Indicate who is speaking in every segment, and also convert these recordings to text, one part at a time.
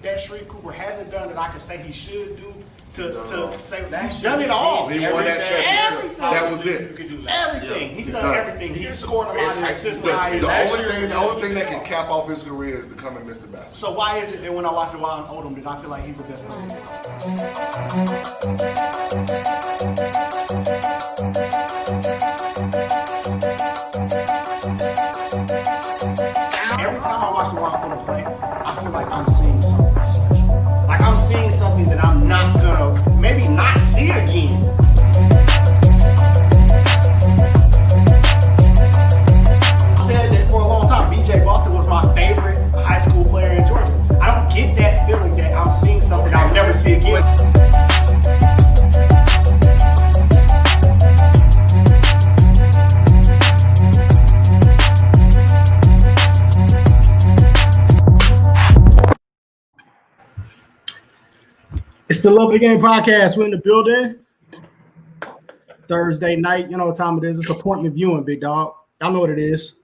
Speaker 1: that Sharif Cooper hasn't done that I can say he should do to say he's done it all.
Speaker 2: He won that championship. That was it.
Speaker 1: Everything. He's done everything. He's scored a lot of assists.
Speaker 2: The only thing that can cap off his career is becoming Mr. Basketball.
Speaker 1: So why is it that when I watch Ron Odom, did I feel like he's the best player? Every time I watch Ron Odom play, I feel like I'm seeing something special. Like I'm seeing something that I'm not gonna maybe not see again. I said that for a long time. BJ Boston was my favorite high school player in Georgia. I don't get that feeling that I'm seeing something I'll never see again. It's the Love of the Game podcast. We're in the building. Thursday night. You know what time it is. It's appointment viewing, big dog. Y'all know what it is.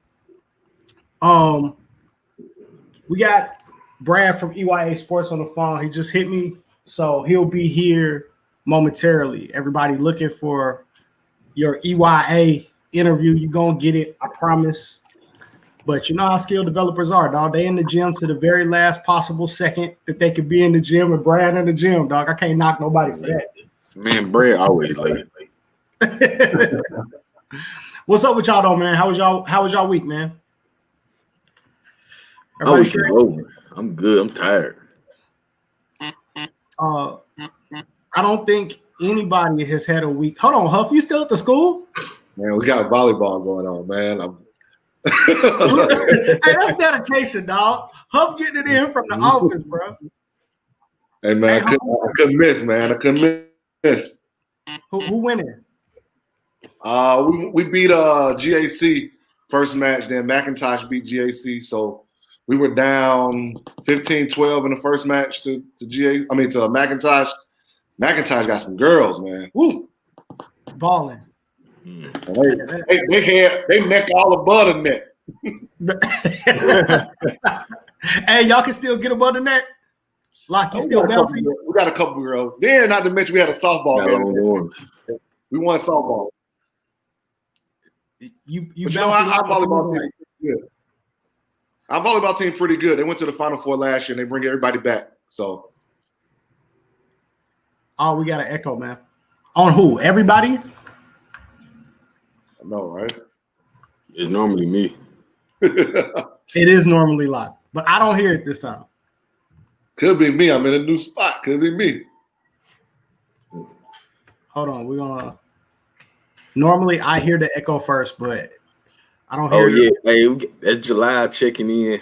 Speaker 1: We got Brad from EYA Sports on the phone. He just hit me, so he'll be here momentarily. Everybody looking for your EYA interview. You're going to get it, I promise. But you know how skilled developers are, dog. They in the gym to the very last possible second that they could be in the gym with Brad in the gym, dog. I can't knock nobody for that.
Speaker 3: Man, Brad always late.
Speaker 1: What's up with y'all though, man? How was y'all week, man?
Speaker 3: I'm good. I'm tired.
Speaker 1: I don't think anybody has had a week. Hold on, Huff, you still at the school?
Speaker 4: Man, we got volleyball going on, man.
Speaker 1: Hey, that's dedication, dog. Huff getting it in from the office, bro.
Speaker 4: Hey, man, I couldn't miss, man. I couldn't miss.
Speaker 1: Who winning?
Speaker 4: We beat GAC first match, then McIntosh beat GAC. So we were down 15-12 in the first match to McIntosh. McIntosh got some girls, man. Woo.
Speaker 1: Balling.
Speaker 4: They neck all above the net.
Speaker 1: Hey, y'all can still get above the net? Like you still bouncing?
Speaker 4: We got a couple of girls. Then, not to mention, we had a softball game. We won softball.
Speaker 1: You
Speaker 4: our volleyball team good. Our volleyball team pretty good. They went to the Final Four last year, and they bring everybody back. So,
Speaker 1: oh, we got an echo, man. On who? Everybody?
Speaker 4: I know, right?
Speaker 3: It's normally me.
Speaker 1: It is normally locked, but I don't hear it this time.
Speaker 4: Could be me. I'm in a new spot. Could be me.
Speaker 1: Hold on. We're going to – normally I hear the echo first, but I don't hear it.
Speaker 3: Oh, yeah. Hey, that's July checking in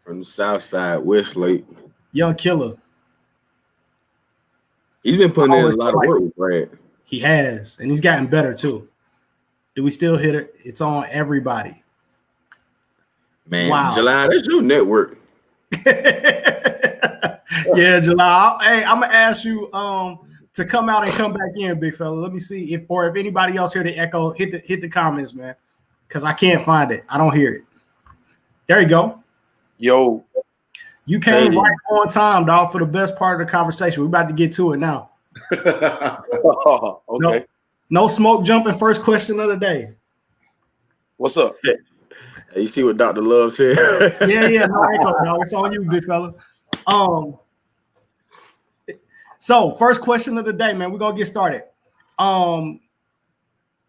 Speaker 3: from the south side, Westlake.
Speaker 1: Young killer.
Speaker 3: He's been putting in a lot of work with Brad.
Speaker 1: He has, and he's gotten better too. Do we still hit it? It's on everybody.
Speaker 3: Man,
Speaker 1: wow.
Speaker 3: July, that's your network.
Speaker 1: Yeah, July. Hey, I'm gonna ask you to come out and come back in, big fella. Let me see if anybody else hear the echo. Hit the comments, man, because I can't find it. I don't hear it. There you go.
Speaker 3: Yo,
Speaker 1: you came right on time, dog, for the best part of the conversation. We're about to get to it now.
Speaker 3: Okay.
Speaker 1: No smoke jumping. First question of the day.
Speaker 3: What's up? Hey, you see what Dr. Love said?
Speaker 1: Yeah. No echo, dog. It's on you, big fella. So first question of the day, man. We're gonna get started. The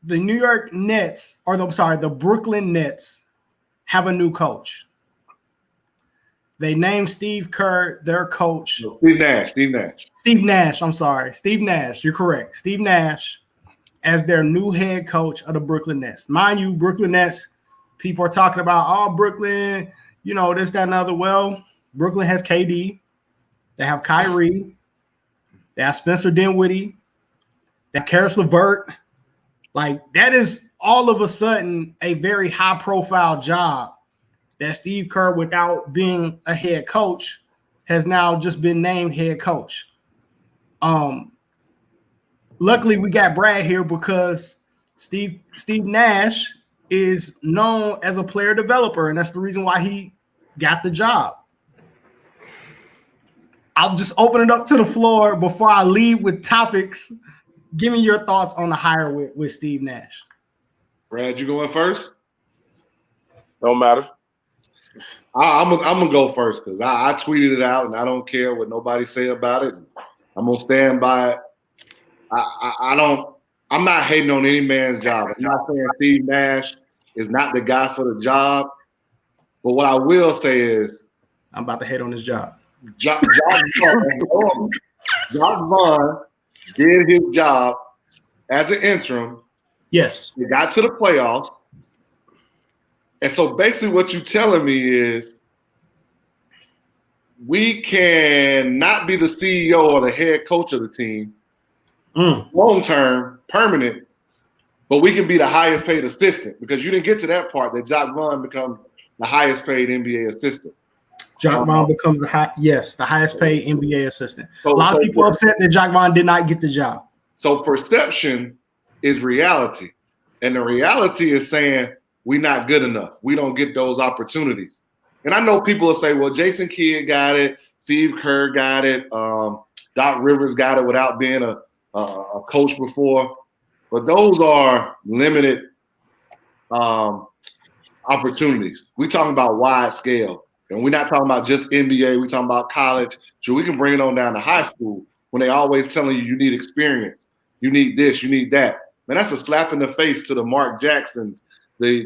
Speaker 1: New York Nets, the Brooklyn Nets have a new coach. They named Steve Kerr their coach. Steve Nash. I'm sorry. Steve Nash. You're correct. Steve Nash as their new head coach of the Brooklyn Nets. Mind you, Brooklyn Nets, people are talking about, Brooklyn, this, that, and the other. Well, Brooklyn has KD. They have Kyrie. They have Spencer Dinwiddie. They have Karis LeVert. Like, that is all of a sudden a very high-profile job that Steve Kerr, without being a head coach, has now just been named head coach. Luckily, we got Brad here because Steve Nash is known as a player developer, and that's the reason why he got the job. I'll just open it up to the floor before I leave with topics. Give me your thoughts on the hire with Steve Nash.
Speaker 4: Brad, you going first?
Speaker 3: Don't matter.
Speaker 4: I'm gonna go first because I tweeted it out and I don't care what nobody say about it. I'm gonna stand by it. I'm not hating on any man's job. I'm not saying Steve Nash is not the guy for the job. But what I will say is
Speaker 1: I'm about to hate on this job.
Speaker 4: Josh Vaughn did his job as an interim.
Speaker 1: Yes.
Speaker 4: He got to the playoffs. And so basically what you're telling me is we can not be the CEO or the head coach of the team long-term, permanent, but we can be the highest paid assistant because you didn't get to that part that Jock Vaughn becomes the highest paid NBA assistant.
Speaker 1: Jock Vaughn becomes the highest paid NBA assistant. A lot of people upset that Jock Vaughn did not get the job.
Speaker 4: So perception is reality. And the reality is saying we're not good enough. We don't get those opportunities. And I know people will say, well, Jason Kidd got it. Steve Kerr got it. Doc Rivers got it without being a coach before. But those are limited opportunities. We're talking about wide scale. And we're not talking about just NBA. We're talking about college. So we can bring it on down to high school when they always telling you need experience. You need this. You need that. Man, that's a slap in the face to the Mark Jacksons, the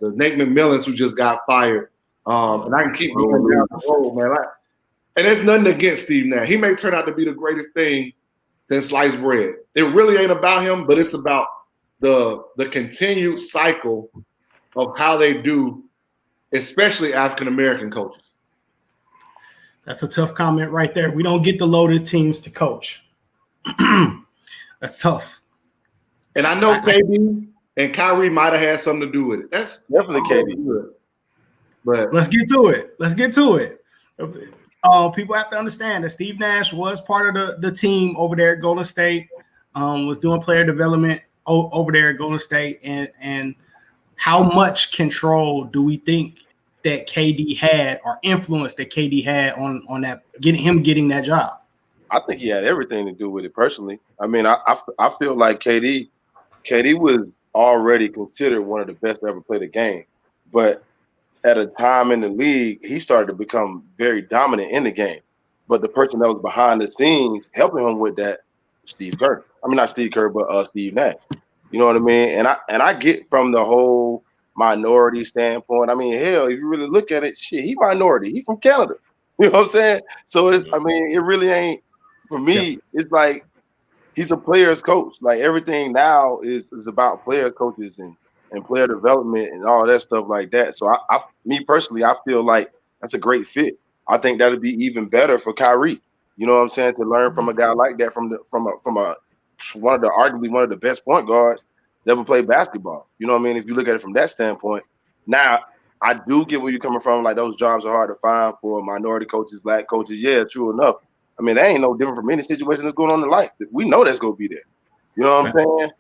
Speaker 4: Nate McMillans who just got fired. And I can keep going down the road, man. And there's nothing against Steve Nash. He may turn out to be the greatest thing since sliced bread. It really ain't about him, but it's about the continued cycle of how they do, especially African-American coaches.
Speaker 1: That's a tough comment right there. We don't get the loaded teams to coach. That's tough.
Speaker 4: And I know KD and Kyrie might have had something to do with it. That's
Speaker 3: Definitely KD.
Speaker 4: But
Speaker 1: let's get to it. People have to understand that Steve Nash was part of the team over there at Golden State, was doing player development over there at Golden State. And how much control do we think that KD had or influence that KD had on that getting that job?
Speaker 5: I think he had everything to do with it personally. I mean, I feel like KD was already considered one of the best to ever play the game. But at a time in the league, he started to become very dominant in the game. But the person that was behind the scenes helping him with that, Steve Kerr. I mean, not Steve Kerr, but Steve Nash. You know what I mean? And I get from the whole minority standpoint. I mean, hell, if you really look at it, shit, he minority. He from Canada. You know what I'm saying? So it really ain't, for me, it's like he's a player's coach. Like everything now is about player coaches and player development and all that stuff like that. So me personally, I feel like that's a great fit. I think that'd be even better for Kyrie. You know what I'm saying? To learn from a guy like that from arguably one of the best point guards that ever played basketball. You know what I mean? If you look at it from that standpoint. Now, I do get where you're coming from. Like those jobs are hard to find for minority coaches, black coaches. Yeah, true enough. I mean, that ain't no different from any situation that's going on in life. We know that's gonna be there. You know what I'm saying?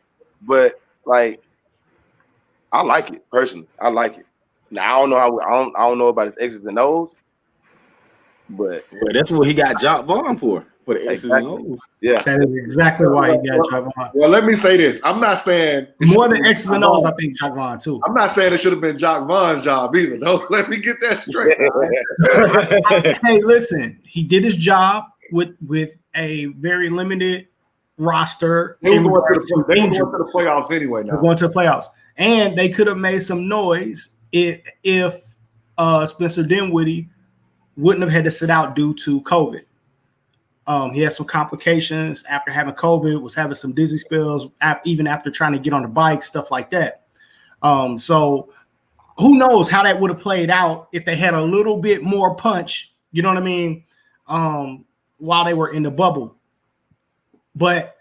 Speaker 5: But like, I like it personally. I like it. Now I don't know about his X's and O's, but
Speaker 3: that's what he got Jock Vaughn for the X's and O's.
Speaker 5: Yeah,
Speaker 1: that is exactly why he got Jock Vaughn.
Speaker 4: Well, let me say this. I'm not saying
Speaker 1: more than X's and O's. I think Jock Vaughn too.
Speaker 4: I'm not saying it should have been Jock Vaughn's job either. No, let me get that straight.
Speaker 1: Hey, listen, he did his job with a very limited roster.
Speaker 4: They were going to the playoffs anyway. Now
Speaker 1: they're going to the playoffs. And they could have made some noise if Spencer Dinwiddie wouldn't have had to sit out due to COVID. He had some complications after having COVID, was having some dizzy spells, even after trying to get on the bike, stuff like that. So who knows how that would have played out if they had a little bit more punch, you know what I mean, while they were in the bubble. But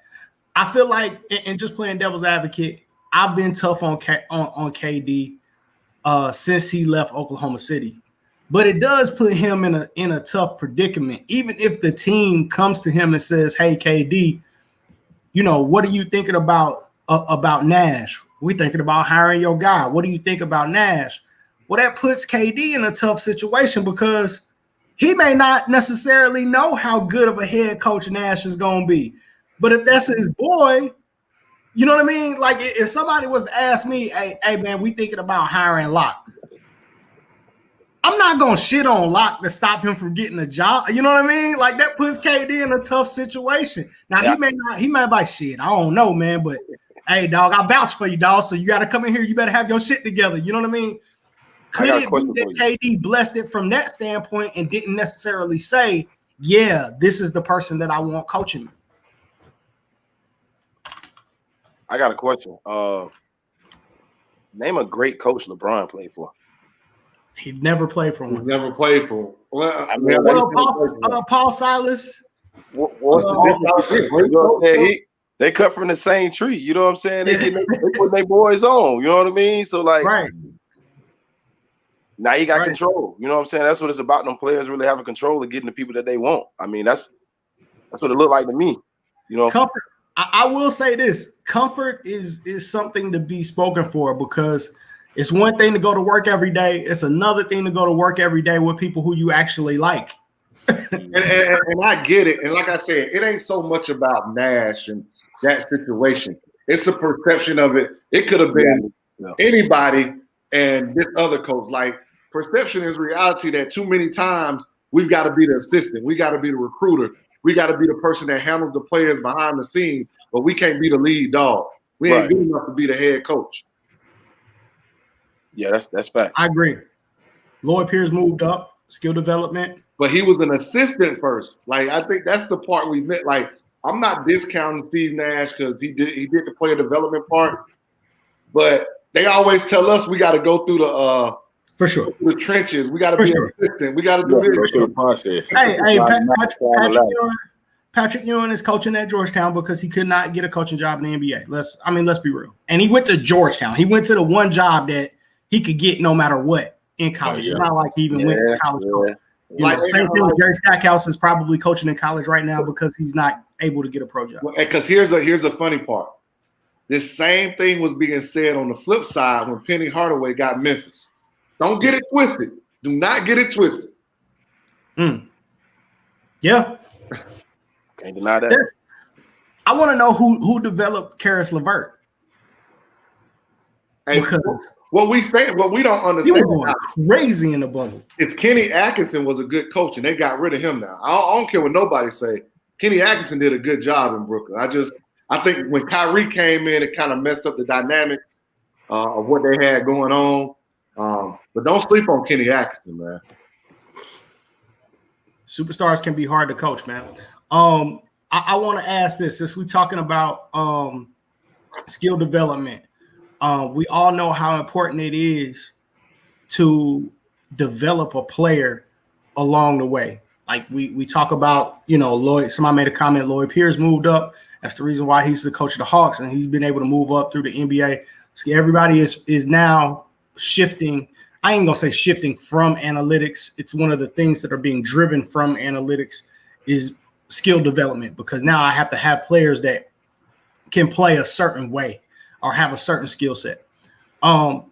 Speaker 1: I feel like, and just playing devil's advocate, I've been tough on KD since he left Oklahoma City, but it does put him in a tough predicament. Even if the team comes to him and says, "Hey, KD, you know, what are you thinking about Nash? We're thinking about hiring your guy. What do you think about Nash?" Well, that puts KD in a tough situation because he may not necessarily know how good of a head coach Nash is going to be. But if that's his boy, you know what I mean? Like if somebody was to ask me, hey man, we thinking about hiring Locke. I'm not going to shit on Locke to stop him from getting a job. You know what I mean? Like that puts KD in a tough situation. Now he may be like, shit, I don't know, man. But hey, dog, I vouch for you, dog. So you got to come in here. You better have your shit together. You know what I mean? Could it be that KD blessed it from that standpoint and didn't necessarily say, yeah, this is the person that I want coaching me?
Speaker 5: I got a question. Name a great coach LeBron played for.
Speaker 1: He never played for one.
Speaker 4: Never played for him. Well,
Speaker 1: Paul Silas.
Speaker 5: What's the difference? They cut from the same tree. You know what I'm saying? They put their boys on. You know what I mean? So like,
Speaker 1: right.
Speaker 5: Now you got control. You know what I'm saying? That's what it's about. Them players really having control of getting the people that they want. I mean, that's what it looked like to me. You know,
Speaker 1: comfort. I will say this: comfort is something to be spoken for, because it's one thing to go to work every day. It's another thing to go to work every day with people who you actually like.
Speaker 4: and I get it. And like I said, it ain't so much about Nash and that situation. It's a perception of it. It could have been anybody and this other coach. Like, perception is reality that too many times we've got to be the assistant. We got to be the recruiter. We got to be the person that handles the players behind the scenes, but we can't be the lead dog. We ain't good enough to be the head coach.
Speaker 5: Yeah, that's fact.
Speaker 1: I agree. Lloyd Pierce moved up, skill development.
Speaker 4: But he was an assistant first. Like, I think that's the part we meant. Like, I'm not discounting Steve Nash because he did the player development part, but they always tell us we got to go through the
Speaker 1: for sure
Speaker 4: the trenches. We got to be an assistant. We got to do this.
Speaker 3: The process.
Speaker 1: Hey, Patrick Ewing is coaching at Georgetown because he could not get a coaching job in the NBA. Let's be real. And he went to Georgetown. He went to the one job that he could get no matter what in college. It's not like he even went to college.
Speaker 4: Like,
Speaker 1: same thing with Jerry Stackhouse is probably coaching in college right now because he's not able to get a pro job.
Speaker 4: Because here's a funny part. This same thing was being said on the flip side when Penny Hardaway got Memphis. Don't get it twisted. Do not get it twisted.
Speaker 1: Yeah.
Speaker 5: Can't deny that.
Speaker 1: I want to know who developed Karis LeVert.
Speaker 4: Because what we don't understand.
Speaker 1: He was going crazy in the bubble.
Speaker 4: It's Kenny Atkinson was a good coach, and they got rid of him now. I don't care what nobody say. Kenny Atkinson did a good job in Brooklyn. I think when Kyrie came in, it kind of messed up the dynamic of what they had going on. But don't sleep on Kenny Atkinson, man.
Speaker 1: Superstars can be hard to coach, man. I want to ask this, since we're talking about skill development. We all know how important it is to develop a player along the way. Like we talk about, Lloyd. Somebody made a comment. Lloyd Pierce moved up. That's the reason why he's the coach of the Hawks, and he's been able to move up through the NBA. So everybody is now shifting. I ain't gonna say shifting from analytics. It's one of the things that are being driven from analytics is skill development, because now I have to have players that can play a certain way or have a certain skill set. Do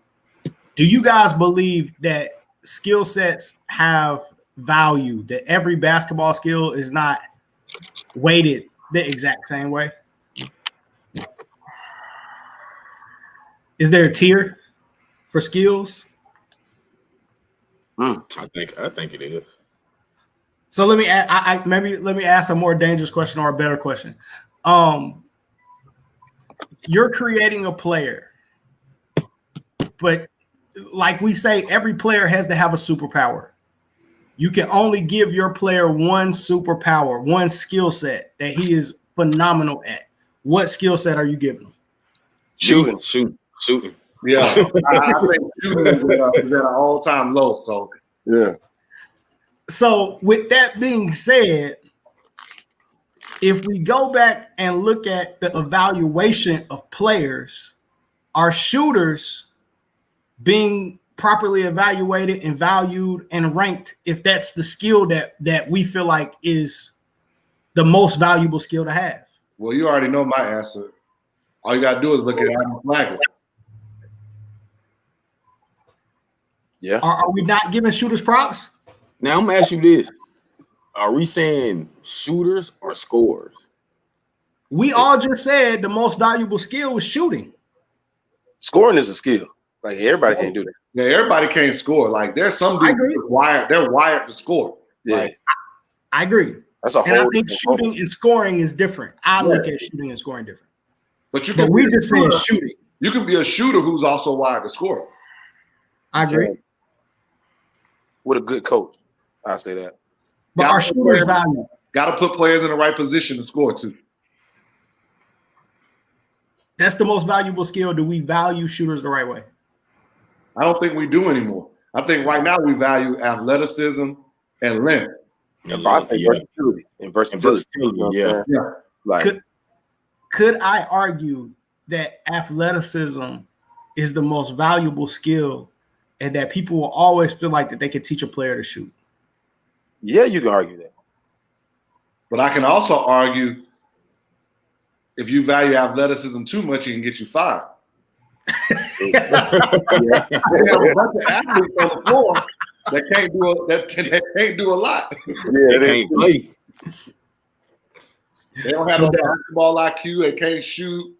Speaker 1: you guys believe that skill sets have value, that every basketball skill is not weighted the exact same way? Is there a tier for skills?
Speaker 3: I think it is.
Speaker 1: So let me ask a more dangerous question or a better question. You're creating a player, but like we say, every player has to have a superpower. You can only give your player one superpower, one skill set that he is phenomenal at. What skill set are you giving him?
Speaker 3: Shooting.
Speaker 4: Yeah, I think shooting is at an all-time low. So
Speaker 5: yeah.
Speaker 1: So with that being said, if we go back and look at the evaluation of players, are shooters being properly evaluated and valued and ranked if that's the skill that we feel like is the most valuable skill to have?
Speaker 4: Well, you already know my answer. All you got to do is look at Adam Flagler.
Speaker 5: Yeah.
Speaker 1: Are we not giving shooters props?
Speaker 3: Now I'm gonna ask you this: are we saying shooters or scorers?
Speaker 1: We all just said the most valuable skill was shooting.
Speaker 5: Scoring is a skill. Like everybody can't do that.
Speaker 4: Yeah, everybody can't score. Like there's some
Speaker 1: I
Speaker 4: dudes
Speaker 1: agree.
Speaker 4: they're wired to score.
Speaker 5: Yeah,
Speaker 4: Like,
Speaker 1: I agree.
Speaker 5: that's a
Speaker 1: And I
Speaker 5: whole.
Speaker 1: think
Speaker 5: different
Speaker 1: shooting and scoring is different. I look at shooting and scoring different.
Speaker 4: but you
Speaker 1: But
Speaker 4: can
Speaker 1: we
Speaker 4: be a
Speaker 1: just said
Speaker 4: shooter.
Speaker 1: shooting.
Speaker 4: You can be a shooter who's also wired to score.
Speaker 1: I agree.
Speaker 5: with a good coach. I say that.
Speaker 1: But
Speaker 4: Gotta
Speaker 1: our
Speaker 4: put
Speaker 1: shooters
Speaker 4: players-
Speaker 1: value.
Speaker 4: Got to put players in the right position to score too.
Speaker 1: That's the most valuable skill. Do we value shooters the right way?
Speaker 4: I don't think we do anymore. I think right now we value athleticism and length.
Speaker 5: And versatility. And versatility. You know what I'm saying?
Speaker 4: Yeah.
Speaker 5: Like
Speaker 1: Could I argue that athleticism is the most valuable skill and that people will always feel like that they can teach a player to shoot?
Speaker 5: yeah, you can argue that.
Speaker 4: But I can also argue if you value athleticism too much, it can get you fired. We have a bunch of athletes on the floor that can't do a lot.
Speaker 3: They can't play.
Speaker 4: They don't have no basketball IQ. They can't shoot.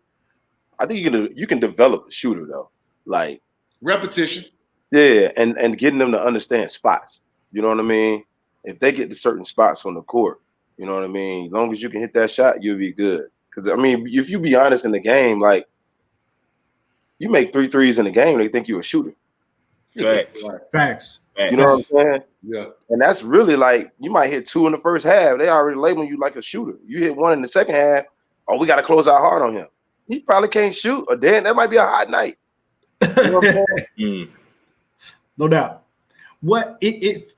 Speaker 5: I think you can develop a shooter though. Like
Speaker 4: Repetition.
Speaker 5: yeah, and getting them to understand spots. You know what I mean? If they get to certain spots on the court, you know what I mean? As long as you can hit that shot, you'll be good. Because I mean, if you be honest in the game, like you make 3 threes in the game, they think you're a shooter.
Speaker 3: Facts.
Speaker 4: Right.
Speaker 1: Facts.
Speaker 5: You know what I'm saying?
Speaker 4: Yeah.
Speaker 5: And that's really like you might hit 2 in the first half. They already labeling you like a shooter. You hit 1 in the second half. Oh, we got to close out hard on him. He probably can't shoot, or then that might be a hot night. You know what I'm saying?
Speaker 1: No doubt. What if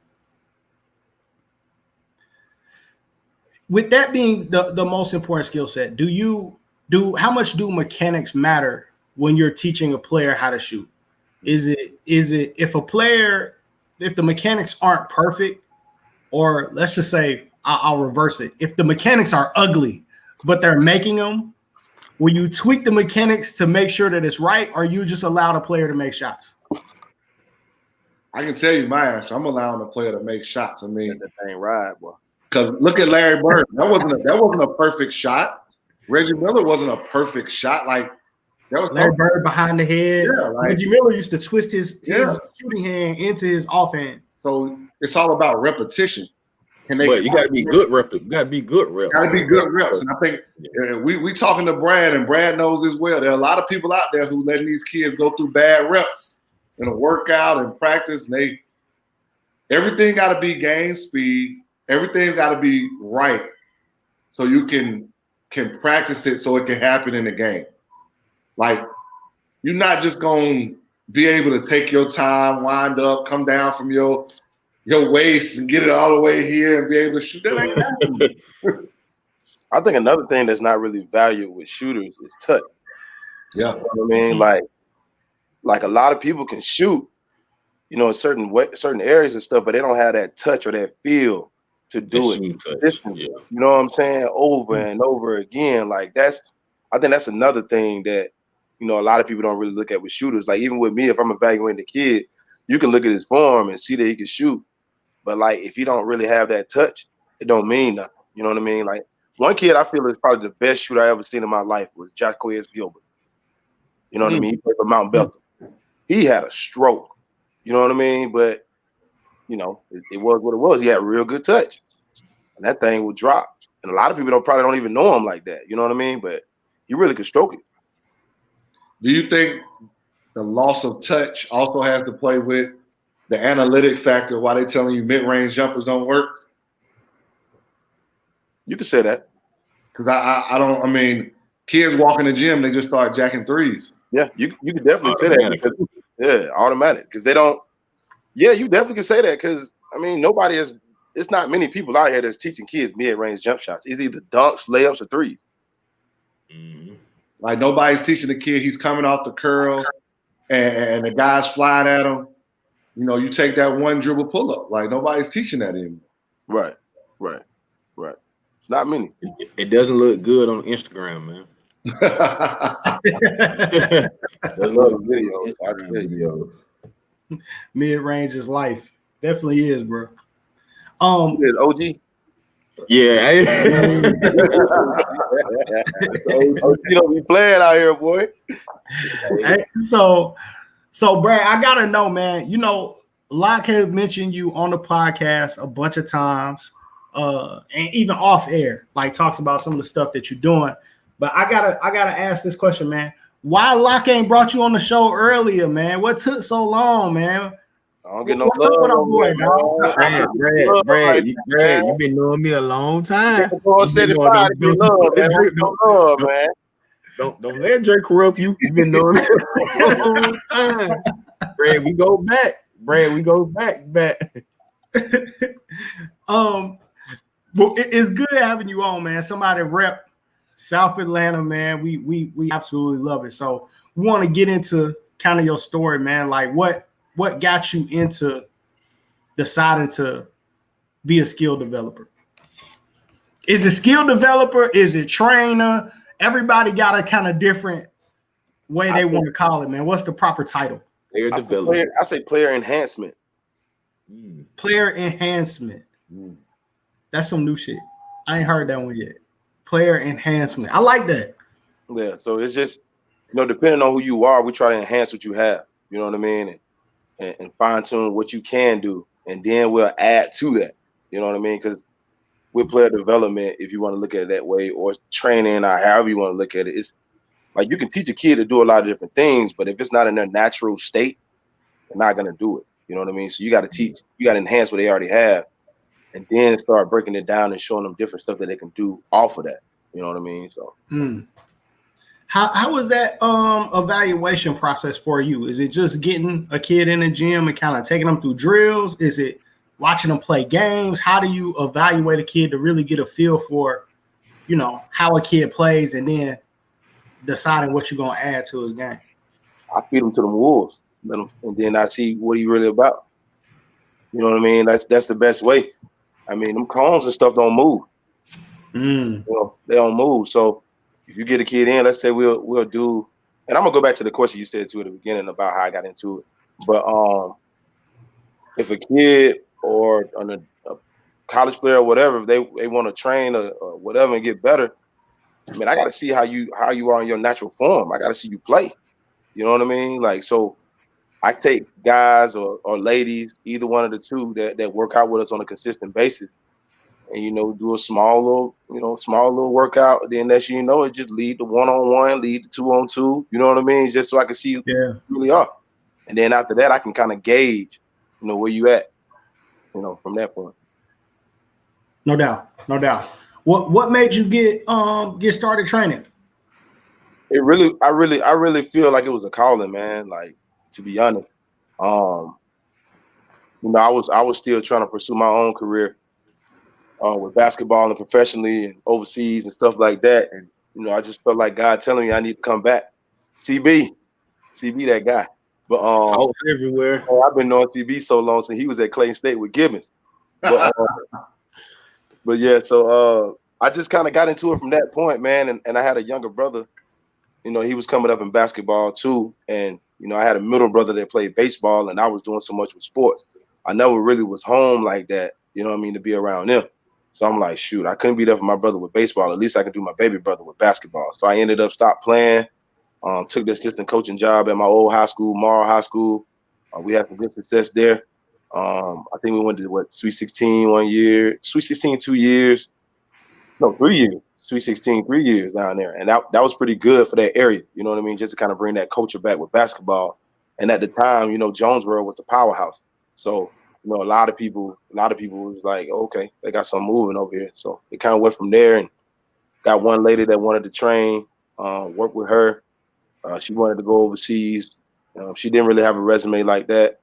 Speaker 1: with that being the most important skill set, how much do mechanics matter when you're teaching a player how to shoot? Is it if the mechanics aren't perfect, or let's just say I'll reverse it. If the mechanics are ugly, but they're making them, will you tweak the mechanics to make sure that it's right, or you just allow the player to make shots?
Speaker 4: I can tell you my answer. I'm allowing the player to make shots. I mean,
Speaker 5: That thing ride, boy.
Speaker 4: because look at Larry Bird. That wasn't a perfect shot. Reggie Miller wasn't a perfect shot. Like that was
Speaker 1: Larry Bird behind the head.
Speaker 4: Yeah, like-
Speaker 1: Reggie Miller used to twist his
Speaker 4: Yeah.
Speaker 1: shooting hand into his offhand.
Speaker 4: So it's all about repetition.
Speaker 3: But you gotta be good reps. You gotta be good reps.
Speaker 4: Got to be good reps. And I think we talking to Brad, and Brad knows this well. There are a lot of people out there who letting these kids go through bad reps in a workout and practice. And everything got to be game speed. Everything's got to be right, so you can practice it so it can happen in the game. Like you're not just gonna be able to take your time, wind up, come down from your waist and get it all the way here and be able to shoot. That ain't happening.
Speaker 5: I think another thing that's not really valued with shooters is touch.
Speaker 4: Yeah.
Speaker 5: You know what I mean? Like a lot of people can shoot, you know, in certain areas and stuff, but they don't have that touch or that feel to do it.
Speaker 3: Yeah.
Speaker 5: You know what I'm saying? Over and over again. Like I think that's another thing that, you know, a lot of people don't really look at with shooters. Like even with me, if I'm evaluating the kid, you can look at his form and see that he can shoot. But like if you don't really have that touch, it don't mean nothing. You know what I mean? Like one kid I feel is probably the best shooter I ever seen in my life was Jacquez Gilbert. You know what I mean? He played for Mount Belton. He had a stroke. You know what I mean? But you know, it was what it was. He had real good touch. And that thing would drop. And a lot of people probably don't even know him like that. You know what I mean? But you really could stroke it.
Speaker 4: Do you think the loss of touch also has to play with the analytic factor why they telling you mid-range jumpers don't work?
Speaker 5: You could say that.
Speaker 4: Because I mean, kids walk in the gym, they just start jacking threes.
Speaker 5: Yeah, you could definitely say that. Because, yeah, automatic. Because they don't. Yeah, you definitely can say that. Because I mean, it's not many people out here that's teaching kids mid-range jump shots. It's either dunks, layups, or threes.
Speaker 3: Mm-hmm.
Speaker 4: Like nobody's teaching the kid. He's coming off the curl, and the guy's flying at him. You know, you take that one dribble pull up. Like nobody's teaching that anymore.
Speaker 5: Right. Not many.
Speaker 3: It doesn't look good on Instagram, man.
Speaker 5: There's a lot of videos.
Speaker 1: Mid-range is life. Definitely is, bro.
Speaker 5: Is OG.
Speaker 3: Yeah.
Speaker 5: OG don't be playing out here, boy.
Speaker 1: So Brad, I gotta know, man. You know, Locke has mentioned you on the podcast a bunch of times, and even off air, like talks about some of the stuff that you're doing. But I gotta ask this question, man. Why Locke ain't brought you on the show earlier, man? What took so long, man?
Speaker 5: I don't get no
Speaker 1: What's up with our boy,
Speaker 5: love.
Speaker 1: dog?
Speaker 3: Brad, you've been knowing me a long time.
Speaker 5: Don't love, man.
Speaker 3: Don't let Drake corrupt you. You've been knowing me a long time. Brad, we go back.
Speaker 1: Well, it's good having you on, man. Somebody rep South Atlanta, man. We absolutely love it. So we want to get into kind of your story, man. Like what got you into deciding to be a skill developer? Is it skill developer? Is it trainer? Everybody got a kind of different way they want to call it, man. What's the proper title?
Speaker 5: I say player enhancement.
Speaker 1: Player enhancement. That's some new shit. I ain't heard that one yet. Player enhancement. I like that.
Speaker 5: Yeah. So it's just, depending on who you are, we try to enhance what you have. You know what I mean? And fine tune what you can do, and then we'll add to that. You know what I mean? Because with player development, if you want to look at it that way, or training, or however you want to look at it, it's like you can teach a kid to do a lot of different things, but if it's not in their natural state, they're not gonna do it. You know what I mean? So you got to teach, you got to enhance what they already have, and then start breaking it down and showing them different stuff that they can do off of that. You know what I mean? So.
Speaker 1: How was that evaluation process for you? Is it just getting a kid in the gym and kind of taking them through drills? Is it watching them play games? How do you evaluate a kid to really get a feel for, how a kid plays, and then deciding what you're gonna add to his game?
Speaker 5: I feed him to the wolves, and then I see what he really about. You know what I mean? That's the best way. I mean, them cones and stuff don't move. They don't move. So if you get a kid in, let's say we'll do, and I'm gonna go back to the question you said to at the beginning about how I got into it. But if a kid or a college player or whatever, if they want to train or whatever and get better, I mean, I got to see how you are in your natural form. I got to see you play. You know what I mean? Like, so I take guys or ladies, either one of the two that work out with us on a consistent basis, and do a small little workout. Then next you know, it just lead to 1-on-1, lead to 2-on-2. You know what I mean? Just so I can see who you really are. And then after that, I can kind of gauge, where you at, from that point.
Speaker 1: No doubt. What made you get started training?
Speaker 5: I really feel like it was a calling, man. Like, to be honest, I was still trying to pursue my own career with basketball and professionally and overseas and stuff like that. And I just felt like God telling me I need to come back. CB, that guy. But
Speaker 3: everywhere.
Speaker 5: I've been knowing CB so long since he was at Clayton State with Gibbons. But yeah, so I just kind of got into it from that point, man. And I had a younger brother. He was coming up in basketball too, and I had a middle brother that played baseball, and I was doing so much with sports. I never really was home like that, to be around them. So I'm like, shoot, I couldn't be there for my brother with baseball. At least I could do my baby brother with basketball. So I ended up stopped playing, took the assistant coaching job at my old high school, Morrow High School. We had some good success there. I think we went to Sweet 16 1 year, Sweet 16 2 years, no 3 years, Sweet 16 3 years down there, and that was pretty good for that area. You know what I mean? Just to kind of bring that culture back with basketball. And at the time, Jonesboro was the powerhouse, so a lot of people was like, okay, they got something moving over here. So it kind of went from there, and got one lady that wanted to train, work with her. She wanted to go overseas. She didn't really have a resume like that.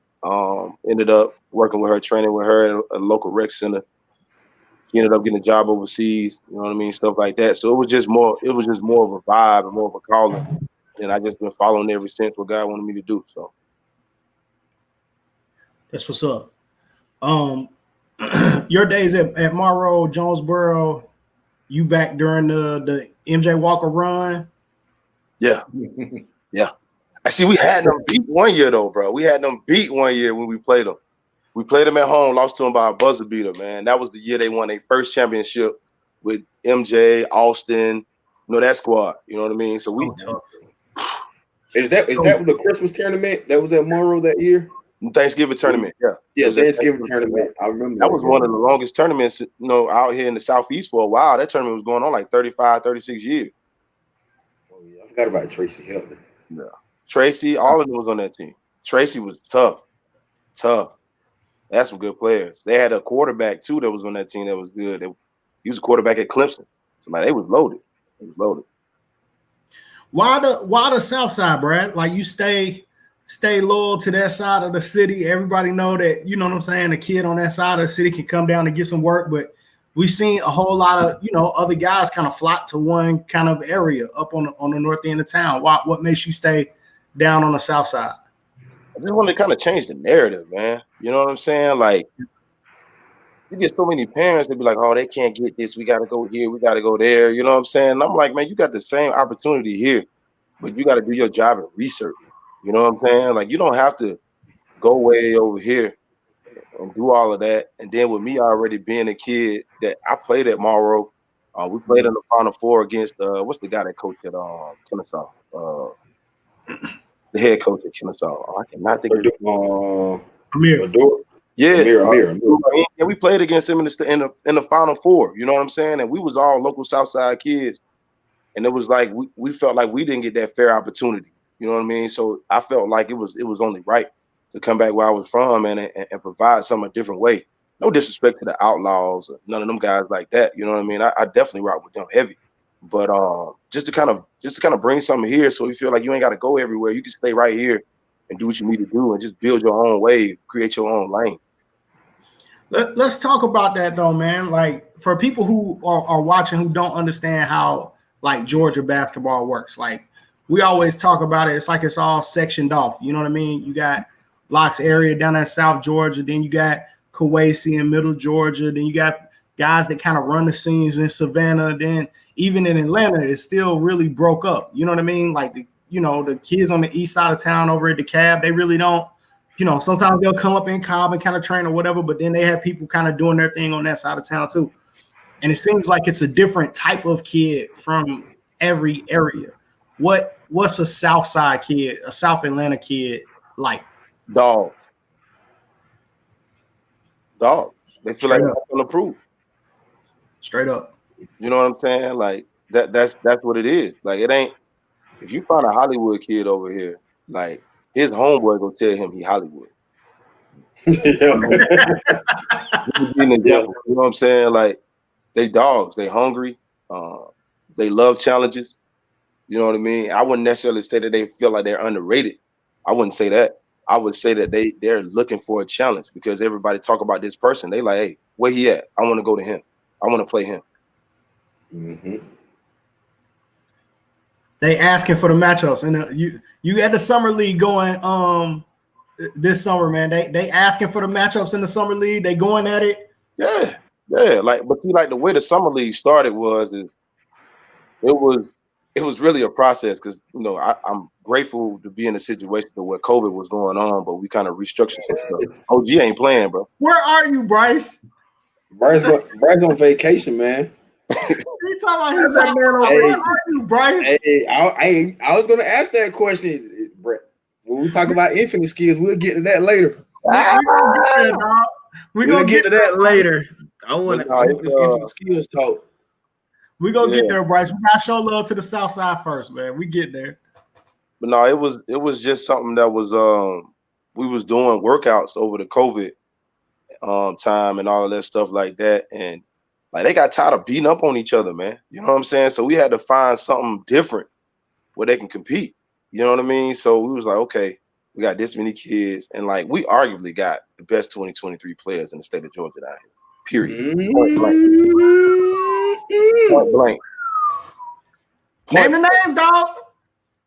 Speaker 5: Ended up working with her, training with her at a local rec center. She ended up getting a job overseas, you know what I mean, stuff like that. So it was just more of a vibe and more of a calling. And I just been following ever since what God wanted me to do. So
Speaker 1: that's what's up. Your days at Morrow, Jonesboro, you back during the MJ Walker run?
Speaker 5: Yeah. Yeah. I see we had them beat 1 year though, bro. We had them beat 1 year when we played them. We played them at home, lost to them by a buzzer beater, man. That was the year they won their first championship with MJ, Austin, that squad. You know what I mean? So we
Speaker 1: tough.
Speaker 3: Is that the Christmas tournament that was at Monroe that year?
Speaker 5: Thanksgiving tournament, yeah.
Speaker 3: Yeah, Thanksgiving tournament. I remember
Speaker 5: that was one of the longest tournaments, out here in the Southeast for a while. That tournament was going on like 35, 36 years.
Speaker 3: Oh, yeah. I forgot about Tracy Helton.
Speaker 5: Yeah. Tracy, all of them was on that team. Tracy was tough. They had some good players. They had a quarterback too that was on that team that was good. He was a quarterback at Clemson. So like they was loaded.
Speaker 1: Why the South Side, Brad? Like you stay loyal to that side of the city. Everybody know that, you know what I'm saying, the kid on that side of the city can come down and get some work, but we've seen a whole lot of, other guys kind of flock to one kind of area up on the north end of town. What makes you stay down on the South Side?
Speaker 5: I just want to kind of change the narrative, man. You know what I'm saying? Like, you get so many parents that be like, oh, they can't get this. We got to go here. We got to go there. You know what I'm saying? And I'm like, man, you got the same opportunity here, but you got to do your job and research. You know what I'm saying? Like, you don't have to go way over here and do all of that. And then with me already being a kid that I played at Monroe, we played in the Final Four against what's the guy that coached at Kennesaw? The head coach at Kennesaw. I cannot think of
Speaker 1: Amir.
Speaker 5: Yeah,
Speaker 3: Amir.
Speaker 5: Yeah, we played against him in the Final Four. You know what I'm saying? And we was all local Southside kids, and it was like we felt like we didn't get that fair opportunity. You know what I mean? So I felt like it was only right to come back where I was from and provide something a different way. No disrespect to the Outlaws, or none of them guys like that. You know what I mean? I definitely rock with them heavy, but just to kind of bring something here, so you feel like you ain't got to go everywhere. You can stay right here and do what you need to do and just build your own wave, create your own lane.
Speaker 1: Let's talk about that though, man. Like for people who are watching who don't understand how like Georgia basketball works, like we always talk about it. It's like it's all sectioned off. You know what I mean? You got Locks area down in South Georgia. Then you got Kawasi in Middle Georgia. Then you got guys that kind of run the scenes in Savannah. Then even in Atlanta, it's still really broke up. You know what I mean? Like the kids on the east side of town over at DeKalb, they really don't. Sometimes they'll come up in Cobb and kind of train or whatever, but then they have people kind of doing their thing on that side of town too. And it seems like it's a different type of kid from every area. What's a South Side kid, a South Atlanta kid like?
Speaker 5: Dog. They feel like they're gonna prove.
Speaker 1: Straight up.
Speaker 5: You know what I'm saying? Like that's what it is. Like it ain't. If you find a Hollywood kid over here, like his homeboy gonna tell him he Hollywood. You know what I'm saying? Like they dogs, they hungry, they love challenges. You know what I mean? I wouldn't necessarily say that they feel like they're underrated. I wouldn't say that. I would say that they're looking for a challenge because everybody talk about this person. They like, hey, where he at? I want to go to him. I want to play him.
Speaker 3: Mm-hmm.
Speaker 1: They asking for the matchups, and you had the summer league going this summer, man. They asking for the matchups in the summer league. They going at it.
Speaker 5: Yeah. Like, but see, like the way the summer league started it was really a process because I'm grateful to be in a situation where COVID was going on, but we kind of restructured some stuff. OG ain't playing, bro.
Speaker 1: Where are you, Bryce?
Speaker 3: Bryce on vacation, man.
Speaker 1: He talking about where are you, Bryce?
Speaker 3: Hey, I was gonna ask that question, Brett. When we talk about infinite skills, we'll get to that later.
Speaker 1: We're gonna get to that later.
Speaker 3: I want infinite skills talk.
Speaker 1: We're gonna get there, Bryce. We gotta show love to the South Side first, man. We get there.
Speaker 5: But no, it was just something that was we was doing workouts over the COVID time and all of that stuff like that. And like they got tired of beating up on each other, man. You know what I'm saying? So we had to find something different where they can compete. You know what I mean? So we was like, okay, we got this many kids, and like we arguably got the best 2023 players in the state of Georgia down here. Period. Point blank.
Speaker 1: Name the names, dog.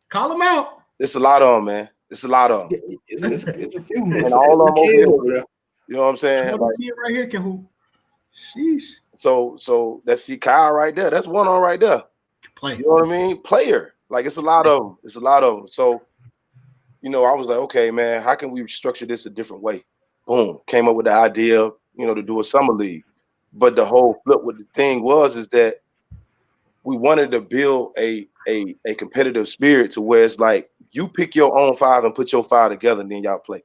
Speaker 1: Call them out.
Speaker 5: It's a lot of them, man. It's a lot of them.
Speaker 3: It's a few.
Speaker 5: And all of them over there. You know what I'm saying?
Speaker 1: Like, kid right here can hoop. Sheesh.
Speaker 5: So that's Kyle right there. That's one on right there.
Speaker 1: Play.
Speaker 5: You know what I mean? Player. Like it's a lot of them. It's a lot of them. So, I was like, okay, man, how can we structure this a different way? boom, came up with the idea, to do a summer league. But the whole flip with the thing is that we wanted to build a competitive spirit to where it's like you pick your own 5 and put your 5 together, and then y'all play,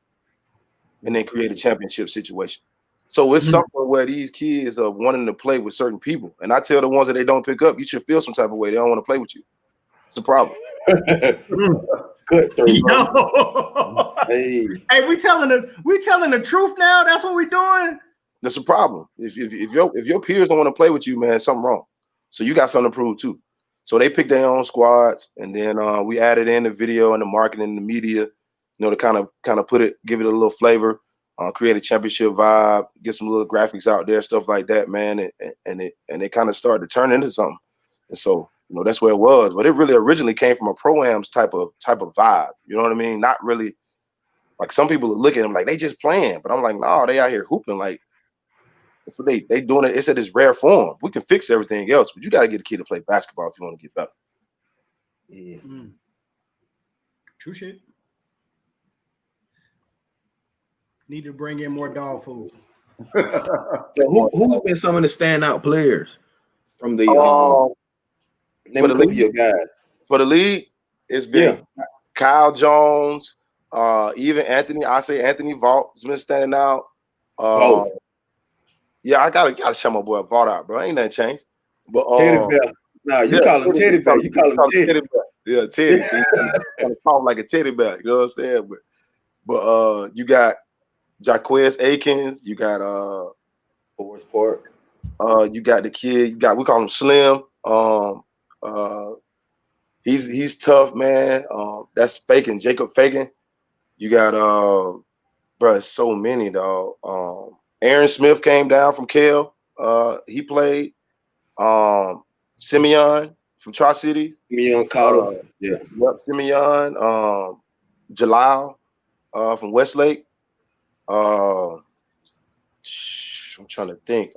Speaker 5: and then create a championship situation. So it's something where these kids are wanting to play with certain people, and I tell the ones that they don't pick up, you should feel some type of way. They don't want to play with you. It's a problem.
Speaker 3: Good thing,
Speaker 1: Hey, we telling the truth now. That's what we're doing.
Speaker 5: That's a problem. If your peers don't want to play with you, man, something wrong. So you got something to prove too. So they picked their own squads, and then we added in the video and the marketing and the media, to kind of give it a little flavor, create a championship vibe, get some little graphics out there, stuff like that, man, and it kind of started to turn into something. And so that's where it was. But it really originally came from a pro-ams type of vibe. You know what I mean? Not really like some people look at them like they just playing, but I'm like, no, they out here hooping like. That's what they doing it. It's at its rare form. We can fix everything else, but you got to get a kid to play basketball if you want to get better.
Speaker 1: Mm. True shit. Need to bring in more dog food.
Speaker 3: So who's been some of the standout players from the
Speaker 5: for the league?
Speaker 3: Guys.
Speaker 5: For the league, it's been Kyle Jones, even Anthony. I say Anthony Vault has been standing out. Yeah, I gotta shout my boy Vault out, bro. Ain't nothing changed. But
Speaker 3: Teddy Bear. Nah, you call him Teddy Bear. You call him Teddy Bear.
Speaker 5: Yeah, Teddy. He kind of talk like a teddy bear. You know what I'm saying? But you got Jaquez Akins. You got
Speaker 3: Forest Park.
Speaker 5: You got the kid. We call him Slim. He's tough, man. That's Fagan, Jacob Fagan. You got bro, so many dog. Aaron Smith came down from Cal. He played. Simeon from Tri-Cities.
Speaker 3: Simeon Cotto.
Speaker 5: Yep, Simeon. Jalal from Westlake. I'm trying to think.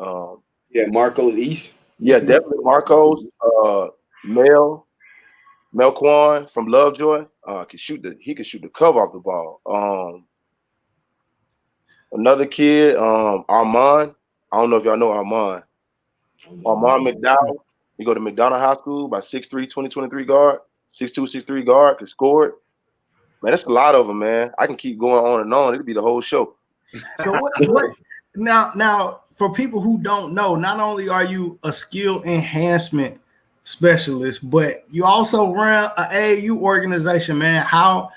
Speaker 3: Marcos East.
Speaker 5: Yeah, definitely Marcos. Mel Quan from Lovejoy. He could shoot the cover off the ball. Another kid, Armand. I don't know if y'all know Armand. Armand McDowell. You go to McDonald High School by 6'3", 2023 guard, 6'2", 6'3 guard, can score it. Man, that's a lot of them, man. I can keep going on and on. It'll be the whole show.
Speaker 1: So what now for people who don't know, not only are you a skill enhancement specialist, but you also run an AAU organization, man. How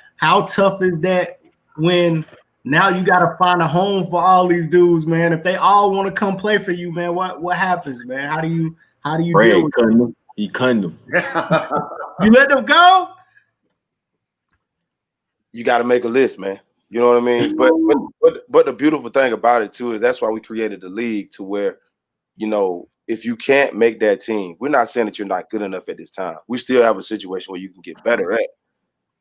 Speaker 1: tough is that when now you got to find a home for all these dudes, man? If they all want to come play for you, man, what happens, man? How do you deal with them?
Speaker 3: He cunned them.
Speaker 1: You let them go?
Speaker 5: You got to make a list, man. You know what I mean? But the beautiful thing about it too is that's why we created the league to where, if you can't make that team, we're not saying that you're not good enough at this time. We still have a situation where you can get better at,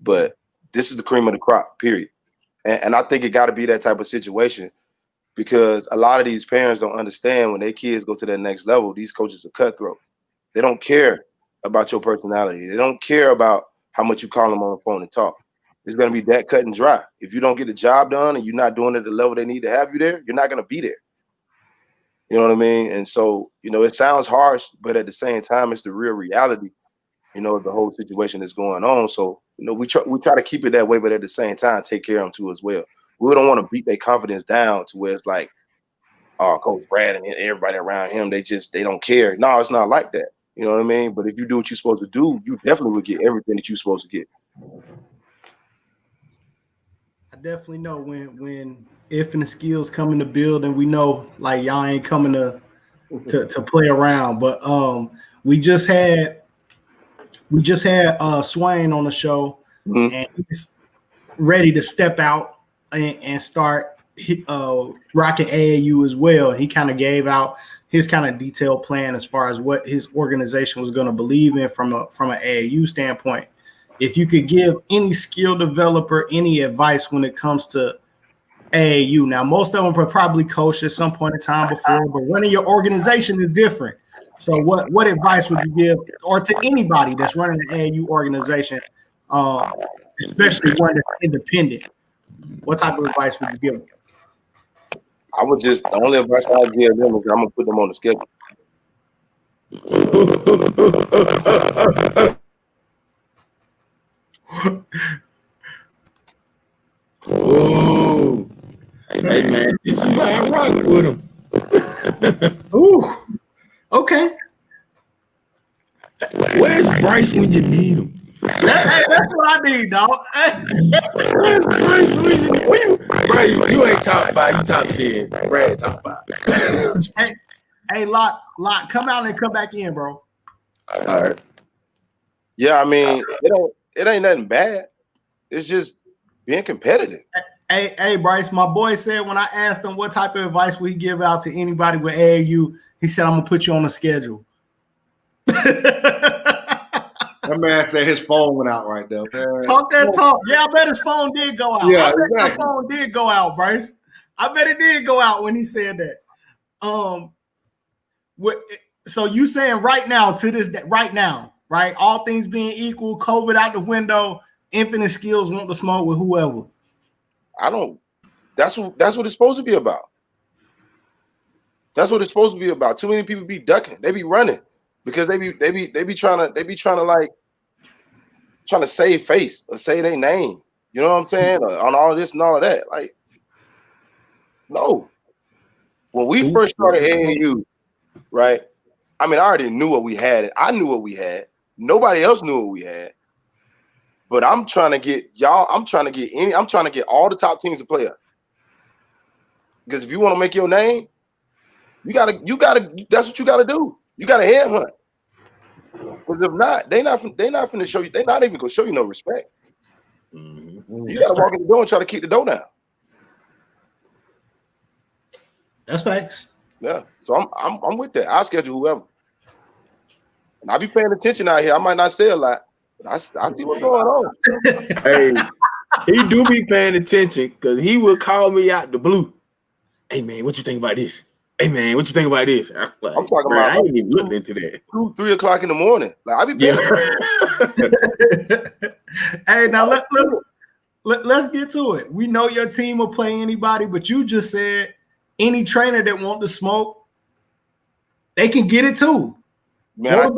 Speaker 5: but this is the cream of the crop, period. And I think it got to be that type of situation because a lot of these parents don't understand when their kids go to that next level, these coaches are cutthroat. They don't care about your personality. They don't care about how much you call them on the phone and talk. It's going to be that cut and dry. If you don't get the job done and you're not doing it at the level they need to have you there, you're not going to be there. You know what I mean? And so, it sounds harsh, but at the same time, it's the real reality, the whole situation that's going on. So, we try to keep it that way, but at the same time, take care of them too as well. We don't want to beat their confidence down to where it's like, oh, Coach Brad and everybody around him, they don't care. No, it's not like that. You know what I mean? But if you do what you're supposed to do, you definitely will get everything that you're supposed to get.
Speaker 1: I definitely know when if and the skills come in the building, we know like y'all ain't coming to play around. But we just had Swain on the show, and he's ready to step out and start rocking AAU as well. He kind of gave out his kind of detailed plan as far as what his organization was going to believe in from an AAU standpoint. If you could give any skill developer any advice when it comes to AAU, now most of them are probably coached at some point in time before, but running your organization is different. So what advice would you give, or to anybody that's running an AAU organization, especially one that's independent? What type of advice would you give them?
Speaker 5: I would just the only advice I give them is I'm gonna put them on the schedule.
Speaker 3: Oh, hey man, this is why I rock with him.
Speaker 1: Ooh, okay.
Speaker 3: Where's Bryce when you need him?
Speaker 1: That's what I need, dog.
Speaker 3: Where's Bryce when you need him? Bryce, you ain't top 5, you top 10. Brad, top 5.
Speaker 1: Hey, Lot, come out and come back in, bro.
Speaker 3: All right.
Speaker 5: Yeah, I mean, it ain't nothing bad. It's just being competitive.
Speaker 1: Hey, Bryce, my boy said when I asked him what type of advice would he give out to anybody with AAU, he said, I'm going to put you on a schedule.
Speaker 4: That man said his phone went out right there. Man.
Speaker 1: Talk that talk. Yeah, I bet his phone did go out.
Speaker 4: Yeah,
Speaker 1: I bet
Speaker 4: exactly.
Speaker 1: his phone did go out, Bryce. I bet it did go out when he said that. So you saying right now, to this day, right now, right? All things being equal, COVID out the window, Infinite Skills want to smoke with whoever.
Speaker 5: I don't. That's what it's supposed to be about. That's what it's supposed to be about. Too many people be ducking. They be running because they be trying to like trying to save face or say their name. You know what I'm saying? On all this and all of that. Like, no. When we first started AAU, right? I mean, I already knew what we had. I knew what we had. Nobody else knew what we had. But I'm trying to get y'all. I'm trying to get all the top teams to play us. Because if you want to make your name, you gotta. That's what you gotta do. You gotta headhunt. Because if not, they not finna show you. They're not even gonna show you no respect. Mm-hmm. You gotta walk in the door and try to kick the door down.
Speaker 1: That's facts.
Speaker 5: Yeah. So I'm with that. I'll schedule whoever. And I'll be paying attention out here. I might not say a lot, but I see what's going on.
Speaker 3: Hey, he do be paying attention because he will call me out the blue. Hey man, what you think about this? Hey man, what you think about this? I'm
Speaker 5: talking about.
Speaker 3: I ain't even looked into that.
Speaker 5: 2-3 o'clock in the morning. Like I be paying.
Speaker 1: Hey, now let's get to it. We know your team will play anybody, but you just said any trainer that want to smoke, they can get it too.
Speaker 5: Man,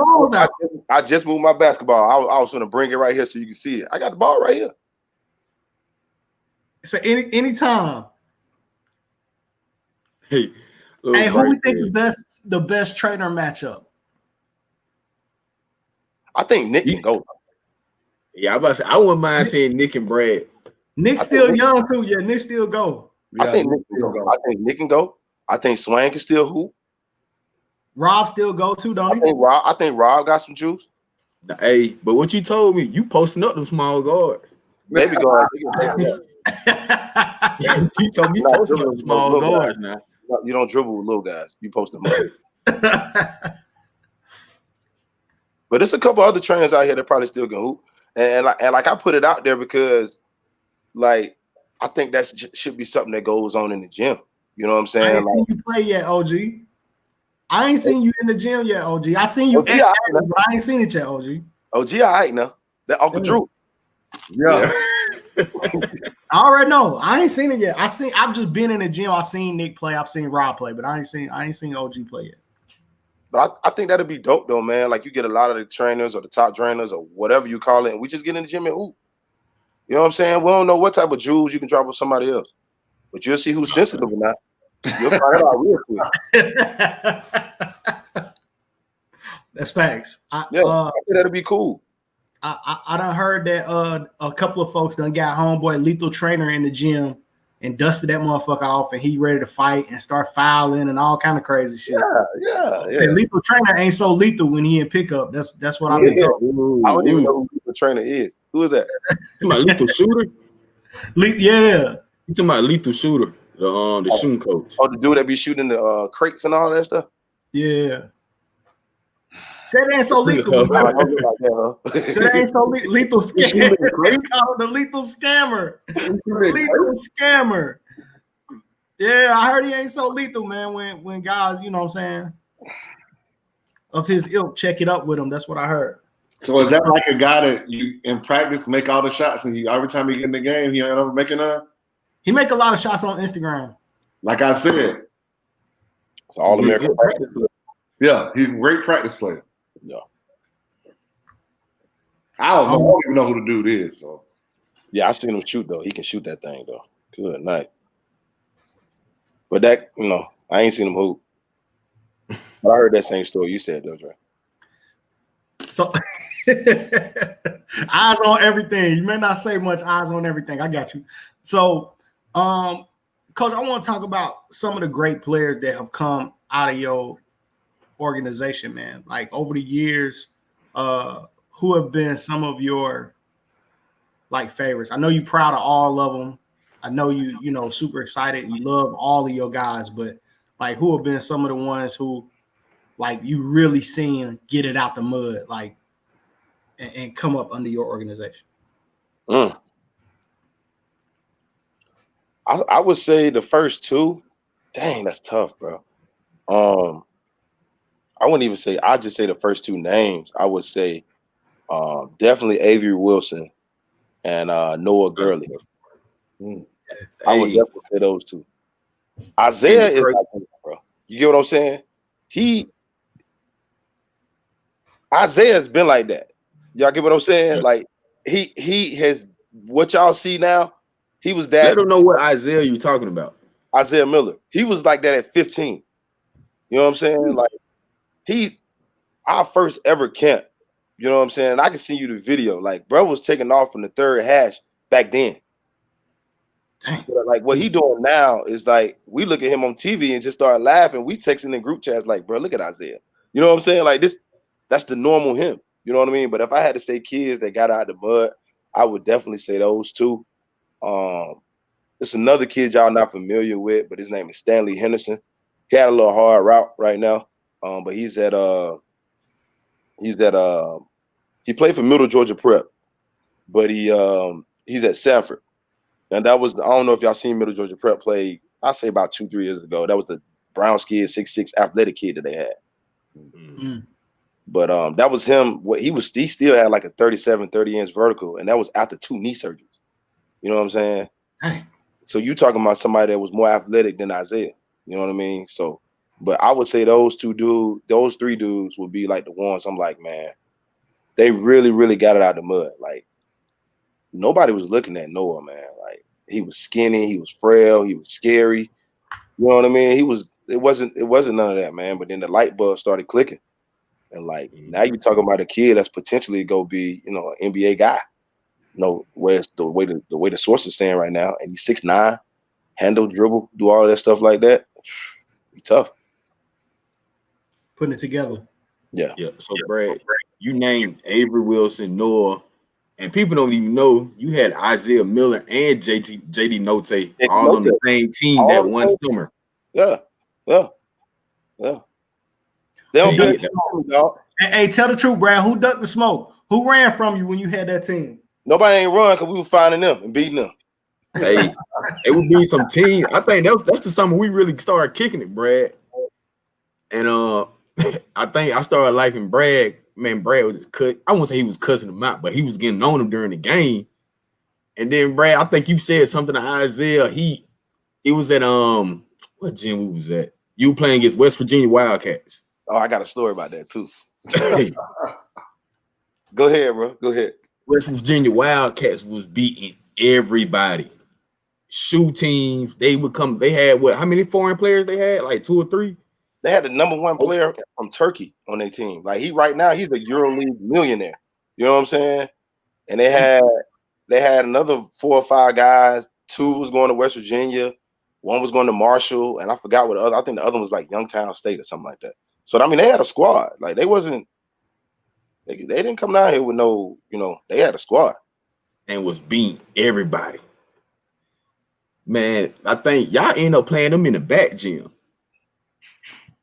Speaker 5: I just moved my basketball. I was going to bring it right here so you can see it. I got the ball right here.
Speaker 1: So anytime.
Speaker 3: Hey,
Speaker 1: who we think the best trainer matchup?
Speaker 5: I think Nick can go.
Speaker 3: Yeah, I'm about to say I wouldn't mind saying Nick and Brad.
Speaker 1: Nick's still young too. Yeah, Nick still go.
Speaker 5: I think Nick can go. I think Nick can go. I think Swain can still hoop.
Speaker 1: Rob still go too, don't he?
Speaker 5: I think Rob got some juice.
Speaker 3: Hey, but what you told me, you posting up the small guard.
Speaker 5: Maybe guard.
Speaker 3: You told me posting up the small guards now.
Speaker 5: No, you don't dribble with little guys. You post them up. But there's a couple other trainers out here that probably still can hoop. And like I put it out there because like I think that should be something that goes on in the gym. You know what I'm saying?
Speaker 1: I ain't seen you play yet, OG. I ain't seen you in the gym yet, OG. I seen you, but I ain't seen it yet, OG.
Speaker 5: OG, all right now. That Uncle Drew.
Speaker 4: Yeah.
Speaker 1: I already know. I ain't seen it yet. I've just been in the gym. I've seen Nick play. I've seen Rob play, but I ain't seen OG play yet.
Speaker 5: But I think that'd be dope though, man. Like you get a lot of the trainers or the top trainers or whatever you call it, and we just get in the gym and hoop. You know what I'm saying? We don't know what type of jewels you can drop with somebody else, but you'll see who's sensitive or not. You'll find it out real quick.
Speaker 1: That's facts.
Speaker 5: I think that'd be cool.
Speaker 1: I done heard that a couple of folks done got homeboy Lethal Trainer in the gym and dusted that motherfucker off, and he ready to fight and start fouling and all kind of crazy shit.
Speaker 5: Yeah.
Speaker 1: And Lethal Trainer ain't so lethal when he in pickup. That's what I've been told.
Speaker 5: I don't even know who Lethal Trainer is. Who is that?
Speaker 3: You talking about Lethal Shooter?
Speaker 1: Yeah.
Speaker 3: You talking about Lethal Shooter, the shooting coach?
Speaker 5: Oh, the dude that be shooting the crates and all that stuff.
Speaker 1: Yeah. Say that ain't so lethal. Say that ain't so lethal scammer. They call it the lethal scammer. Lethal scammer. Yeah, I heard he ain't so lethal, man. When guys, you know what I'm saying, of his ilk, check it up with him. That's what I heard.
Speaker 4: So is that like a guy that you in practice make all the shots and you every time you get in the game, he ain't ever making none?
Speaker 1: He make a lot of shots on Instagram.
Speaker 4: Like I said,
Speaker 5: It's all American.
Speaker 4: yeah, he's a great practice player.
Speaker 5: Yeah.
Speaker 4: I don't even know who the dude is. So
Speaker 5: Yeah, I seen him shoot though. He can shoot that thing though. Good night. But that, I ain't seen him hoop. But I heard that same story you said though, Dre.
Speaker 1: So eyes on everything. You may not say much. Eyes on everything. I got you. So, Coach, I want to talk about some of the great players that have come out of your organization, man. Like over the years, who have been some of your like favorites? I know you're proud of all of them. I know you super excited. You love all of your guys, but like who have been some of the ones who like you really seen get it out the mud, like and come up under your organization?
Speaker 5: I would say the first two. Dang, that's tough, bro. I wouldn't even say. I'd just say the first two names. I would say definitely Avery Wilson and Noah Gurley. I would definitely say those two. Isaiah is, bro. You get what I'm saying? Isaiah's been like that. Y'all get what I'm saying? Like he has what y'all see now. He was that.
Speaker 3: I don't know what Isaiah you're talking about.
Speaker 5: Isaiah Miller. He was like that at 15. You know what I'm saying? Like our first ever camp. You know what I'm saying? I can see you the video. Like, bro was taking off from the third hash back then. Dang. Like what he doing now is like we look at him on TV and just start laughing. We texting in group chats like, bro, look at Isaiah. You know what I'm saying? Like this, that's the normal him. You know what I mean? But if I had to say kids that got out of the mud, I would definitely say those two. It's another kid y'all not familiar with, but his name is Stanley Henderson. He had a little hard route right now, but he played for Middle Georgia Prep, but he's at Sanford. And that was, I don't know if y'all seen Middle Georgia Prep play, I'd say about 2-3 years ago. That was the brown skinned 6'6" athletic kid that they had. Mm-hmm. But that was him. He still had like a 30-inch vertical, and that was after 2 knee surgeries. You know what I'm saying?
Speaker 1: Dang.
Speaker 5: So you talking about somebody that was more athletic than Isaiah. You know what I mean? So, but I would say those 3 dudes would be like the ones I'm like, man, they really, really got it out of the mud. Like nobody was looking at Noah, man. Like he was skinny, he was frail, he was scary. You know what I mean? It wasn't none of that, man. But then the light bulb started clicking. And like now you're talking about a kid that's potentially go be, an NBA guy. Where's the way the source is saying right now, and he's 6'9", handle, dribble, do all of that stuff like that. He's tough.
Speaker 1: Putting it together.
Speaker 3: Yeah. So Brad, you named Avery Wilson, Noah, and people don't even know you had Isaiah Miller and JD Note all on the same team that one summer.
Speaker 5: Yeah. They don't do it, dog.
Speaker 1: Hey, tell the truth, Brad. Who ducked the smoke? Who ran from you when you had that team?
Speaker 5: Nobody ain't run because we were finding them and beating them.
Speaker 3: Hey, it would be some team. I think that's the summer we really started kicking it, Brad. And I think I started liking Brad. Man, Brad was just cut. I won't say he was cussing him out, but he was getting on him during the game. And then Brad, I think you said something to Isaiah. He was at what gym we was at? You were playing against West Virginia Wildcats.
Speaker 5: Oh, I got a story about that too. Go ahead, bro. Go ahead.
Speaker 3: West Virginia Wildcats was beating everybody. Shoe teams, they would come. They had what? How many foreign players they had? Like 2 or 3.
Speaker 5: They had the #1 player from Turkey on their team. Like right now, he's a EuroLeague millionaire. You know what I'm saying? And they had another 4 or 5 guys. 2 was going to West Virginia, 1 was going to Marshall, and I forgot what the other. I think the other one was like Youngstown State or something like that. So I mean, they had a squad. Like they didn't come down here with no, they had a squad
Speaker 3: and was beating everybody. Man, I think y'all end up playing them in the back gym.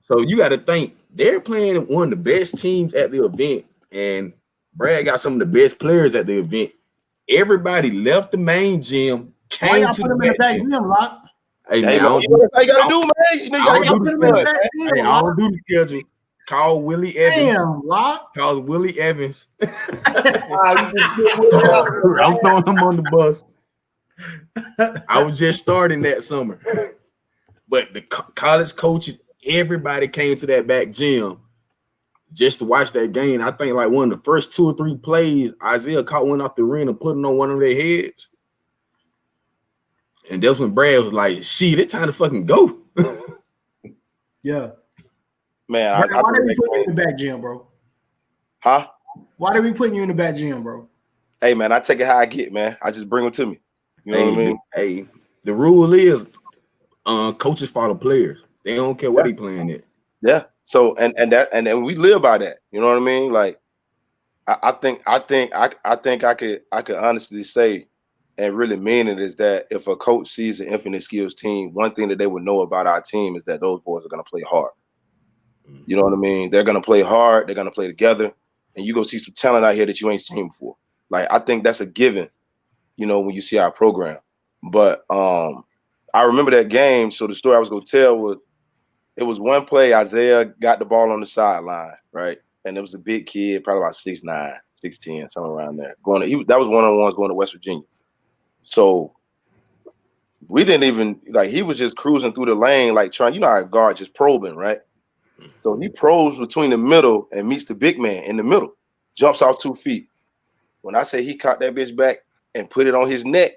Speaker 3: So you got to think they're playing one of the best teams at the event, and Brad got some of the best players at the event. Everybody left the main gym, came to the back gym.
Speaker 1: Lock?
Speaker 3: Hey, man,
Speaker 5: you gotta do, man. You gotta put him in the back gym.
Speaker 3: Hey, I don't do the schedule. Call Willie Evans.
Speaker 1: Damn, Lock.
Speaker 3: Call Willie Evans. I'm throwing him on the bus. I was just starting that summer. but the college coaches, everybody came to that back gym just to watch that game. I think like one of the first 2 or 3 plays, Isaiah caught one off the ring and put it on one of their heads. And that's when Brad was like, shit, it's time to fucking go.
Speaker 1: Yeah.
Speaker 5: Man,
Speaker 1: Brad, why did we put you in the back gym, bro?
Speaker 5: Huh?
Speaker 1: Why did we put you in the back gym, bro?
Speaker 5: Hey, man, I take it how I get, man. I just bring them to me. You know what I mean?
Speaker 3: Hey, the rule is coaches follow players. They don't care what they playing at.
Speaker 5: Yeah. So and we live by that. You know what I mean? Like I think I could honestly say and really mean it is that if a coach sees an Infinite Skills team, one thing that they would know about our team is that those boys are going to play hard. You know what I mean? They're going to play hard. They're going to play together. And you're going to see some talent out here that you ain't seen before. Like, I think that's a given, you know, when you see our program. But I remember that game. So the story I was going to tell was, it was one play, Isaiah got the ball on the sideline, right? And it was a big kid, probably about 6'9", 6'10", somewhere around there. That was one-on-ones going to West Virginia. So we didn't even, like, he was just cruising through the lane, like trying, you know how a guard just probing, right? So he probes between the middle and meets the big man in the middle, jumps off 2 feet. When I say he caught that bitch back and put it on his neck,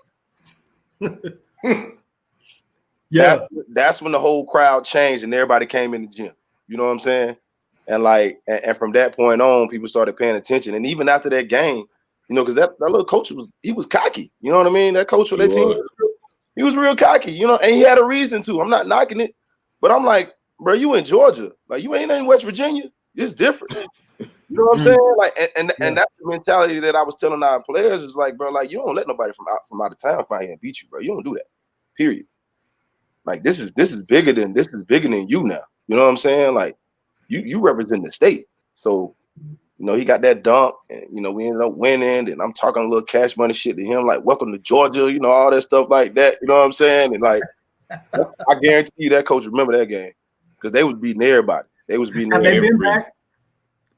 Speaker 1: Yeah.
Speaker 5: that's when the whole crowd changed and everybody came in the gym. You know what I'm saying? And like, and from that point on, people started paying attention. And even after that game, you know, because that little coach was cocky. You know what I mean? That coach for that team, he was real cocky, you know, and he had a reason to. I'm not knocking it, but I'm like, bro, you in Georgia, like you ain't in West Virginia. It's different. You know what I'm saying? Like, and that's the mentality that I was telling our players is like, bro, like you don't let nobody from out of town come out here and beat you, bro. You don't do that. Period. Like this is bigger than you now. You know what I'm saying? Like you represent the state. So, you know, he got that dunk and you know, we ended up winning and I'm talking a little Cash Money shit to him, like welcome to Georgia, you know, all that stuff like that. You know what I'm saying? And like I guarantee you that coach remember that game because they was beating everybody. They was beating
Speaker 1: Have they
Speaker 5: everybody.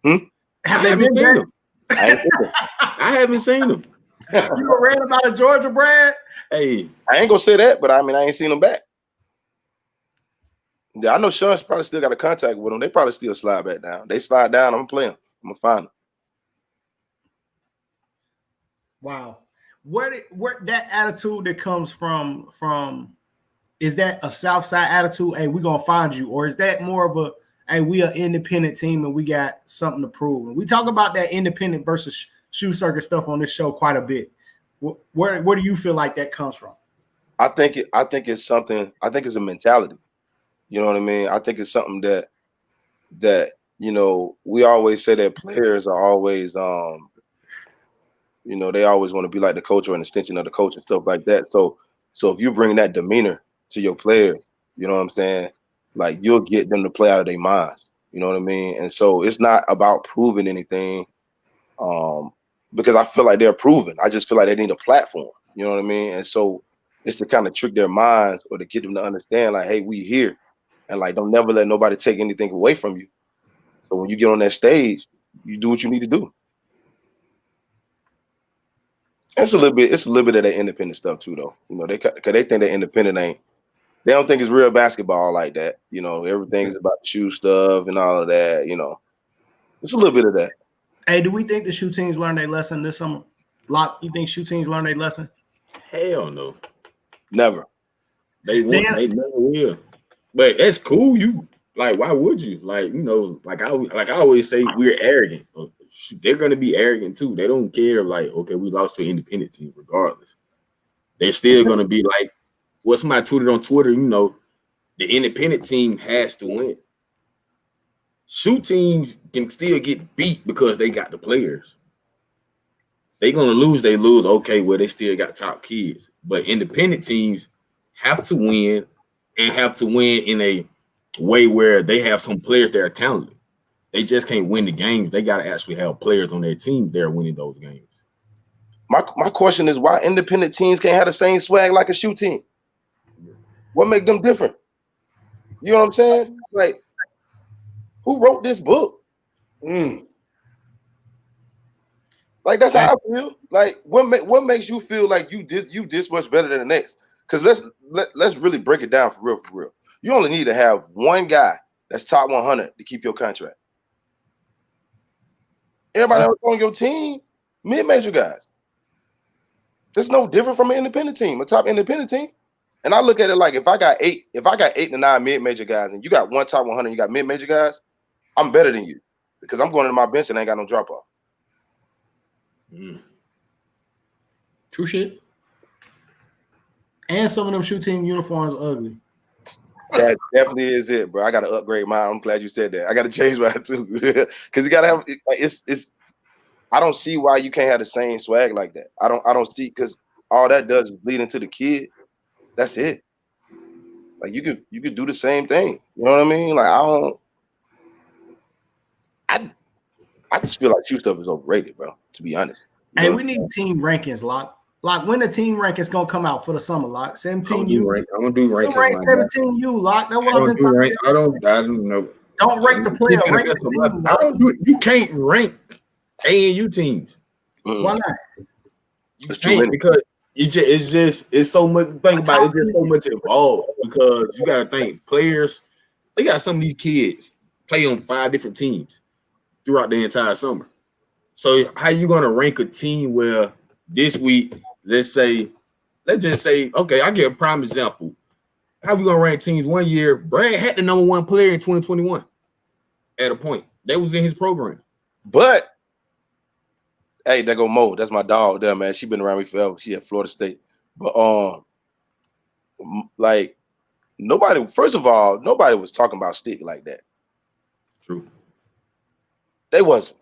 Speaker 1: been back?
Speaker 3: Have they been back? I haven't seen them.
Speaker 1: You were read about a Georgia, Brad?
Speaker 3: Hey,
Speaker 5: I ain't gonna say that, but I mean I ain't seen them back. Yeah, I know Sean's probably still got a contact with them. They probably still slide back down. They slide down, I'm gonna play them. I'm gonna find them.
Speaker 1: Wow. Where that attitude that comes from is that a South Side attitude? Hey, we're gonna find you, or is that more of a hey, we an independent team and we got something to prove? And we talk about that independent versus shoe circuit stuff on this show quite a bit. Where do you feel like that comes from?
Speaker 5: I think it's something. I think it's a mentality. You know what I mean? I think it's something that you know, we always say that players are always you know, they always want to be like the coach or an extension of the coach and stuff like that. So if you bring that demeanor to your player, you know what I'm saying? Like you'll get them to play out of their minds. You know what I mean? And so it's not about proving anything, because I feel like they're proven. I just feel like they need a platform. You know what I mean? And so it's to kind of trick their minds or to get them to understand, like, hey, we here, and like don't never let nobody take anything away from you. So when you get on that stage, you do what you need to do. It's a little bit of that independent stuff too, though. You know, because they think that independent ain't. They don't think it's real basketball like that. You know, everything is about the shoe stuff and all of that. You know, it's a little bit of that.
Speaker 1: Hey, do we think the shoe teams learned their lesson this summer? Locke, you think shoe teams learned their lesson?
Speaker 3: hell no.
Speaker 5: Never.
Speaker 3: They won't. They never will. But that's cool. You like, why would you? Like, you know, like I always say, we're arrogant. They're gonna be arrogant too. They don't care. Like, okay, we lost to an independent team, regardless. They're still gonna be like, what somebody tweeted on Twitter. You know, the independent team has to win. Shoe teams can still get beat because they got the players. They're gonna lose. They lose. Okay, well, they still got top kids. But independent teams have to win, and have to win in a way where they have some players that are talented. They just can't win the games. They got to actually have players on their team that are winning those games.
Speaker 5: My question is, why independent teams can't have the same swag like a shoe team? What make them different? You know what I'm saying? Like, who wrote this book? Like, that's how I feel. Like, what makes you feel like you this much better than the next? Because let's really break it down for real. You only need to have one guy that's top 100 to keep your contract. Everybody else on your team, mid-major guys. That's no different from an independent team, a top independent team. And I look at it like if I got 8 to 9 mid-major guys and you got one top 100, you got mid-major guys, I'm better than you because I'm going to my bench and ain't got no drop-off.
Speaker 1: True shit. And some of them shoe team uniforms ugly.
Speaker 5: That definitely is it, bro. I got to upgrade mine. I'm glad you said that. I got to change mine too because you got to have it's. I don't see why you can't have the same swag like that. I don't see because all that does is bleed into the kid. That's it. Like you could do the same thing. You know what I mean? Like I just feel like shoe stuff is overrated, bro. To be honest.
Speaker 1: Hey, we need team rankings, Lock. Lock, when the team rankings gonna come out for the summer, Lock? 17 U.
Speaker 3: I'm gonna do rankings.
Speaker 1: Rank 17 U, Lock. That's what I've been talking about.
Speaker 3: I don't know.
Speaker 1: Don't rank the player. Rank the team,
Speaker 3: I don't do it. You can't rank ANU teams.
Speaker 1: Why not?
Speaker 3: You can't because it's so much. Think about it. It's just so much involved because you got to think players. They got some of these kids play on 5 different teams throughout the entire summer. So how you gonna rank a team where this week, let's just say, okay, I give a prime example. How we gonna rank teams? One year, Brad had the number 1 player in 2021 at a point. That was in his program.
Speaker 5: But hey, there go Mo. That's my dog there, man. She been around me forever. She at Florida State. But like nobody, first of all, nobody was talking about Stick like that.
Speaker 3: True.
Speaker 5: They wasn't.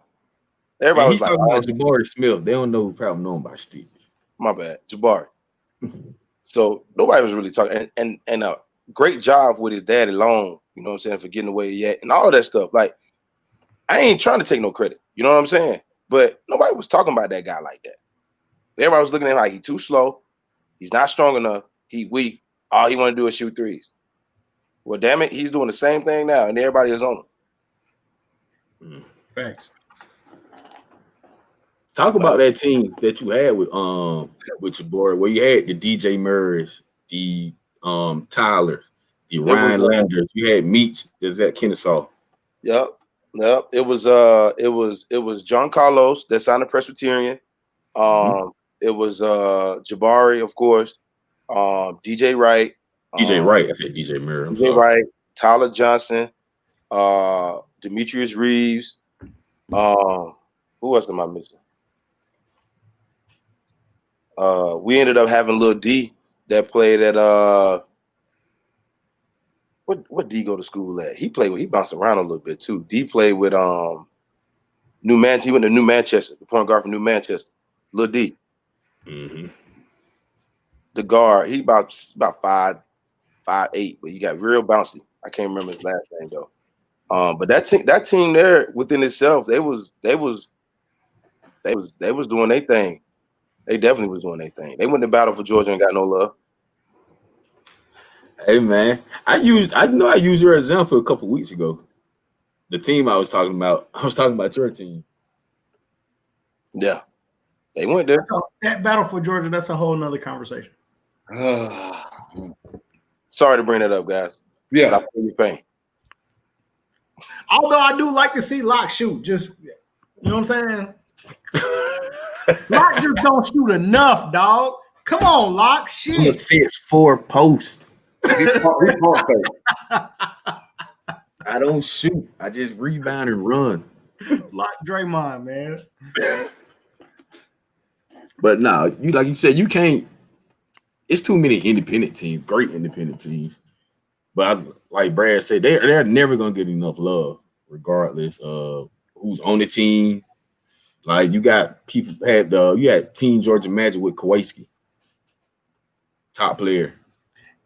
Speaker 5: Everybody was
Speaker 3: he's
Speaker 5: like,
Speaker 3: talking about Jabari Smith. They don't know who probably know him by Steve.
Speaker 5: My bad, Jabari. So nobody was really talking, and great job with his daddy Long. You know what I'm saying, for getting away yet and all of that stuff. Like I ain't trying to take no credit. You know what I'm saying? But nobody was talking about that guy like that. Everybody was looking at him like he's too slow. He's not strong enough. He weak. All he want to do is shoot threes. Well, damn it, he's doing the same thing now, and everybody is on him.
Speaker 1: Facts.
Speaker 3: Talk about that team that you had with your boy, where you had the DJ Murrays, the Tylers, the Ryan Landers. You had Meach. Is that Kennesaw?
Speaker 5: Yep. It was John Carlos that signed the Presbyterian. It was Jabari, of course. DJ Wright.
Speaker 3: DJ Wright. I said DJ Murray.
Speaker 5: DJ Wright. Tyler Johnson. Demetrius Reeves. Who else am I missing? We ended up having Lil D that played at what D go to school at? He bounced around a little bit too. D played with New Man. He went to New Manchester, the point guard from New Manchester. Lil D.
Speaker 3: Mm-hmm.
Speaker 5: The guard, he about 5'8", but he got real bouncy. I can't remember his last name though. But that team there within itself, they was doing their thing. They definitely was doing their thing. They went to battle for Georgia and got no love.
Speaker 3: Hey man, I used your example a couple weeks ago. The team I was talking about your team.
Speaker 5: Yeah, they went there.
Speaker 1: So that battle for Georgia, that's a whole nother conversation.
Speaker 5: Sorry to bring that up, guys.
Speaker 4: Yeah,
Speaker 5: I feel your pain.
Speaker 1: Although I do like to see Lock shoot, just you know what I'm saying. Lock just don't shoot enough, dog. Come on, Lock. Shit.
Speaker 3: 6'4" post.
Speaker 4: he's perfect.
Speaker 3: I don't shoot. I just rebound and run.
Speaker 1: Lock Draymond, man.
Speaker 3: But no, like you said, you can't. It's too many independent teams, great independent teams. But like Brad said, they're never gonna get enough love, regardless of who's on the team. Like you got people you had Team Georgia Magic with Kowalski, top player.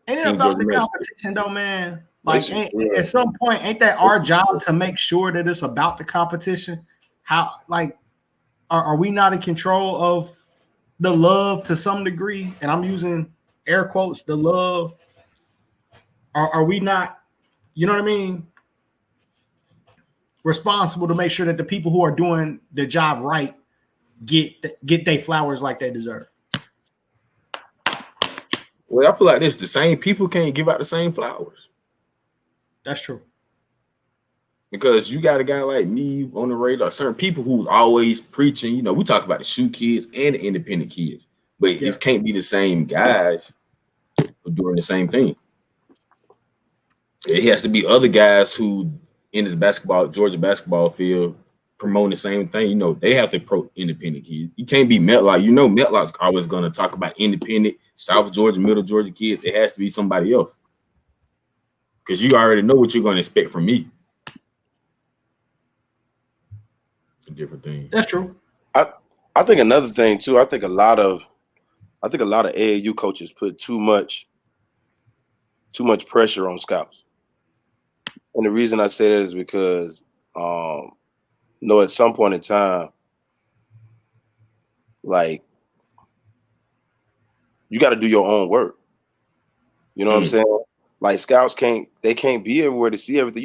Speaker 1: Ain't it about the competition though, man? Like at some point, ain't that our job to make sure that it's about the competition? How like are we not in control of the love to some degree? And I'm using air quotes, the love. Are we not, you know what I mean? Responsible to make sure that the people who are doing the job right get their flowers like they deserve.
Speaker 3: Well, I feel like this: the same people can't give out the same flowers.
Speaker 1: That's true.
Speaker 3: Because you got a guy like me on the radar, certain people who's always preaching, we talk about the shoe kids and the independent kids, but it can't be the same guys who doing the same thing. It has to be other guys who in this Georgia basketball field promoting the same thing. They have to pro independent kids. You can't be Metlock. Metlock's always going to talk about independent South Georgia, Middle Georgia kids. It has to be somebody else. Because you already know what you're going to expect from me. A different thing.
Speaker 1: That's true.
Speaker 5: I think another thing too. I think a lot of AAU coaches put too much pressure on scouts, and the reason I say that is because at some point in time, like you got to do your own work. You know what I'm saying? Like scouts can't be everywhere to see everything.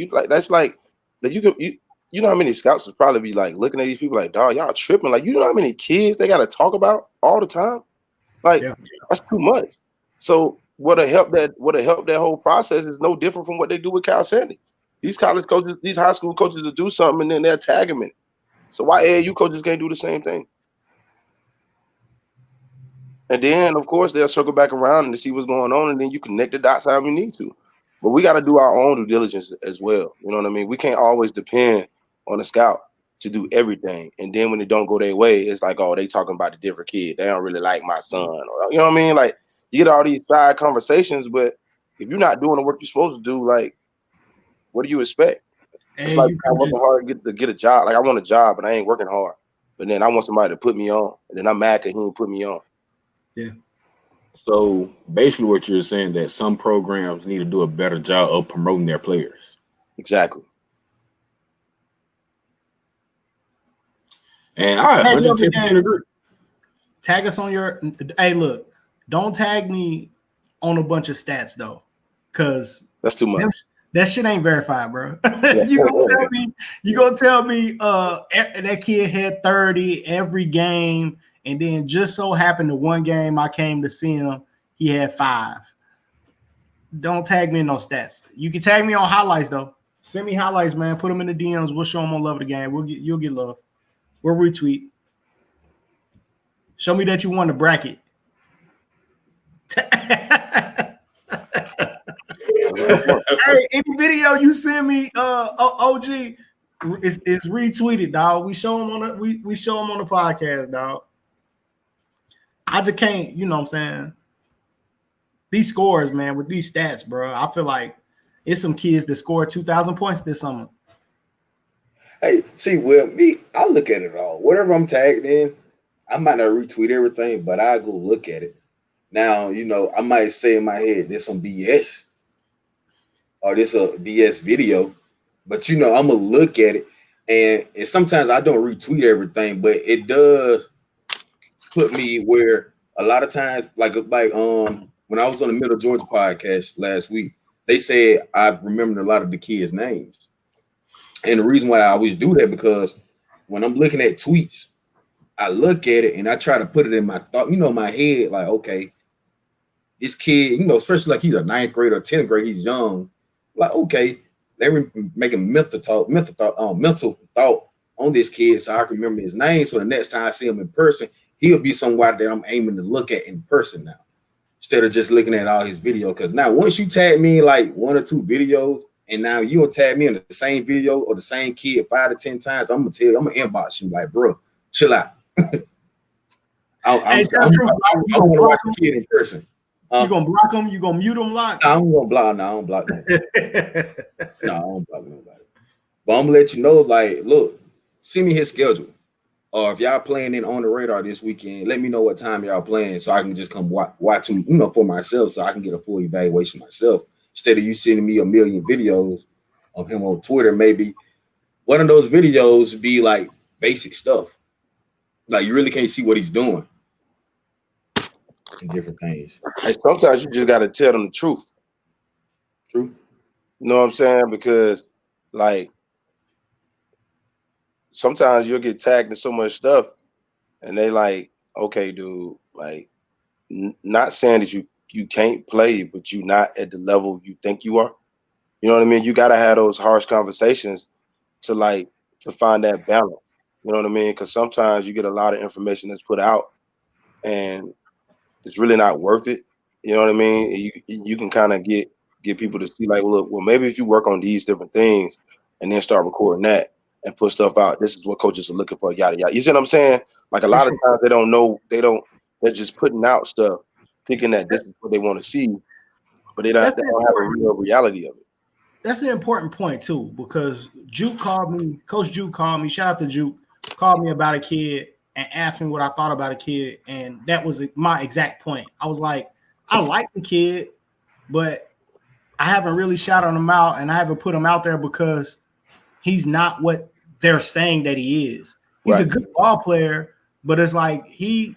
Speaker 5: You know how many scouts would probably be like looking at these people like, dog, y'all tripping. Like, you know how many kids they got to talk about all the time? Like, that's too much. So what'll help that whole process is no different from what they do with Cal Sandy. These college coaches, these high school coaches will do something and then they'll tag them in it. So why AAU coaches can't do the same thing? And then, of course, they'll circle back around and see what's going on, and then you connect the dots however you need to. But we got to do our own due diligence as well. You know what I mean? We can't always depend on a scout to do everything. And then when it don't go their way, it's like, oh, they talking about the different kid. They don't really like my son. Or, you know what I mean? Like, you get all these side conversations, but if you're not doing the work you're supposed to do, like, what do you expect? It's like I working hard to get a job. Like, I want a job, but I ain't working hard. But then I want somebody to put me on, and then I'm mad because he didn't put me on.
Speaker 1: Yeah.
Speaker 3: So basically what you're saying that some programs need to do a better job of promoting their players.
Speaker 5: Exactly.
Speaker 3: And I 110% agree.
Speaker 1: Tag us on your hey, look, don't tag me on a bunch of stats though. Cause
Speaker 5: that's too much.
Speaker 1: That shit ain't verified, bro. you gonna tell me that kid had 30 every game, and then just so happened the one game I came to see him, he had 5. Don't tag me in no stats. You can tag me on highlights though. Send me highlights, man. Put them in the DMs. We'll show them on Love of the Game. You'll get love. We'll retweet. Show me that you won the bracket. Hey, any video you send me, OG, is retweeted, dog. We show them on we show them on the podcast, dog. I just can't, you know what I'm saying? These scores, man, with these stats, bro. I feel like it's some kids that scored 2,000 points this summer.
Speaker 3: Hey, see, me, I look at it all. Whatever I'm tagged in, I might not retweet everything, but I go look at it. Now, I might say in my head, this some BS or this a BS video, but I'm gonna look at it, and sometimes I don't retweet everything, but it does put me where a lot of times, like when I was on the Middle Georgia podcast last week, they said I remembered a lot of the kids' names. And the reason why I always do that, because when I'm looking at tweets, I look at it and I try to put it in my thought, my head, like, okay, this kid, especially like he's a 9th grade or 10th grade, he's young. Like, okay, they were making mental thought on this kid, so I can remember his name. So the next time I see him in person, he'll be somebody that I'm aiming to look at in person now, instead of just looking at all his videos. Because now once you tag me in like 1 or 2 videos, and now you will tag me in the same video or the same kid 5 to 10 times, I'm gonna inbox you like, bro, chill out. I don't want to watch the kid in person.
Speaker 1: You gonna block them? You gonna mute them? Lock?
Speaker 3: No, I'm gonna block. No, I don't block them. No, I don't block nobody. But I'm gonna let you know, like, look, send me his schedule. Or if y'all playing in On the Radar this weekend, let me know what time y'all playing so I can just come watch him, for myself, so I can get a full evaluation myself. Instead of you sending me a million videos of him on Twitter, maybe one of those videos be like basic stuff. Like you really can't see what he's doing. And different things.
Speaker 5: Hey, sometimes you just gotta tell them the truth.
Speaker 3: True.
Speaker 5: You know what I'm saying? Because like sometimes you'll get tagged in so much stuff, and they like, okay, dude, like not saying that you can't play, but you're not at the level you think you are. You know what I mean? You got to have those harsh conversations to find that balance. You know what I mean? Because sometimes you get a lot of information that's put out and it's really not worth it. You know what I mean? You can kind of get people to see like, look, well, maybe if you work on these different things and then start recording that and put stuff out, this is what coaches are looking for, yada yada. You see what I'm saying? Like a lot of times they don't know, they're just putting out stuff thinking that this is what they want to see, but they don't have a real reality of it.
Speaker 1: That's an important point too, because Juke called me, Coach Juke called me, shout out to Juke, called me about a kid and asked me what I thought about a kid. And that was my exact point. I was like, I like the kid, but I haven't really shouted him out and I haven't put him out there because he's not what they're saying that he is. He's a good ball player, but it's like they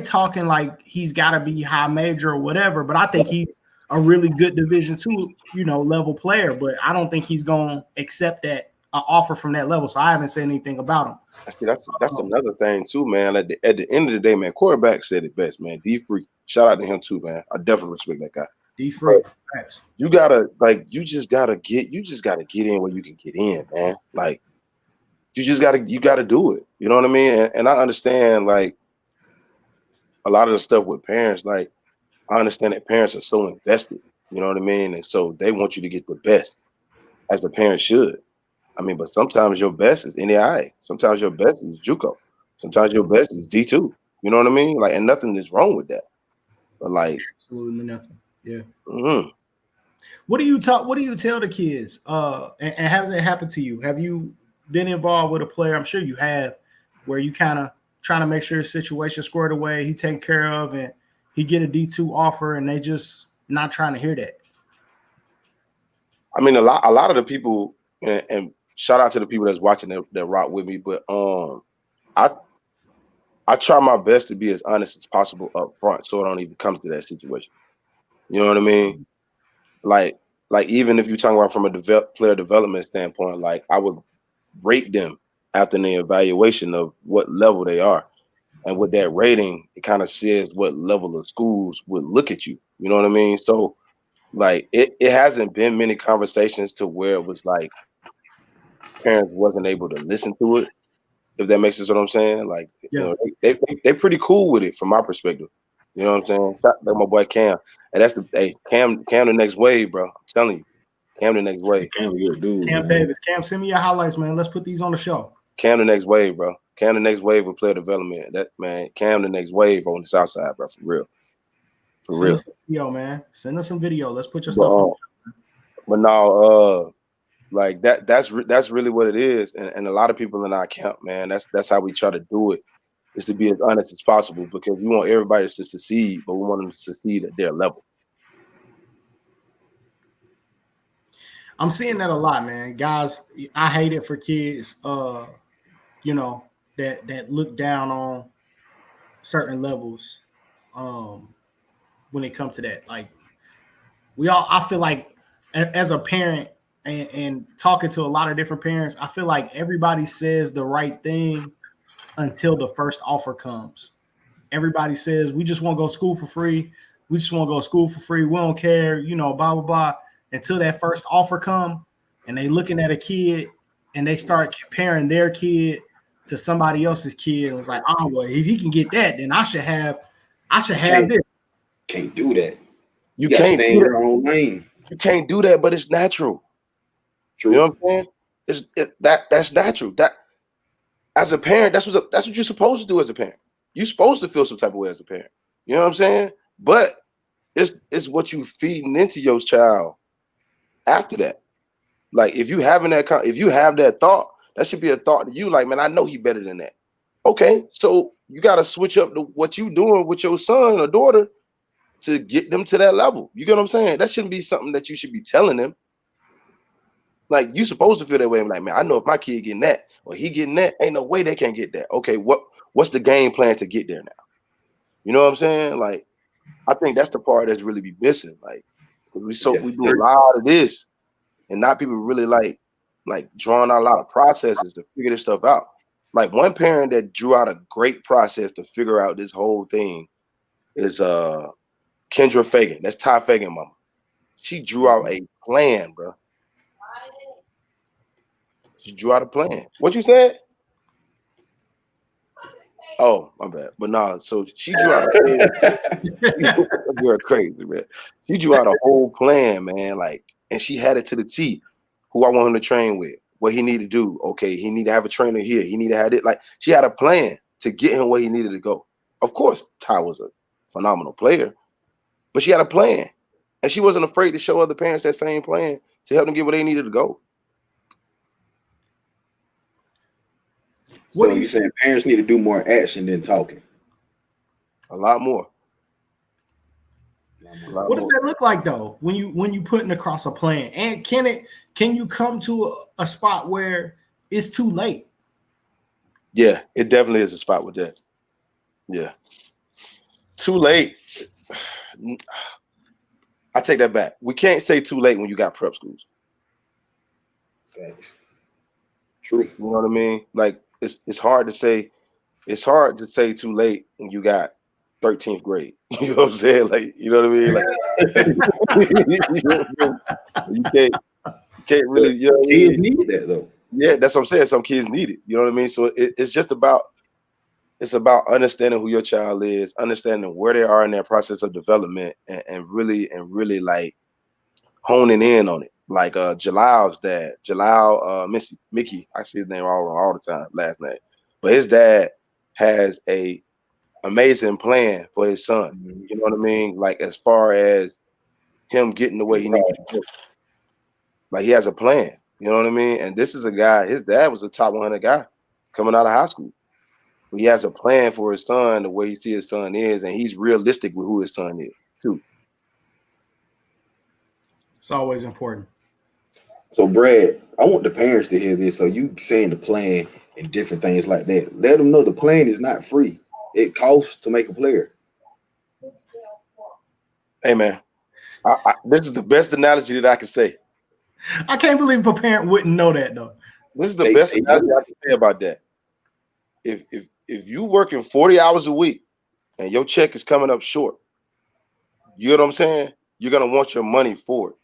Speaker 1: talking like he's got to be high major or whatever, but I think he's a really good Division II, level player, but I don't think he's going to accept that offer from that level. So I haven't said anything about him.
Speaker 5: That's another thing too, man. At the end of the day, man, quarterback said it best, man. D Free, shout out to him too, man. I definitely respect that guy.
Speaker 1: D Free,
Speaker 5: you just gotta get in where you can get in, man. Like you gotta do it. You know what I mean? And I understand like a lot of the stuff with parents. Like I understand that parents are so invested. You know what I mean? And so they want you to get the best, as the parent should. I mean, but sometimes your best is NAIA. Sometimes your best is JUCO. Sometimes your best is D2. You know what I mean? Like, and nothing is wrong with that. But like,
Speaker 1: absolutely nothing. Yeah.
Speaker 5: Mm-hmm.
Speaker 1: What do you tell the kids? And has it happened to you? Have you been involved with a player? I'm sure you have, where you kind of trying to make sure his situation squared away, he taken care of, and he get a D2 offer, and they just not trying to hear that.
Speaker 5: I mean, a lot of the people, and shout out to the people that's watching that rock with me, but I try my best to be as honest as possible up front, so it don't even come to that situation. You know what I mean? Like even if you're talking about from a player development standpoint, like I would rate them after the evaluation of what level they are. And with that rating, it kind of says what level of schools would look at you. You know what I mean? So like it hasn't been many conversations to where it was like parents wasn't able to listen to it, if that makes sense what I'm saying. Like,
Speaker 1: yeah.
Speaker 5: They pretty cool with it from my perspective. You know what I'm saying? Like my boy Cam. And that's Cam the next wave, bro. I'm telling you. Cam the next wave.
Speaker 3: Cam, you're a dude.
Speaker 1: Cam Davis. Cam, send me your highlights, man. Let's put these on the show.
Speaker 5: Cam the next wave, bro. Cam the next wave of player development. That man, Cam the next wave on the south side, bro. For real.
Speaker 1: Send us some video, man. Send us some video. Let's put your stuff on.
Speaker 5: But no, like that's really what it is. And a lot of people in our camp, man, that's how we try to do it, is to be as honest as possible, because we want everybody to succeed, but we want them to succeed at their level.
Speaker 1: I'm seeing that a lot, man. Guys, I hate it for kids, that look down on certain levels when it comes to that. Like I feel like as a parent and talking to a lot of different parents, I feel like everybody says the right thing until the first offer comes. Everybody says, we just want to go to school for free. We just want to go to school for free. We don't care, blah, blah, blah. Until that first offer come and they looking at a kid and they start comparing their kid to somebody else's kid. And it's like, oh, well, if he can get that, then I should have this.
Speaker 3: Can't do that.
Speaker 5: You can't
Speaker 3: stay in your own lane.
Speaker 5: You can't do that, but it's natural.
Speaker 3: True.
Speaker 5: You know what I'm saying? That's natural. That as a parent, that's what you're supposed to do as a parent. You're supposed to feel some type of way as a parent. You know what I'm saying? But it's what you feeding into your child after that. Like if you have that thought, that should be a thought to you. Like, man, I know he better than that. Okay, so you got to switch up to what you doing with your son or daughter to get them to that level. You get what I'm saying? That shouldn't be something that you should be telling them. Like, you supposed to feel that way. I'm like, man, I know if my kid getting that or he getting that, ain't no way they can't get that. Okay, what's the game plan to get there now? You know what I'm saying? Like, I think that's the part that's really be missing. Like, we do a lot of this, and not people really like drawing out a lot of processes to figure this stuff out. Like, one parent that drew out a great process to figure out this whole thing is Kendra Fagan. That's Ty Fagan mama. She drew out a plan, bro. She drew out a plan. What you said? Oh, my bad. But nah, so she drew out you're crazy, man. She drew out a whole plan, man. Like, and she had it to the T. Who I want him to train with, what he need to do. Okay, he need to have a trainer here. He need to have it. Like, she had a plan to get him where he needed to go. Of course, Ty was a phenomenal player, but she had a plan. And she wasn't afraid to show other parents that same plan to help them get where they needed to go.
Speaker 3: What are you saying? Parents need to do more action than talking.
Speaker 5: A lot more.
Speaker 1: What does that look like though when you putting across a plan? And can you come to a spot where it's too late?
Speaker 5: Yeah, it definitely is a spot with that. Yeah. Too late. I take that back. We can't say too late when you got prep schools.
Speaker 3: Thanks. True.
Speaker 5: You know what I mean? Like it's hard to say too late when you got 13th grade. You know what I'm saying? Like, you know what I mean? Like you can't really, you know,
Speaker 3: kids need that though.
Speaker 5: Yeah, that's what I'm saying. Some kids need it. You know what I mean? So it's just about understanding who your child is, understanding where they are in their process of development, and really like honing in on it. Like Jalal's dad, Mickey, I see his name all the time, last name. But his dad has a amazing plan for his son. You know what I mean? Like as far as him getting the way he needs to go. Like he has a plan. You know what I mean? And this is a guy, his dad was a top 100 guy coming out of high school. He has a plan for his son, the way he sees his son is, and he's realistic with who his son is, too.
Speaker 1: It's always important.
Speaker 3: So, Brad, I want the parents to hear this. So you saying the plan and different things like that. Let them know the plan is not free. It costs to make a player.
Speaker 5: Hey, man, this is the best analogy that I can say.
Speaker 1: I can't believe a parent wouldn't know that, though.
Speaker 5: This is the best analogy I can say about that. If you working 40 hours a week and your check is coming up short, you know what I'm saying? You're going to want your money for it.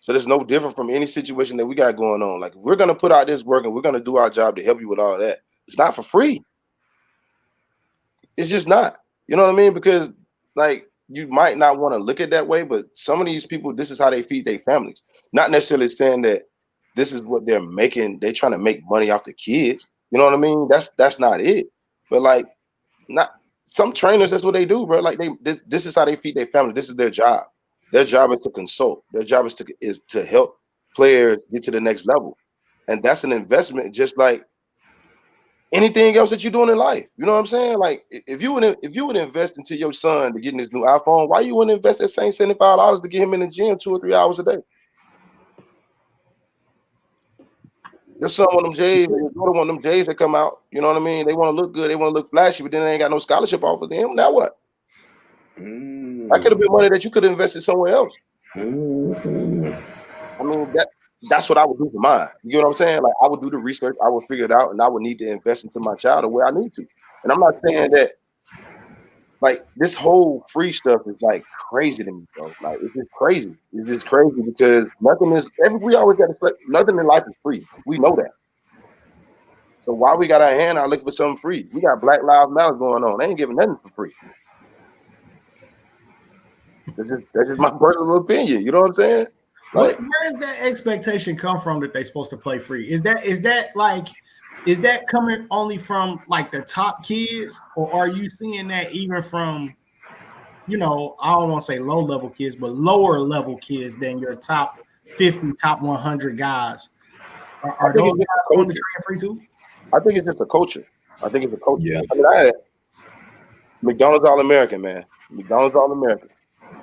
Speaker 5: So there's no different from any situation that we got going on. Like if we're going to put out this work and we're going to do our job to help you with all that, it's not for free. It's just not. You know what I mean? Because like you might not want to look at that way, but some of these people, this is how they feed their families. Not necessarily saying that this is what they're making. They're trying to make money off the kids. You know what I mean? That's not it. But like, not some trainers, that's what they do, bro. Like this is how they feed their family. This is their job. Their job is to consult. Their job is to help players get to the next level. And that's an investment, just like anything else that you're doing in life. You know what I'm saying? Like if you would invest into your son to getting his new iPhone, why you wouldn't invest that same $75 to get him in the gym 2 or 3 hours a day? Your son want them J's, and your daughter want them J's that come out. You know what I mean? They want to look good, they want to look flashy, but then they ain't got no scholarship offer them. Now what? That could have been money that you could have invested somewhere else. I mean, that's what I would do for mine. You know what I'm saying? Like I would do the research, I would figure it out, and I would need to invest into my child the way I need to. And I'm not saying that like this whole free stuff is like crazy to me, bro. Like it's just crazy. It's just crazy because we always got to say nothing in life is free. We know that. So why we got our hand out looking for something free? We got Black Lives Matter going on. They ain't giving nothing for free. That's just my personal opinion. You know what I'm saying? Like,
Speaker 1: where does that expectation come from that they're supposed to play free? Is that coming only from like the top kids, or are you seeing that even from, you know, I don't want to say low level kids, but lower level kids than your top 50, top 100 guys? Are those guys going to train free too?
Speaker 5: I think it's just a culture. I think it's a culture. Yeah. I mean, I had McDonald's All-American, man. McDonald's All-American.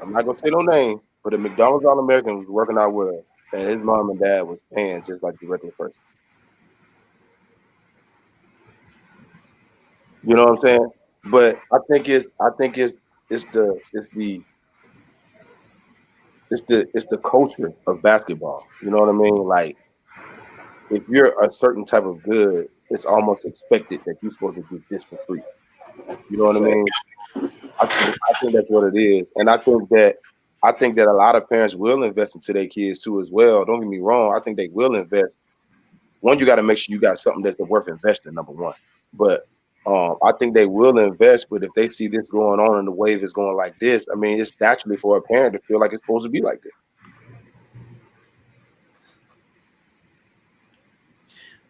Speaker 5: I'm not gonna say no name, but a McDonald's All-American was working out with us, and his mom and dad was paying just like the regular person. You know what I'm saying? But I think it's the culture of basketball. You know what I mean? Like if you're a certain type of good, it's almost expected that you're supposed to get this for free. You know what I mean? I think that's what it is. And I think that I think that a lot of parents will invest into their kids too as well. Don't get me wrong. I think they will invest. One, you got to make sure you got something that's worth investing, number one. But I think they will invest. But if they see this going on and the wave is going like this, I mean, it's naturally for a parent to feel like it's supposed to be like this.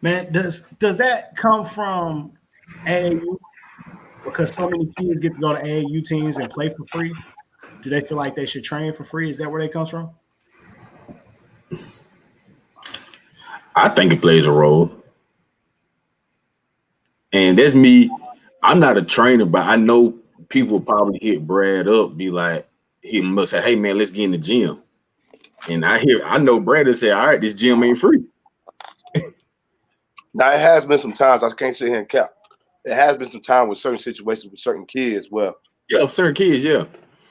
Speaker 1: Man, does that come from AAU? Because so many kids get to go to AAU teams and play for free. Do they feel like they should train for free? Is that where they comes from?
Speaker 3: I think it plays a role. And that's me. I'm not a trainer, but I know people probably hit Brad up, be like, he must say, hey man, let's get in the gym. And I know Brad say, all right, this gym ain't free.
Speaker 5: Now it has been some times, I can't sit here and cap. It has been some time with certain situations with certain kids where
Speaker 3: certain kids, yeah.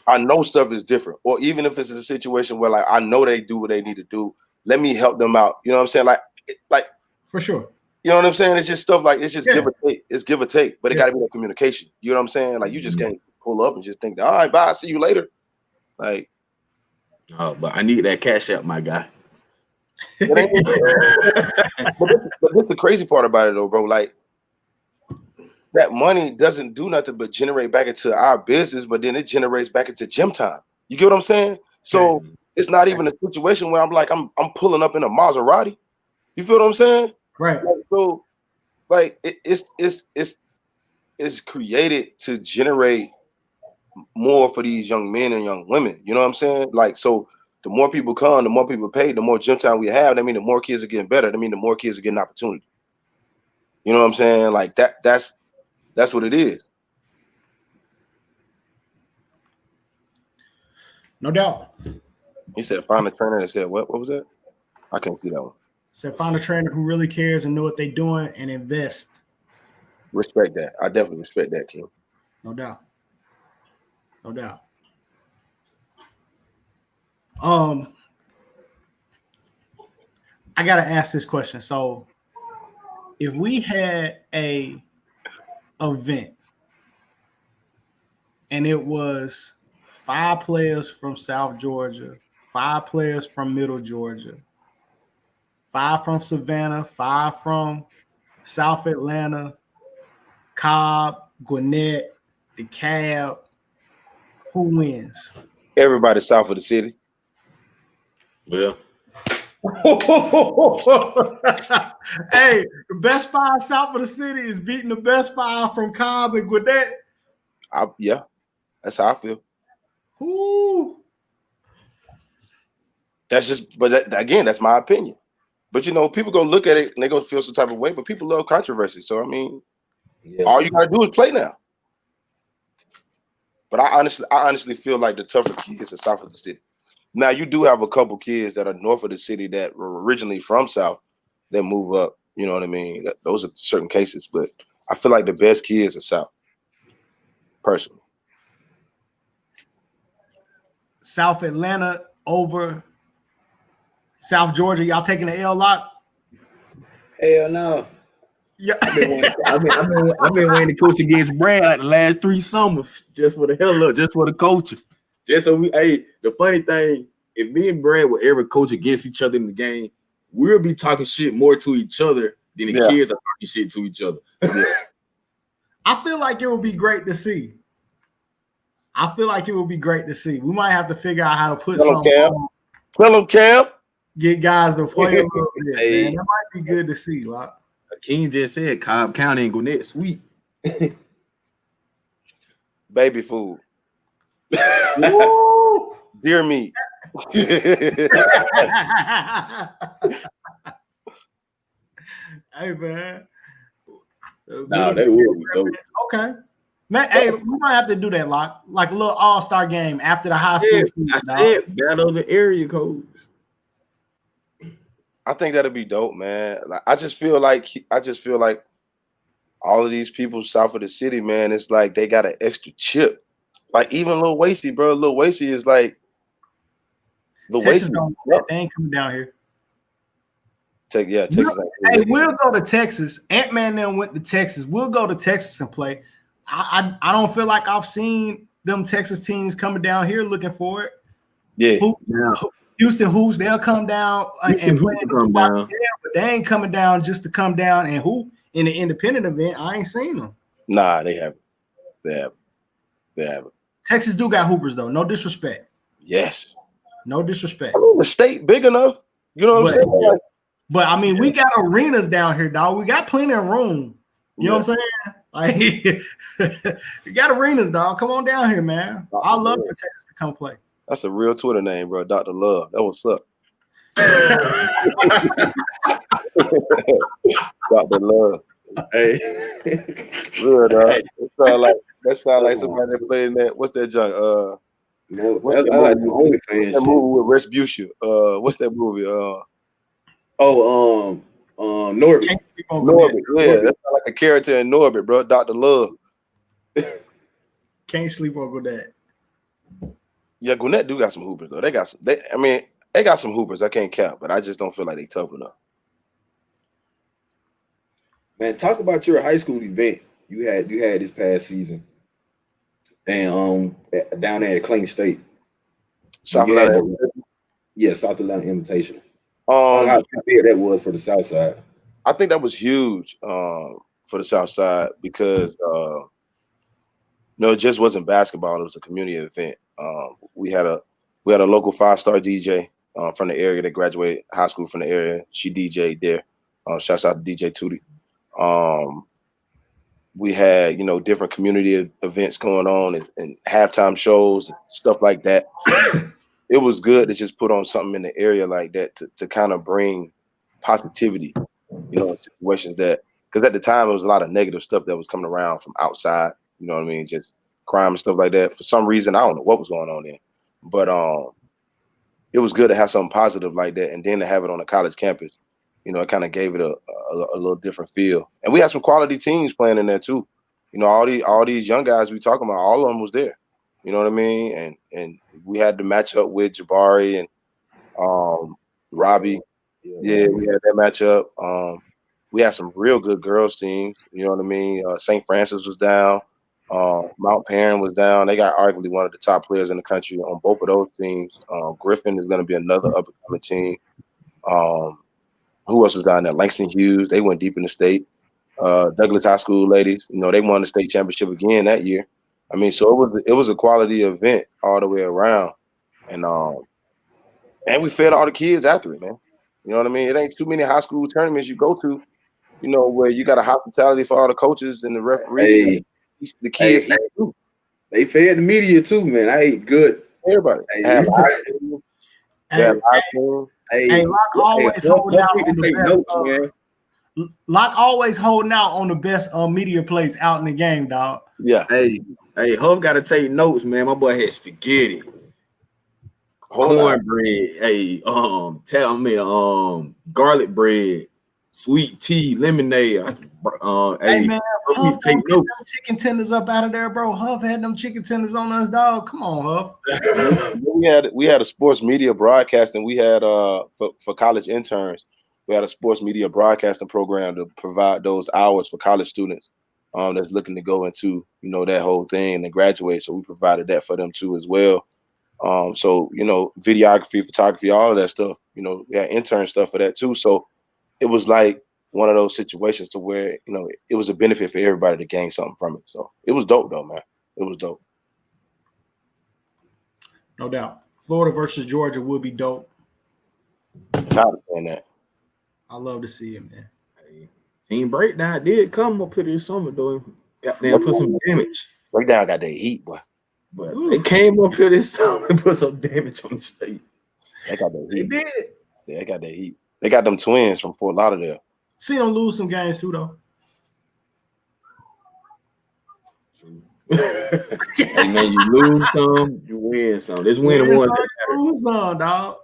Speaker 5: I know stuff is different. Or even if it's a situation where like I know they do what they need to do, let me help them out. You know what I'm saying? Like
Speaker 1: for sure.
Speaker 5: You know what I'm saying? It's just stuff like it's just give or take. It's give or take, but it got to be that communication. You know what I'm saying? Like you just can't pull up and just think, all right, bye, see you later. Like,
Speaker 3: oh, but I need that cash out, my guy.
Speaker 5: But this the crazy part about it though, bro. Like that money doesn't do nothing but generate back into our business, but then it generates back into gym time. You get what I'm saying? So it's not even a situation where I'm like I'm pulling up in a Maserati. You feel what I'm saying?
Speaker 1: Right.
Speaker 5: Like, so like it's created to generate more for these young men and young women. You know what I'm saying? Like so. The more people come, the more people pay, the more gym time we have. I mean, the more kids are getting better. I mean, the more kids are getting opportunity. You know what I'm saying? Like that's what it is.
Speaker 1: No doubt.
Speaker 5: He said, find a trainer that said, what was that? I can't see that one.
Speaker 1: Said, find a trainer who really cares and know what they're doing and invest.
Speaker 5: Respect that. I definitely respect that, Kim.
Speaker 1: No doubt. No doubt. I gotta ask this question. So, if we had a event and it was 5 players from South Georgia, 5 players from Middle Georgia, 5 from Savannah, 5 from South Atlanta, Cobb, Gwinnett, DeKalb, who wins?
Speaker 5: Everybody south of the city.
Speaker 3: Yeah.
Speaker 1: Hey, the best 5 south of the city is beating the best 5 from Cobb and Gwinnett.
Speaker 5: Yeah, that's how I feel.
Speaker 1: Ooh.
Speaker 5: That's just, but again, that's my opinion. But you know, people go look at it and they go feel some type of way. But people love controversy, so I mean, all you gotta do is play now. But I honestly feel like the tougher kids are south of the city. Now you do have a couple kids that are north of the city that were originally from south that move up. You know what I mean? Those are certain cases, but I feel like the best kids are south. Personally,
Speaker 1: South Atlanta over South Georgia. Y'all taking the L lot?
Speaker 3: Hell no.
Speaker 1: Yeah.
Speaker 3: I've been waiting to coach against Brad like the last 3 summers, just for the hell of it, just for the culture. Just so the funny thing, if me and Brad would ever coach against each other in the game, we'll be talking shit more to each other than the kids are talking shit to each other.
Speaker 1: I feel like it would be great to see. We might have to figure out how to put something on.
Speaker 5: Tell them, Cam.
Speaker 1: Get guys to play a little bit, man. That might be good to see, Lock.
Speaker 3: King just said Cobb County and Gwinnett sweet.
Speaker 5: Baby food. Deer meat.
Speaker 1: Hey, man.
Speaker 3: No, they will be dope.
Speaker 1: Okay. Man, hey, we might have to do that, Lock. Like a little all-star game after the high school season.
Speaker 3: I said battle the area codes.
Speaker 5: I think that'd be dope, man. Like, I just feel like all of these people south of the city, man, it's like they got an extra chip. Like even Lil Wasey, bro. Lil Wasey is like the Wasey.
Speaker 1: They ain't coming down here.
Speaker 5: Texas.
Speaker 1: Hey, we'll go to Texas. Ant-Man then went to Texas. We'll go to Texas and play. I don't feel like I've seen them Texas teams coming down here looking for it.
Speaker 5: Yeah.
Speaker 1: Houston Hoops, they'll come down and play in
Speaker 3: come down.
Speaker 1: but they ain't coming down just to come down and hoop in the independent event. I ain't seen them.
Speaker 5: Nah, they haven't. They haven't.
Speaker 1: Texas do got hoopers though. No disrespect.
Speaker 5: Yes.
Speaker 1: No disrespect.
Speaker 5: I mean, the state big enough. You know what I'm saying?
Speaker 1: But I mean, we got arenas down here, dog. We got plenty of room. You know what I'm saying? Like, you got arenas, dog. Come on down here, man. I love for Texas to come play.
Speaker 5: That's a real Twitter name, bro. Dr. Love. That what's up. Dr. Love.
Speaker 3: Hey,
Speaker 5: Real dog. That sound like somebody that played in that. What's that junk? That movie with Respucia. What's that movie?
Speaker 3: Norbit.
Speaker 5: Norbit. Yeah, that sound like a character in Norbit, bro. Dr. Love.
Speaker 1: Can't sleep over that.
Speaker 5: Yeah, Gwinnett do got some hoopers though. They got some hoopers. I can't count, but I just don't feel like they tough enough.
Speaker 3: Man, talk about your high school event you had this past season, and down there at Clayton State.
Speaker 5: South Atlanta.
Speaker 3: South Atlanta Invitational. How big that was for the South Side?
Speaker 5: I think that was huge for the South Side because it just wasn't basketball. It was a community event. We had a local 5-star DJ from the area that graduated high school from the area. She DJ'd there. Shouts out to DJ Tootie. We had, different community events going on and halftime shows and stuff like that. It was good to just put on something in the area like that to kind of bring positivity, in situations that, because at the time it was a lot of negative stuff that was coming around from outside, you know what I mean? Just crime and stuff like that. For some reason, I don't know what was going on there, but it was good to have something positive like that. And then to have it on a college campus, it kind of gave it a little different feel. And we had some quality teams playing in there too. All these young guys we talking about, all of them was there. You know what I mean? And we had to match up with Jabari and Robbie. Yeah, we had that matchup. We had some real good girls teams. You know what I mean? St. Francis was down. Mount Perrin was down. They got arguably one of the top players in the country on both of those teams. Griffin is going to be another up-and-coming team. Who else was down there? Langston Hughes. They went deep in the state. Douglas High School ladies. They won the state championship again that year. I mean, so it was a quality event all the way around, and we fed all the kids after it, man. You know what I mean? It ain't too many high school tournaments you go to, where you got a hospitality for all the coaches and the referees.
Speaker 3: Hey,
Speaker 5: the kids eat too.
Speaker 3: They fed the media too, man. I ate good.
Speaker 5: Everybody.
Speaker 1: Lock always holding out on the best. Lock always holding out on the best media plays out in the game, dog.
Speaker 5: Yeah.
Speaker 3: Hey, Huff got to take notes, man. My boy had spaghetti, cornbread. Garlic bread, sweet tea, lemonade.
Speaker 1: Hey man, Huff take them chicken tenders up out of there, bro. Huff had them chicken tenders on us, dog. Come on, Huff.
Speaker 5: We had a sports media broadcasting. We had for college interns. We had a sports media broadcasting program to provide those hours for college students that's looking to go into, that whole thing and graduate. So we provided that for them too as well. So, videography, photography, all of that stuff, we had intern stuff for that too. So it was like one of those situations to where, it was a benefit for everybody to gain something from it. So it was dope though, man. It was dope.
Speaker 1: No doubt. Florida versus Georgia would be dope.
Speaker 5: Not saying that.
Speaker 1: I love to see it, man.
Speaker 3: Team Breakdown did come up here this summer, though. Got there and put some damage.
Speaker 5: Breakdown got that heat, boy.
Speaker 3: But they came up here this summer and put some damage on the state.
Speaker 5: They got that heat.
Speaker 1: They did.
Speaker 5: Yeah, they got that heat. They got them twins from Fort Lauderdale.
Speaker 1: See them lose some games too, though.
Speaker 3: Hey man, you lose some, you win some. This win one.
Speaker 1: Lose some, dog.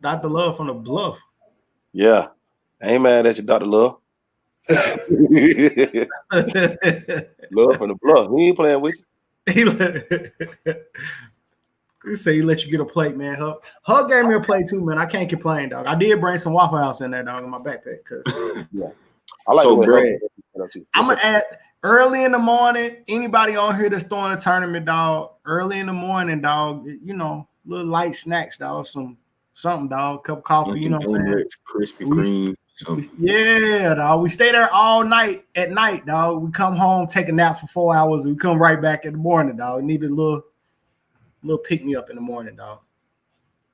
Speaker 1: Dr. Love from the Bluff.
Speaker 5: Yeah. I ain't mad at you, Dr. Love. Love from the Bluff. He ain't playing with you.
Speaker 1: He say he let you get a plate, man. Hug gave me a plate too, man. I can't complain, dog. I did bring some Waffle House in there, dog, in my backpack.
Speaker 5: Yeah. I like
Speaker 3: so great.
Speaker 1: I'm gonna add. early in the morning, anybody on here that's throwing a tournament, dog, early in the morning, dog, you know, little light snacks, dog, something, dog, cup of coffee, you know what I'm saying?
Speaker 3: Donuts, Krispy Kreme.
Speaker 1: Yeah, dog. We stay there all night at night, dog. We come home, take a nap for 4 hours, and we come right back in the morning, dog. We need a little pick me up in the morning, dog.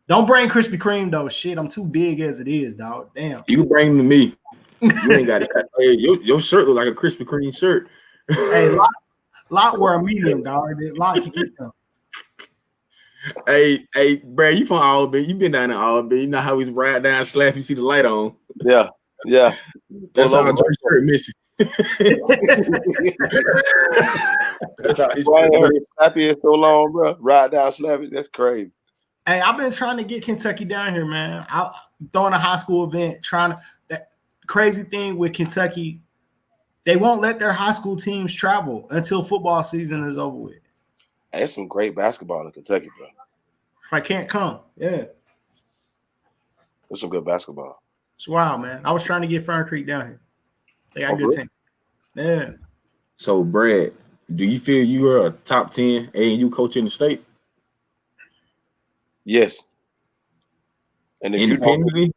Speaker 1: Don't bring Krispy Kreme though. Shit, I'm too big as it is, dog. Damn.
Speaker 3: You bring them to me. You ain't got it. Hey, your shirt look like a Krispy Kreme shirt.
Speaker 1: Hey, Lot wear a medium, dog. Lot can get them.
Speaker 3: Hey, Brad, you from Albany? You been down in Albany? You know how we ride down Slap? You see the light on?
Speaker 5: Yeah.
Speaker 3: That's how Drake shirt missing. That's how his
Speaker 5: Slappy is so long, bro. Ride down Slappy. That's crazy.
Speaker 1: Hey, I've been trying to get Kentucky down here, man. I'm throwing a high school event, that crazy thing with Kentucky, they won't let their high school teams travel until football season is over with.
Speaker 5: Hey, there's some great basketball in Kentucky, bro.
Speaker 1: I can't come. Yeah.
Speaker 5: There's some good basketball.
Speaker 1: It's wild, man. I was trying to get Fern Creek down here. They got a good team. Yeah.
Speaker 3: So, Brad, do you feel you are a top 10 AAU coach in the state?
Speaker 5: Yes. And
Speaker 3: independently,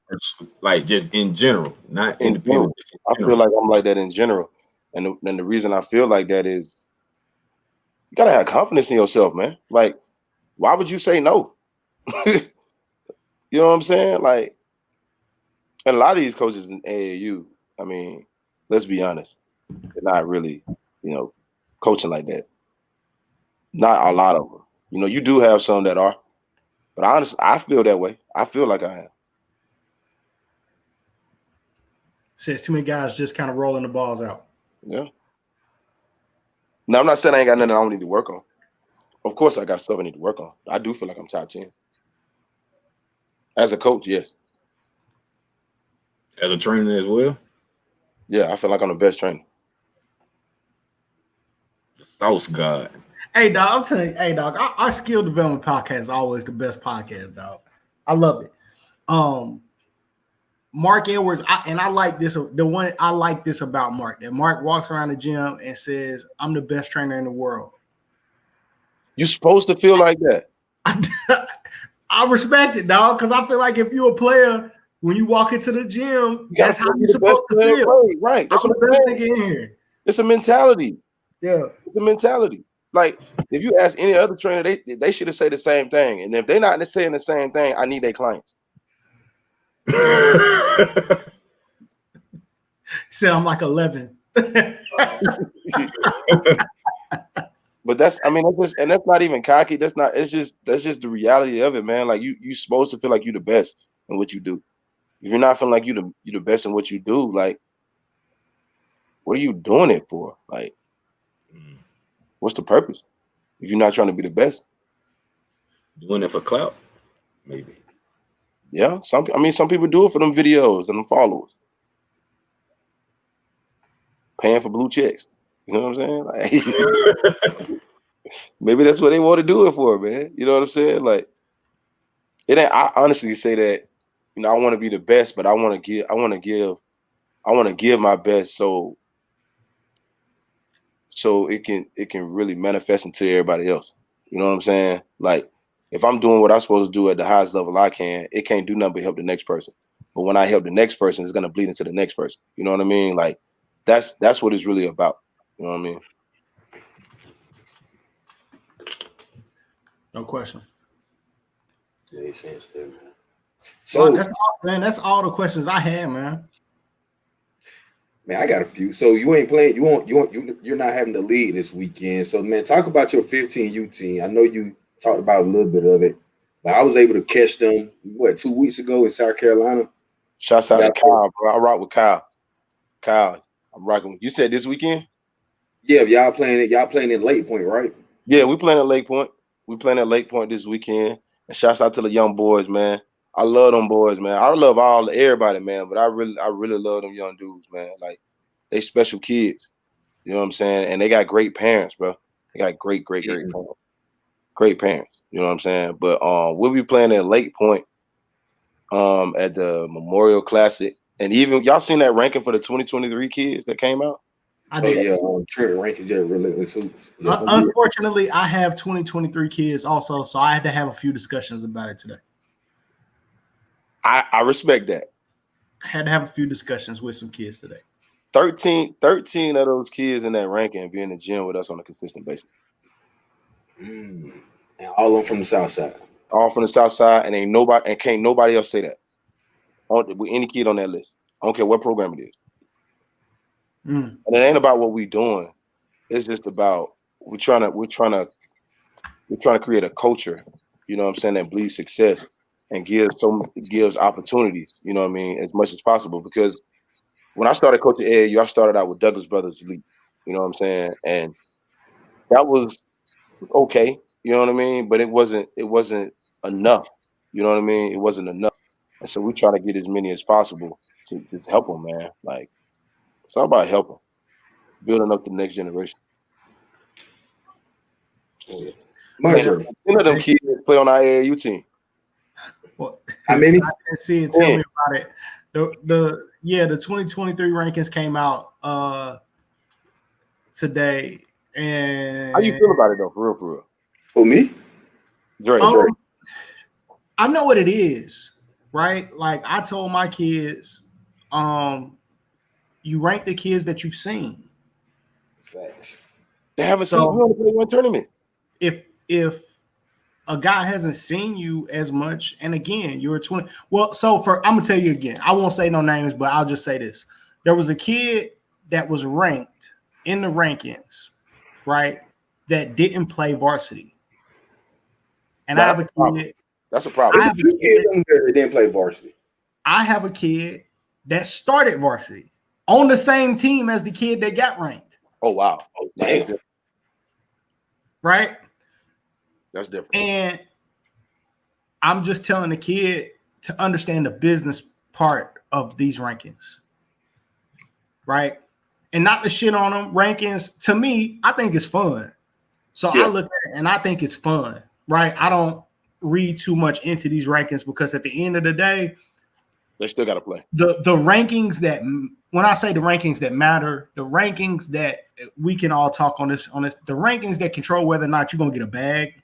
Speaker 3: like just in general, not independent.
Speaker 5: I feel like I'm like that in general. And the reason I feel like that is you gotta have confidence in yourself, man. Like, why would you say no? You know what I'm saying? Like, and a lot of these coaches in AAU, I mean, let's be honest, they're not really, coaching like that. Not a lot of them. You do have some that are, but honestly, I feel that way. I feel like I am.
Speaker 1: Says too many guys just kind of rolling the balls out.
Speaker 5: Yeah. Now, I'm not saying I ain't got nothing I don't need to work on. Of course, I got stuff I need to work on. I do feel like I'm top 10. As a coach, yes.
Speaker 3: As a trainer as well?
Speaker 5: Yeah, I feel like I'm the best trainer.
Speaker 3: The sauce god.
Speaker 1: Hey, dog, I'm telling you, our skill development podcast is always the best podcast, dog. I love it. Mark Edwards, I like this. The one I like this about Mark, that Mark walks around the gym and says, I'm the best trainer in the world.
Speaker 5: You're supposed to feel like that.
Speaker 1: I respect it, dog, because I feel like if you're a player, when you walk into the gym, that's how you're supposed to feel.
Speaker 5: Right. That's what
Speaker 1: I'm saying. In here.
Speaker 5: It's a mentality.
Speaker 1: Yeah.
Speaker 5: It's a mentality. Like, if you ask any other trainer, they should have said the same thing. And if they're not saying the same thing, I need their clients.
Speaker 1: Said I'm like 11.
Speaker 5: But that's not even cocky. That's just the reality of it, man. Like you supposed to feel like you're the best in what you do. If you're not feeling like you're the best in what you do, like, what are you doing it for? Like, what's the purpose? If you're not trying to be the best,
Speaker 3: doing it for clout, maybe.
Speaker 5: Yeah, some people do it for them videos and them followers, paying for blue checks. You know what I'm saying? Like, maybe that's what they want to do it for, man. You know what I'm saying? Like, it ain't. I honestly say that, I want to be the best, but I want to give my best, so it can really manifest into everybody else. You know what I'm saying? Like, if I'm doing what I'm supposed to do at the highest level I can, it can't do nothing but help the next person. But when I help the next person, it's gonna bleed into the next person. You know what I mean? Like, that's what it's really about. You know what I mean?
Speaker 1: No question.
Speaker 5: Yeah, sense there, man.
Speaker 1: So that's all the questions I had, man.
Speaker 6: Man, I got a few. So you ain't playing. You're not having the lead this weekend. So, man, talk about your 15U team. I know you talked about a little bit of it, but I was able to catch them 2 weeks ago in South Carolina.
Speaker 5: Shouts out to Kyle, bro. I rock with Kyle. Kyle, I'm rocking with you. Said this weekend?
Speaker 6: Yeah, y'all playing in Lake Point, right?
Speaker 5: Yeah, we playing at Lake Point. We playing at Lake Point this weekend. And shouts out to the young boys, man. I love them boys, man. I love everybody, man, but I really love them young dudes, man. Like, they special kids. You know what I'm saying? And they got great parents, bro. They got great parents. Great parents. You know what I'm saying? But we'll be playing at Lake Point at the Memorial Classic. And even y'all seen that ranking for the 2023 kids that came out?
Speaker 1: I
Speaker 6: Oh
Speaker 1: did.
Speaker 6: yeah, Trent Rankins, yeah, Relentless Hoops. Yeah, I'm good.
Speaker 1: Unfortunately, I have 2023 kids also, so I had to have a few discussions about it today.
Speaker 5: I respect that.
Speaker 1: I had to have a few discussions with some kids today.
Speaker 5: 13 of those kids in that ranking be in the gym with us on a consistent basis.
Speaker 6: And all of them from the South Side.
Speaker 5: All from the South Side, and can't nobody else say that. With any kid on that list. I don't care what program it is. And it ain't about what we doing. It's just about we're trying to create a culture, you know what I'm saying, that bleeds success and gives opportunities, you know what I mean, as much as possible. Because when I started coaching AAU, I started out with Douglas Brothers Elite, you know what I'm saying? And that was okay, you know what I mean? But it wasn't enough, you know what I mean? It wasn't enough. And so we try to get as many as possible to just help them, man. Like, it's all about helping, building up the next generation.
Speaker 6: My
Speaker 5: 10 of them kids play on our AAU team.
Speaker 1: Well,
Speaker 6: how many?
Speaker 1: I didn't see it. Tell me about it. The 2023 rankings came out today. And
Speaker 5: how you feel about it though, for real?
Speaker 6: Oh, me?
Speaker 5: Drake.
Speaker 1: I know what it is, right? Like I told my kids, you rank the kids that you've seen.
Speaker 6: Facts.
Speaker 5: They haven't seen you only play one tournament.
Speaker 1: If a guy hasn't seen you as much, and again, you're 20. Well, I'm gonna tell you again. I won't say no names, but I'll just say this: there was a kid that was ranked in the rankings, right? That didn't play varsity, and I have a kid.
Speaker 5: That's a problem.
Speaker 6: There's a few kids on there that didn't play varsity.
Speaker 1: I have a kid that started varsity on the same team as the kid that got ranked.
Speaker 5: Oh wow!
Speaker 1: Right?
Speaker 5: That's different.
Speaker 1: And I'm just telling the kid to understand the business part of these rankings, right? And not to shit on them. Rankings, to me, I think it's fun. So I look at it and I think it's fun, right? I don't read too much into these rankings because at the end of the day,
Speaker 5: they still got to play.
Speaker 1: The rankings that, when I say the rankings that matter, the rankings that we can all talk on this, the rankings that control whether or not you're going to get a bag,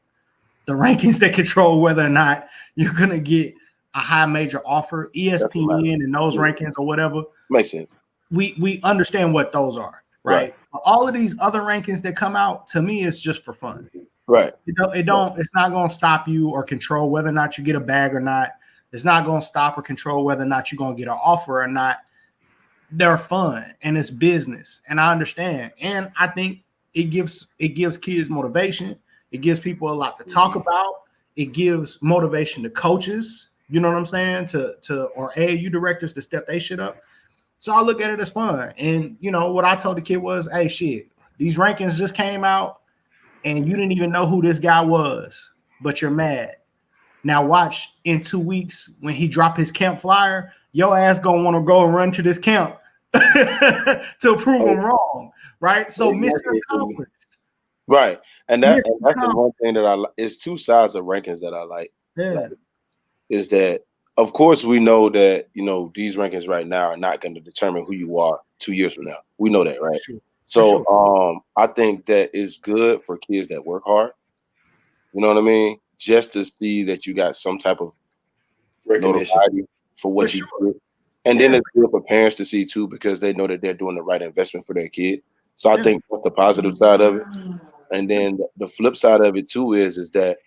Speaker 1: the rankings that control whether or not you're going to get a high major offer, ESPN and those rankings or whatever.
Speaker 5: Makes sense.
Speaker 1: We understand what those are, right? All of these other rankings that come out, to me, it's just for fun.
Speaker 5: Right.
Speaker 1: It's not going to stop you or control whether or not you get a bag or not. It's not going to stop or control whether or not you're going to get an offer or not. They're fun and it's business. And I understand. And I think it gives kids motivation. It gives people a lot to talk about. It gives motivation to coaches, you know what I'm saying? Or AAU directors to step their shit up. So I look at it as fun. And you know what I told the kid was, hey, shit, these rankings just came out and you didn't even know who this guy was, but you're mad. Now watch in 2 weeks when he drop his camp flyer, your ass gonna want to go and run to this camp to prove him wrong, right? So mission accomplished.
Speaker 5: Right, and that's the one thing that I like. It's two sides of rankings that I like.
Speaker 1: Yeah,
Speaker 5: is that of course we know that these rankings right now are not going to determine who you are 2 years from now. We know that, right?
Speaker 1: Sure.
Speaker 5: So
Speaker 1: sure.
Speaker 5: I think that is good for kids that work hard. You know what I mean? Just to see that you got some type of notoriety for what you do. And then it's good for parents to see too, because they know that they're doing the right investment for their kid. So I think that's the positive side of it. And then the flip side of it too is that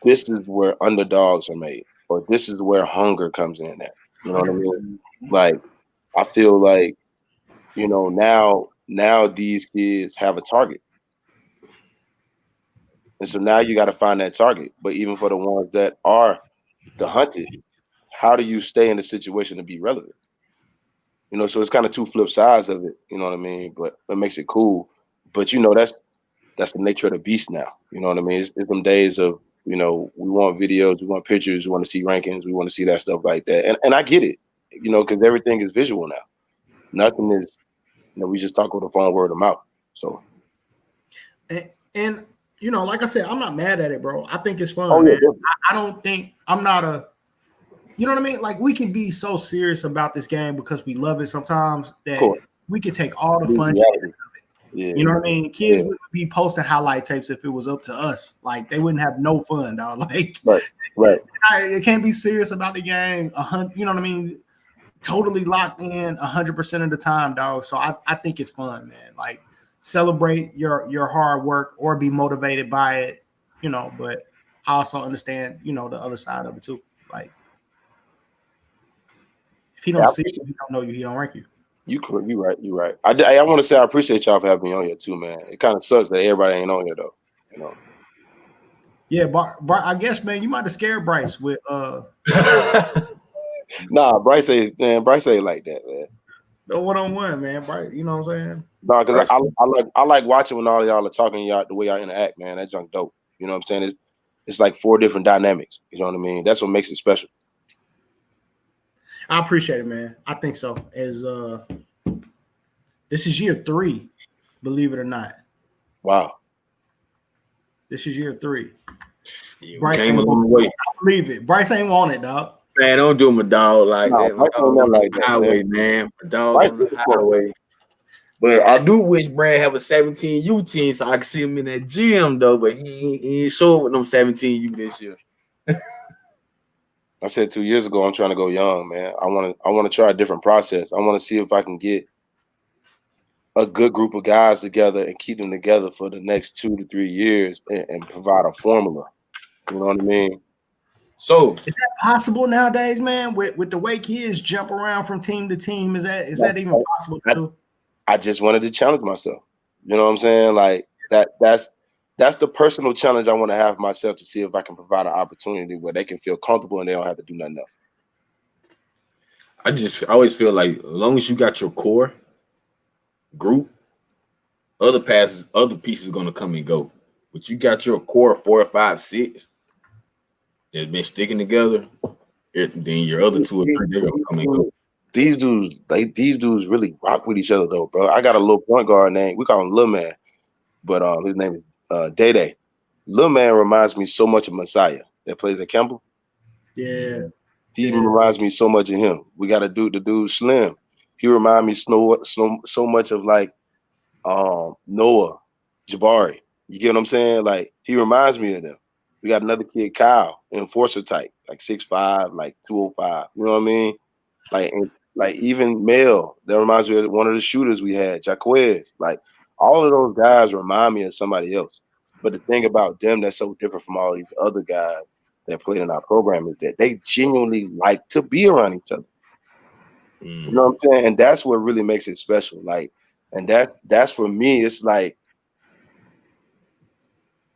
Speaker 5: this is where underdogs are made, or this is where hunger comes in at. You know what I mean? Like, I feel like, now these kids have a target. And so now you got to find that target. But even for the ones that are the hunted, how do you stay in the situation to be relevant? So it's kind of two flip sides of it. You know what I mean? But it makes it cool. But that's the nature of the beast now. You know what I mean? It's some days of, we want videos, we want pictures, we want to see rankings, we want to see that stuff like that. And I get it, because everything is visual now. Nothing is, we just talk on the phone, word of mouth. So.
Speaker 1: And like I said, I'm not mad at it, bro. I think it's fun.
Speaker 5: Oh, yeah,
Speaker 1: man. I don't think I'm not you know what I mean? Like, we can be so serious about this game because we love it sometimes that we could take all the fun.
Speaker 5: Reality. Yeah.
Speaker 1: You know what I mean? Kids
Speaker 5: Yeah.
Speaker 1: would be posting highlight tapes if it was up to us. Like they wouldn't have no fun, dog. Like
Speaker 5: Right.
Speaker 1: it can't be serious about the game. You know what I mean? Totally locked in 100% of the time, dog. So I think it's fun, man. Like celebrate your hard work or be motivated by it, you know. But I also understand, you know, the other side of it too. Like if he don't see you, he don't know you, he don't rank you.
Speaker 5: You right. I want to say I appreciate y'all for having me on here too, man. It kind of sucks that everybody ain't on here though. You know.
Speaker 1: Yeah, but I guess, man, you might have scared Bryce with
Speaker 5: Nah, Bryce ain't like that, man.
Speaker 1: the one-on-one, man. Bryce, you know what I'm saying?
Speaker 5: No, because I like watching when all y'all are talking, y'all the way y'all interact, man. That junk dope. You know what I'm saying? It's like 4 different dynamics. You know what I mean? That's what makes it special.
Speaker 1: I appreciate it, man. I think so. As this is year 3, believe it or not.
Speaker 5: Wow.
Speaker 1: This is year 3.
Speaker 3: We
Speaker 1: Bryce
Speaker 3: came
Speaker 1: ain't
Speaker 3: a long
Speaker 1: want
Speaker 3: way.
Speaker 1: it. I believe it. Bryce ain't want it, dog.
Speaker 3: Man, don't do my dog like
Speaker 5: No,
Speaker 3: that. My
Speaker 5: Bryce
Speaker 3: dog
Speaker 5: ain't nothing
Speaker 3: on
Speaker 5: like
Speaker 3: the
Speaker 5: that,
Speaker 3: highway, man. My dog
Speaker 5: Bryce
Speaker 3: on the
Speaker 5: is cool.
Speaker 3: highway. But I do wish Brad have a 17U team so I can see him in that gym though. But he ain't show up with them 17U this year.
Speaker 5: I said 2 years ago, I'm trying to go young, man. I want to try a different process. I want to see if I can get a good group of guys together and keep them together for the next 2 to 3 years and provide a formula. You know what I mean?
Speaker 3: So
Speaker 1: Is that possible nowadays, man? With the way kids jump around from team to team, is that even possible to do?
Speaker 5: I just wanted to challenge myself. You know what I'm saying? Like that's the personal challenge I want to have myself to see if I can provide an opportunity where they can feel comfortable and they don't have to do nothing else.
Speaker 3: I always feel like as long as you got your core group, other pieces are gonna come and go. But you got your core 4 or 5, 6 that's been sticking together, then your other 2 or 3 they're gonna come and go.
Speaker 5: These dudes really rock with each other though, bro. I got a little point guard name. We call him Lil Man, but his name is Day Day. Lil Man reminds me so much of Messiah that plays at Campbell.
Speaker 1: Yeah.
Speaker 5: He even reminds me so much of him. We got a dude Slim. He reminds me so much of like Noah Jabari. You get what I'm saying? Like he reminds me of them. We got another kid, Kyle, enforcer type, like 6'5", like 205. You know what I mean? Like even Mel, that reminds me of one of the shooters we had, Jaquez. Like all of those guys remind me of somebody else. But the thing about them that's so different from all these other guys that played in our program is that they genuinely like to be around each other. You know what I'm saying? And that's what really makes it special. Like, and that's for me, it's like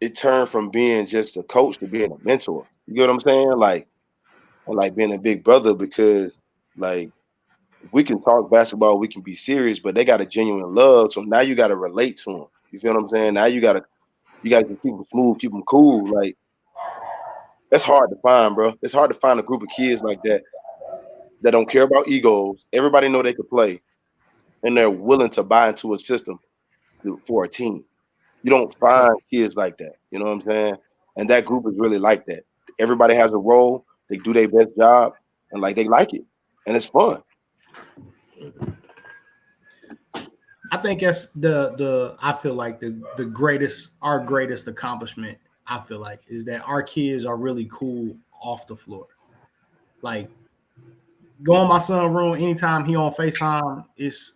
Speaker 5: it turned from being just a coach to being a mentor. You get what I'm saying? Like, and like being a big brother, because like we can talk basketball, we can be serious, but they got a genuine love. So now you got to relate to them. You feel what I'm saying? Now you got to keep them smooth, keep them cool. Like that's hard to find, bro. It's hard to find a group of kids like that don't care about egos. Everybody know they could play, and they're willing to buy into a system for a team. You don't find kids like that. You know what I'm saying? And that group is really like that. Everybody has a role. They do their best job, and like they like it, and it's fun.
Speaker 1: I think that's I feel like our greatest accomplishment, I feel like, is that our kids are really cool off the floor. Like go in my son's room anytime he on FaceTime, it's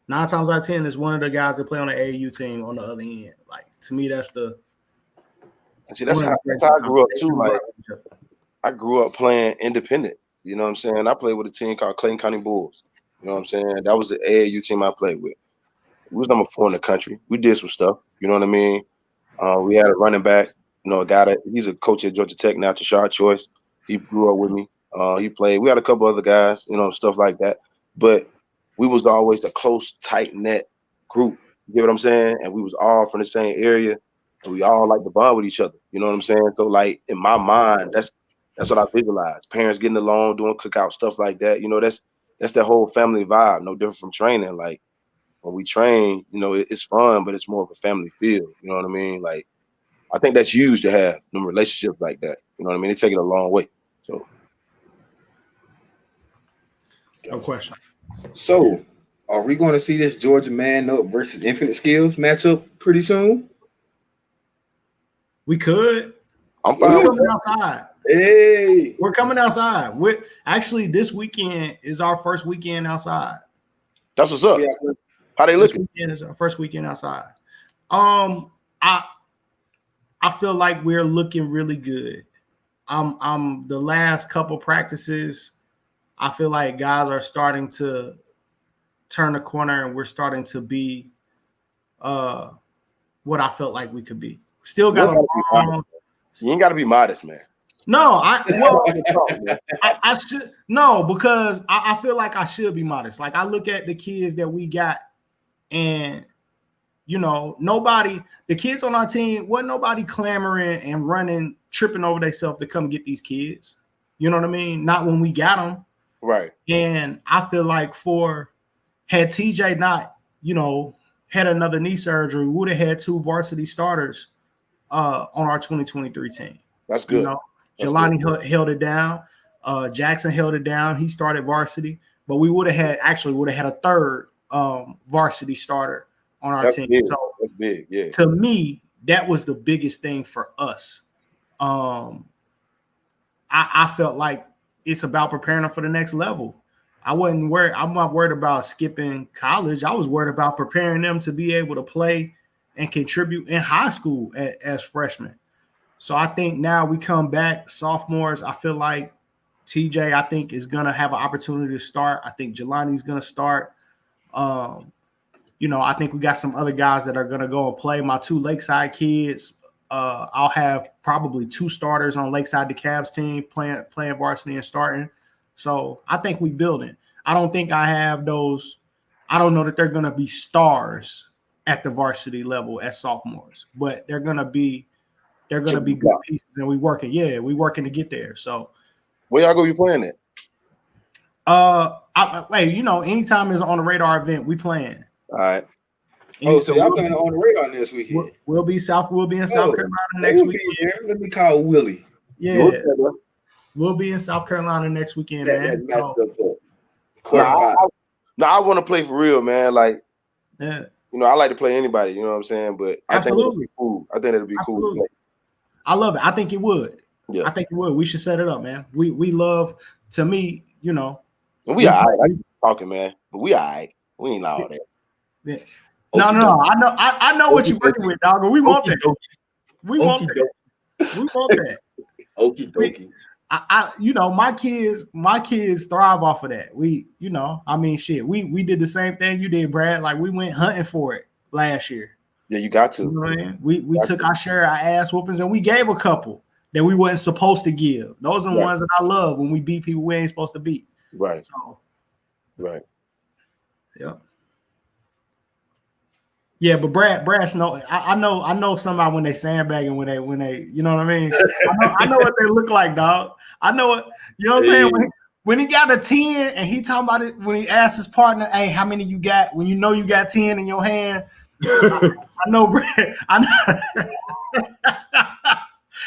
Speaker 1: 9 times out of 10 is one of the guys that play on the AAU team on the other end. Like to me, that's
Speaker 5: that's how I grew up too. Like I grew up playing independent. You know what I'm saying? I played with a team called Clayton County Bulls. You know what I'm saying? That was the AAU team I played with. We was number 4 in the country. We did some stuff. You know what I mean? We had a running back, you know, a guy he's a coach at Georgia Tech now, Tashard Choice. He grew up with me. He played. We had a couple other guys, you know, stuff like that. But we was always a close, tight-knit group. You get what I'm saying? And we was all from the same area, and we all like to bond with each other. You know what I'm saying? So, like, in my mind, that's what I visualize. Parents getting along, doing cookout, stuff like that. You know, that's that whole family vibe, no different from training. Like, when we train, you know, it's fun, but it's more of a family feel. You know what I mean? Like, I think that's huge to have them relationships like that. You know what I mean? They take it a long way. So,
Speaker 1: no question.
Speaker 6: So Are we going to see this Georgia Man Up versus Infinite Skills matchup pretty soon?
Speaker 1: We could.
Speaker 5: I'm
Speaker 1: We're
Speaker 5: fine with
Speaker 1: coming
Speaker 5: that.
Speaker 1: outside.
Speaker 6: Hey,
Speaker 1: We're coming outside. We're actually this weekend is our first weekend outside.
Speaker 5: That's what's up.
Speaker 6: yeah,
Speaker 5: How they
Speaker 1: This
Speaker 5: looking?
Speaker 1: weekend is our first weekend outside. I feel like we're looking really good. I'm the last couple practices. I feel like guys are starting to turn the corner, and we're starting to be what I felt like we could be. Still got a long.
Speaker 5: You ain't got to be modest, man.
Speaker 1: No, I should no, because I feel like I should be modest. Like I look at the kids that we got, and the kids on our team, wasn't nobody clamoring and running, tripping over themselves to come get these kids. You know what I mean? Not when we got them.
Speaker 5: Right.
Speaker 1: And I feel like had TJ not, had another knee surgery, we would have had 2 varsity starters on our 2023 team.
Speaker 5: That's good. That's
Speaker 1: Jelani held it down. Jackson held it down. He started varsity, but we would have had a third varsity starter on our team.
Speaker 5: Big.
Speaker 1: So
Speaker 5: that's big. Yeah.
Speaker 1: To me, that was the biggest thing for us. I felt like it's about preparing them for the next level. I'm not worried about skipping college. I was worried about preparing them to be able to play and contribute in high school as freshmen. So I think now we come back sophomores. I feel like TJ, I think, is going to have an opportunity to start. I think Jelani's going to start. I think we got some other guys that are going to go and play. My 2 Lakeside kids, I'll have probably 2 starters on Lakeside DeKalb's team playing varsity and starting. So I think we building. I don't think I have those. I don't know that they're going to be stars at the varsity level as sophomores, but they're going to be good pieces, and we working. Yeah, we working to get there. So
Speaker 5: where y'all gonna be playing at?
Speaker 1: Anytime it's on the radar event, we playing.
Speaker 5: All right.
Speaker 6: so y'all playing on the radar this weekend?
Speaker 1: We'll be in South Carolina next weekend.
Speaker 6: Let me call Willie.
Speaker 1: Yeah, we'll be in South Carolina next weekend, man.
Speaker 5: I want to play for real, man. Like,
Speaker 1: yeah,
Speaker 5: I like to play anybody. You know what I'm saying? But
Speaker 1: absolutely,
Speaker 5: I think it'll be cool.
Speaker 1: I love it. I think it would.
Speaker 5: Yeah,
Speaker 1: I think it would. We should set it up, man. We love. To me,
Speaker 5: And we all right. I keep talking, man, but we all right. We ain't all that.
Speaker 1: Yeah. No. I know what you're working with, dog. We want that. We want that. We want that.
Speaker 6: Okie dokie.
Speaker 1: My kids thrive off of that. We did the same thing you did, Brad. Like we went hunting for it last year.
Speaker 5: Yeah, you got to.
Speaker 1: You know what I mean? We took our share of our ass whoopings, and we gave a couple that we wasn't supposed to give. Those are the ones that I love when we beat people we ain't supposed to beat.
Speaker 5: Right.
Speaker 1: So,
Speaker 5: right.
Speaker 1: Yeah. Yeah, but Brad's no. I know somebody when they sandbagging when they you know what I mean. I know what they look like, dog. I know what you know what I'm saying. When he got a 10 and he talking about it, when he asked his partner, "Hey, how many you got?" When you got 10 in your hand, I know Brad. I know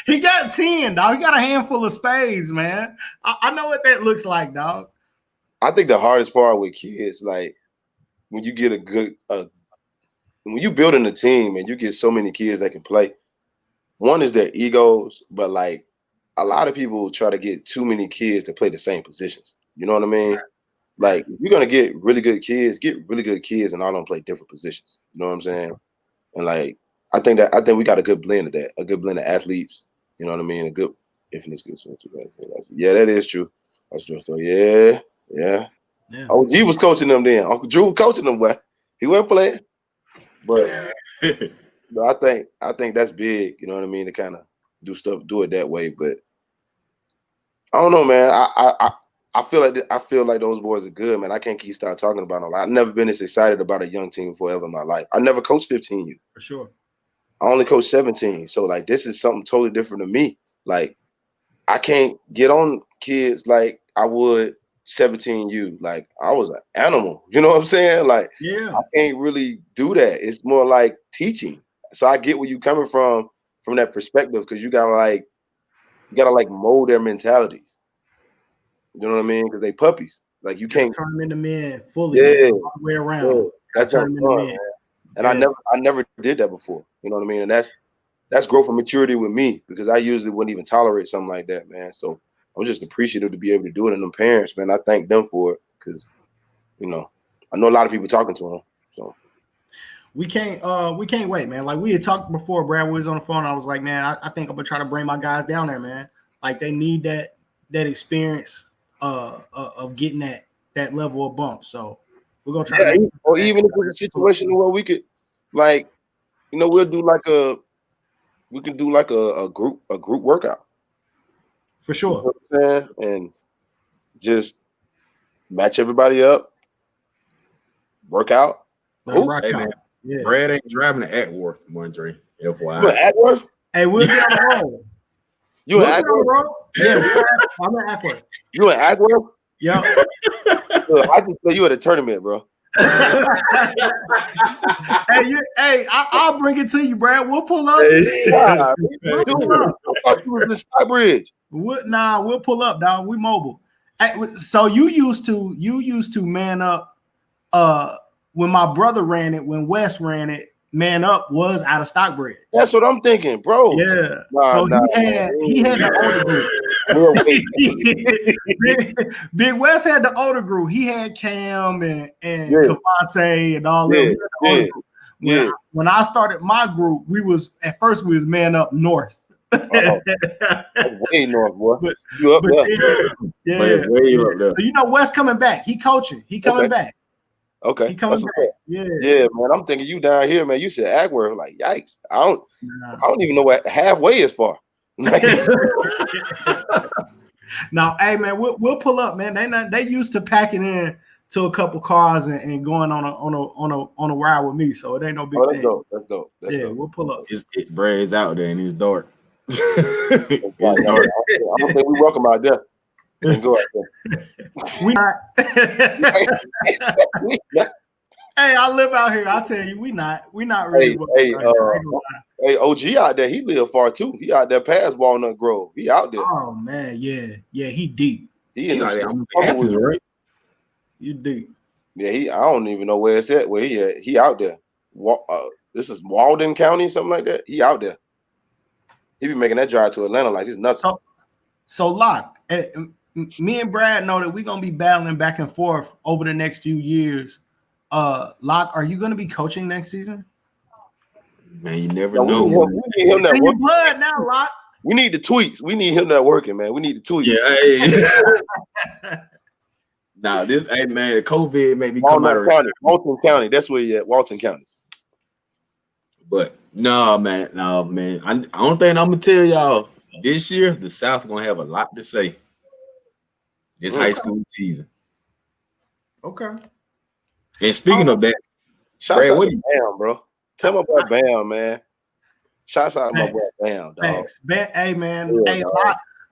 Speaker 1: he got 10, dog. He got a handful of spades, man. I know what that looks like, dog.
Speaker 5: I think the hardest part with kids, like when you get when you building a team and you get so many kids that can play, one is their egos, but like a lot of people try to get too many kids to play the same positions. You know what I mean? Like if you're gonna get really good kids and all them play different positions. You know what I'm saying? And like I think we got a good blend of that, a good blend of athletes. You know what I mean? A good infinite skills. Yeah, that is true. That's true. Yeah. OG was coaching them then. Uncle Drew was coaching them, boy. He wasn't playing. But I think that's big, you know what I mean, to kind of do it that way. But I don't know, man. I feel like those boys are good, man. I can't keep start talking about them. I've never been this excited about a young team before ever in my life. I never coached 15U.
Speaker 1: For sure.
Speaker 5: I only coached 17. So like this is something totally different to me. Like I can't get on kids like I would 17U. Like I was an animal. You know what I'm saying? Like
Speaker 1: yeah,
Speaker 5: I can't really do that. It's more like teaching. So I get where you coming from that perspective, because you gotta mold their mentalities. You know what I mean? Because they puppies. Like you can't
Speaker 1: turn them into men fully,
Speaker 5: Yeah.
Speaker 1: all the way around.
Speaker 5: Yeah, that's
Speaker 1: Turn them into
Speaker 5: fun,
Speaker 1: men.
Speaker 5: man. And I never did that before. You know what I mean? And that's growth and maturity with me because I usually wouldn't even tolerate something like that, man. So I'm just appreciative to be able to do it. And them parents, man, I thank them for it because, I know a lot of people talking to them. So
Speaker 1: we can't wait, man. Like we had talked before, Brad was on the phone. I was like, man, I think I'm gonna try to bring my guys down there, man. Like they need that experience of getting that level of bump. So we're gonna try to
Speaker 5: or even if it's a situation where we could we'll do like a group workout.
Speaker 1: For sure.
Speaker 5: You know what I'm saying? And just match everybody up, work out.
Speaker 1: Rock
Speaker 3: Hey,
Speaker 1: out.
Speaker 3: man.
Speaker 1: Yeah.
Speaker 3: Brad ain't driving to Atworth, Mondre.
Speaker 5: You in
Speaker 3: FYI.
Speaker 5: Atworth?
Speaker 1: Hey, we'll be on the road.
Speaker 5: You
Speaker 1: We'll
Speaker 5: in
Speaker 1: be on the
Speaker 5: Atworth?
Speaker 1: road? Yeah, I'm at Ackworth.
Speaker 5: You in Atworth?
Speaker 1: Yeah.
Speaker 5: Look, I just say you at a tournament, bro.
Speaker 1: I'll bring it to you, Brad. We'll pull up.
Speaker 5: Wow,
Speaker 1: We'll
Speaker 5: dude,
Speaker 1: pull up.
Speaker 5: I thought you was in Skybridge.
Speaker 1: We'll pull up, dog. We mobile. Hey, so you used to man up when my brother ran it, when Wes ran it, man up was out of Stockbridge.
Speaker 5: That's what I'm thinking, bro.
Speaker 1: Yeah.
Speaker 5: Nah,
Speaker 1: he had the older group. Big Wes had the older group. He had Cam and Cavante and all them. When I started my group, we was man up north.
Speaker 5: Way north, boy.
Speaker 1: But,
Speaker 5: you up there?
Speaker 1: Yeah.
Speaker 3: Way up there.
Speaker 1: So Wes coming back. He coaching. He coming back.
Speaker 5: Okay.
Speaker 1: He coming back. Yeah,
Speaker 5: man. I'm thinking you down here, man. You said Agworth. Like, yikes. I don't even know what halfway is for.
Speaker 1: Now, hey man, we'll pull up, man. They used to packing in to a couple cars and going on a ride with me, so it ain't no big thing.
Speaker 5: That's dope.
Speaker 1: We'll pull up.
Speaker 3: Brad's out there and it's dark.
Speaker 5: I don't think we welcome out there. And go out there.
Speaker 1: We not. Hey, I live out here. I'll tell you, we not really.
Speaker 5: Hey, OG out there, he live far too. He out there past Walnut Grove. He out there.
Speaker 1: Oh man, yeah, he deep.
Speaker 5: He in
Speaker 3: out
Speaker 5: there,
Speaker 3: right?
Speaker 1: You deep.
Speaker 5: Yeah, I don't even know where it's at. Where he at? He out there. This is Walden County, something like that. He out there. He be making that drive to Atlanta like it's nuts.
Speaker 1: So Locke, me and Brad know that we're gonna be battling back and forth over the next few years. Locke, are you gonna be coaching next season?
Speaker 3: Man, you never know.
Speaker 5: We need him
Speaker 1: It's in your blood now, Locke.
Speaker 5: We need the tweets. We need him not working, man. We need the tweets.
Speaker 3: Yeah. Nah, hey man, the COVID made me come out of
Speaker 5: Walton County. That's where you at, Walton County.
Speaker 3: But no, man. I don't think I'm gonna tell y'all this year the South gonna have a lot to say. It's high school season.
Speaker 1: Okay.
Speaker 3: And speaking of that,
Speaker 5: Shout out to Bam, bro. Tell me about Bam, man. Shouts out to my boy Bam, dog.
Speaker 1: Hey, man. Yeah, hey,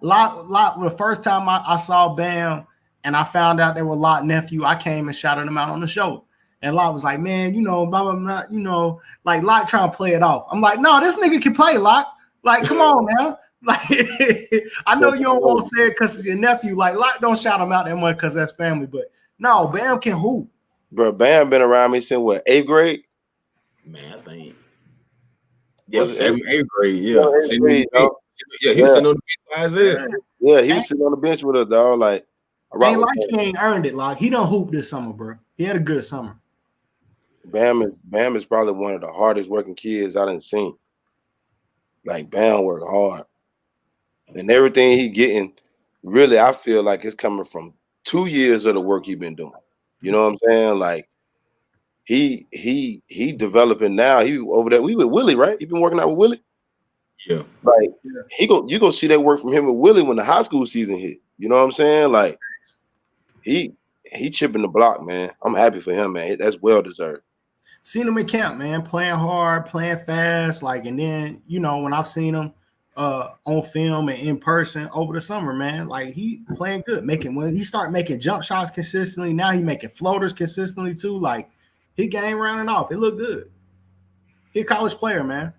Speaker 1: Lot. The first time I saw Bam and I found out they were Lot nephew, I came and shouted him out on the show. And Lot was like, man, blah, blah, blah, like Lot trying to play it off. I'm like, no, this nigga can play, Lot. Like, come on, man. Like, I know you don't want to say it because it's your nephew. Like, Lot don't shout him out that much because that's family. But no, Bam can hoop.
Speaker 5: Bro, Bam been around me since what, 8th grade?
Speaker 3: Man, I think. Yeah, 7th, 8th grade. Yeah.
Speaker 5: 8th grade,
Speaker 3: he was sitting on the bench by Isaiah.
Speaker 5: Yeah, he was sitting on the bench with us, dog. Like,
Speaker 1: ain't like he ain't earned it. Like, he done hoop this summer, bro. He had a good summer.
Speaker 5: Bam is probably one of the hardest working kids I done seen. Like, Bam work hard. And everything he getting, really, I feel like it's coming from 2 years of the work he been doing. You know what I'm saying? Like, he developing now. He over there. We with Willie, right? He been working out with Willie.
Speaker 3: Yeah.
Speaker 5: Like, you go see that work from him with Willie when the high school season hit. You know what I'm saying? Like, he chipping the block, man. I'm happy for him, man. That's well deserved.
Speaker 1: Seen him in camp, man, playing hard, playing fast. Like, and then when I've seen him on film and in person over the summer, man, like he playing good, when he start making jump shots consistently. Now he making floaters consistently too. Like, he game rounding off. It looked good. He a college player, man.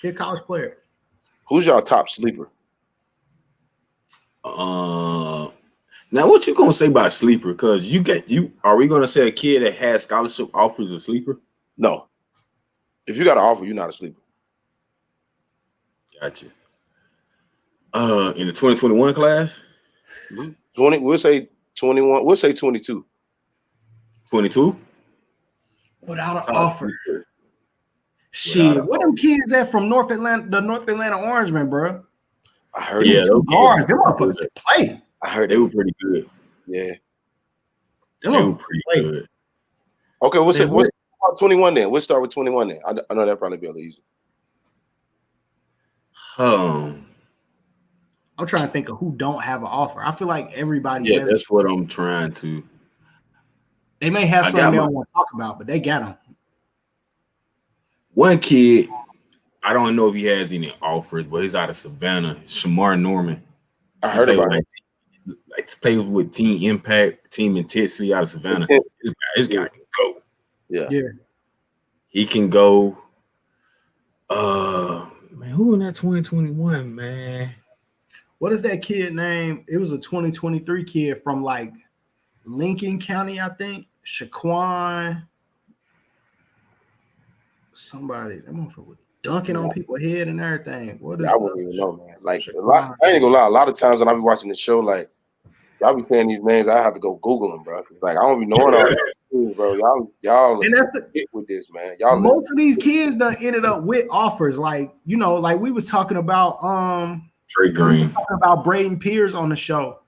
Speaker 1: He a college player.
Speaker 5: Who's y'all top sleeper?
Speaker 3: Now Now, what you gonna say about sleeper? Because are we gonna say a kid that has scholarship offers a sleeper?
Speaker 5: No. If you got an offer, you're not a sleeper.
Speaker 3: Gotcha. In the 2021 class,
Speaker 5: 20. We'll say 21. We'll say 22.
Speaker 3: 22.
Speaker 1: Without an offer. Shit, what them kids at from North Atlanta, the North Atlanta Orangemen, bro?
Speaker 5: I heard.
Speaker 3: Yeah,
Speaker 1: Them guards, them motherfuckers can play.
Speaker 5: I heard
Speaker 3: they were pretty good.
Speaker 5: Yeah,
Speaker 3: they were pretty good.
Speaker 5: Okay, what's 21 then? We'll start with 21 then. I know that'll probably be a little easy.
Speaker 1: I'm trying to think of who don't have an offer. I feel like everybody.
Speaker 3: Yeah, that's what I'm trying to.
Speaker 1: They may have something they don't want to talk about, but they got them.
Speaker 3: One kid, I don't know if he has any offers, but he's out of Savannah. Shamar Norman.
Speaker 5: I heard about him.
Speaker 3: Like to play with Team Impact, Team Intensity out of Savannah. This guy can go.
Speaker 5: Yeah.
Speaker 3: He can go. Man, who in that 2021, man?
Speaker 1: What is that kid name? It was a 2023 kid from like Lincoln County, I think. Shaquan. Somebody. That motherfucker was dunking on people's head and everything. What is
Speaker 5: I wouldn't even know, man. Like I ain't gonna lie. A lot of times when I be watching the show, like y'all be saying these names, I have to go Google them, bro. Like I don't be knowing all that, bro. Y'all
Speaker 1: and that's
Speaker 5: with this, man. Y'all
Speaker 1: most of these kids done ended up with offers, like like we was talking about
Speaker 3: Trey Green,
Speaker 1: talking about Braden Pierce on the show,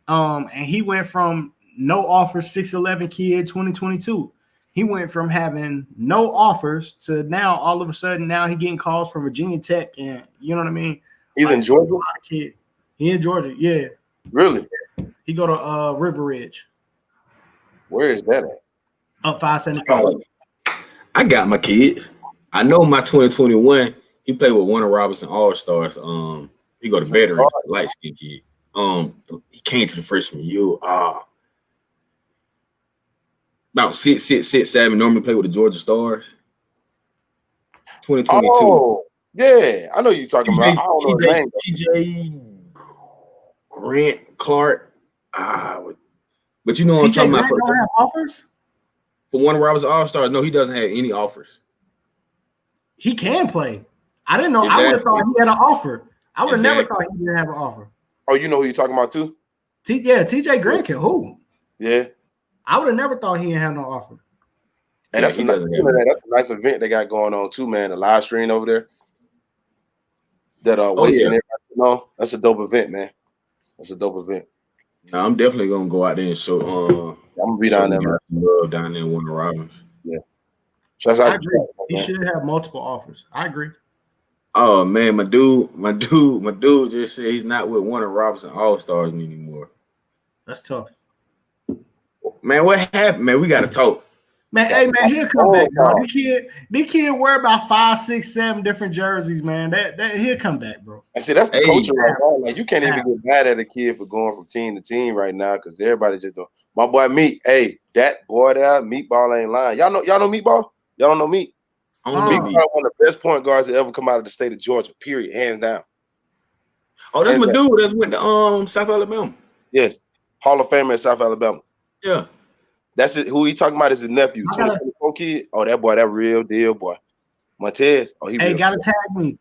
Speaker 1: and he went from no offers, 6'11" kid, 2022. He went from having no offers to now all of a sudden now he getting calls from Virginia Tech, and you know what I mean.
Speaker 5: He's in Georgia.
Speaker 1: Kid, he in Georgia, yeah.
Speaker 5: Really?
Speaker 1: He go to River Ridge. Where
Speaker 5: is that at?
Speaker 1: Up 575.
Speaker 3: I got my kids. I know my 2021. He played with Warner Robinson All Stars. He go to Veterans, light skinned kid. He came to the freshman year. About 6'7", normally play with the Georgia Stars. 2022.
Speaker 5: Oh, yeah. I know you're talking about. I don't know his name.
Speaker 3: TJ Grant Clark. But you know what I'm talking about.
Speaker 1: Don't have offers?
Speaker 3: For Warner Robinson All Stars, no, he doesn't have any offers.
Speaker 1: He can play. I didn't know. Exactly. I would have thought he had an offer. I would have never thought he didn't have an offer.
Speaker 5: Oh, you know who you're talking about too?
Speaker 1: TJ Grant can who?
Speaker 5: Yeah.
Speaker 1: I would have never thought he didn't have no offer.
Speaker 5: And that's a nice event they got going on too, man. The live stream over there. That that's a dope event, man. That's a dope event.
Speaker 3: No, I'm definitely gonna go out there and show.
Speaker 5: I'm gonna be down there, man.
Speaker 3: Love down there in Warner Robins.
Speaker 5: Yeah.
Speaker 1: I agree. He should have multiple offers. I agree.
Speaker 3: Oh man, my dude just said he's not with Warner Robinson All Stars anymore.
Speaker 1: That's tough.
Speaker 3: Man, what happened? Man, we gotta talk.
Speaker 1: Man, hey man, he'll come back, bro. The kid wear about 5, 6, 7 different jerseys, man. That he'll come back, bro.
Speaker 5: And see, that's the culture right now. Like you can't even get mad at a kid for going from team to team right now because everybody just don't. My boy Meat, that boy there, Meatball ain't lying. Y'all know Meatball? Y'all don't know Meat? Meatball one of the best point guards that ever come out of the state of Georgia. Period, hands down.
Speaker 3: Oh, that's my dude that went to South Alabama.
Speaker 5: Yes, Hall of Famer at South Alabama.
Speaker 3: Yeah.
Speaker 5: That's it. Who he talking about is his nephew, 2024 kid. Oh, that boy, that real deal, boy. Montez. Oh,
Speaker 1: gotta tag me.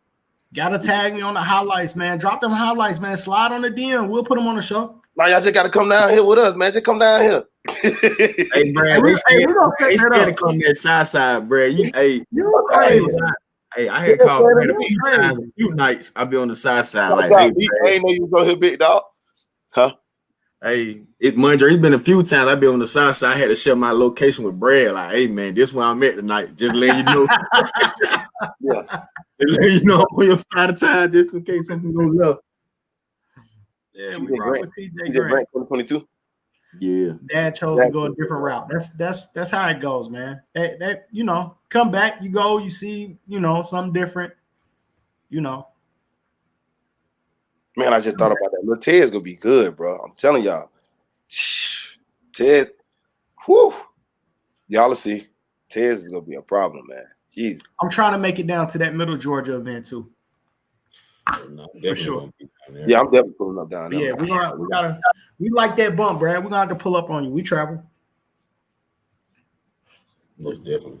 Speaker 1: Gotta tag me on the highlights, man. Drop them highlights, man. Slide on the DM. We'll put them on the show.
Speaker 5: Now y'all just gotta come down here with us, man. Just come down here.
Speaker 3: Hey, Brad, they scared to come that side, Brad. I had called Brad a few times, a few nights. I'll be on the side. Like,
Speaker 5: I ain't know you was going here, big dog. Huh?
Speaker 3: Hey, it's been a few times I've been on the side. I had to share my location with Brad. Like, hey man, this where I'm at tonight. Just let you know.
Speaker 5: Yeah.
Speaker 3: Just let you know on your side of time, just in case something goes left.
Speaker 1: Yeah, we rock with TJ Grant.
Speaker 5: 2022.
Speaker 3: Yeah.
Speaker 1: Dad chose to go a different route. That's how it goes, man. That come back, you go, you see, something different,
Speaker 5: Man, I just thought about that. Little Ted's gonna be good, bro. I'm telling y'all. Ted, y'all will see. Ted's is gonna be a problem, man. Jeez.
Speaker 1: I'm trying to make it down to that Middle Georgia event too.
Speaker 3: No, I'm
Speaker 1: For
Speaker 3: definitely
Speaker 1: sure.
Speaker 3: gonna be down there.
Speaker 5: Yeah, I'm definitely pulling up down there.
Speaker 1: Yeah, we like that bump, Brad. We're gonna have to pull up on you. We travel.
Speaker 3: Most definitely.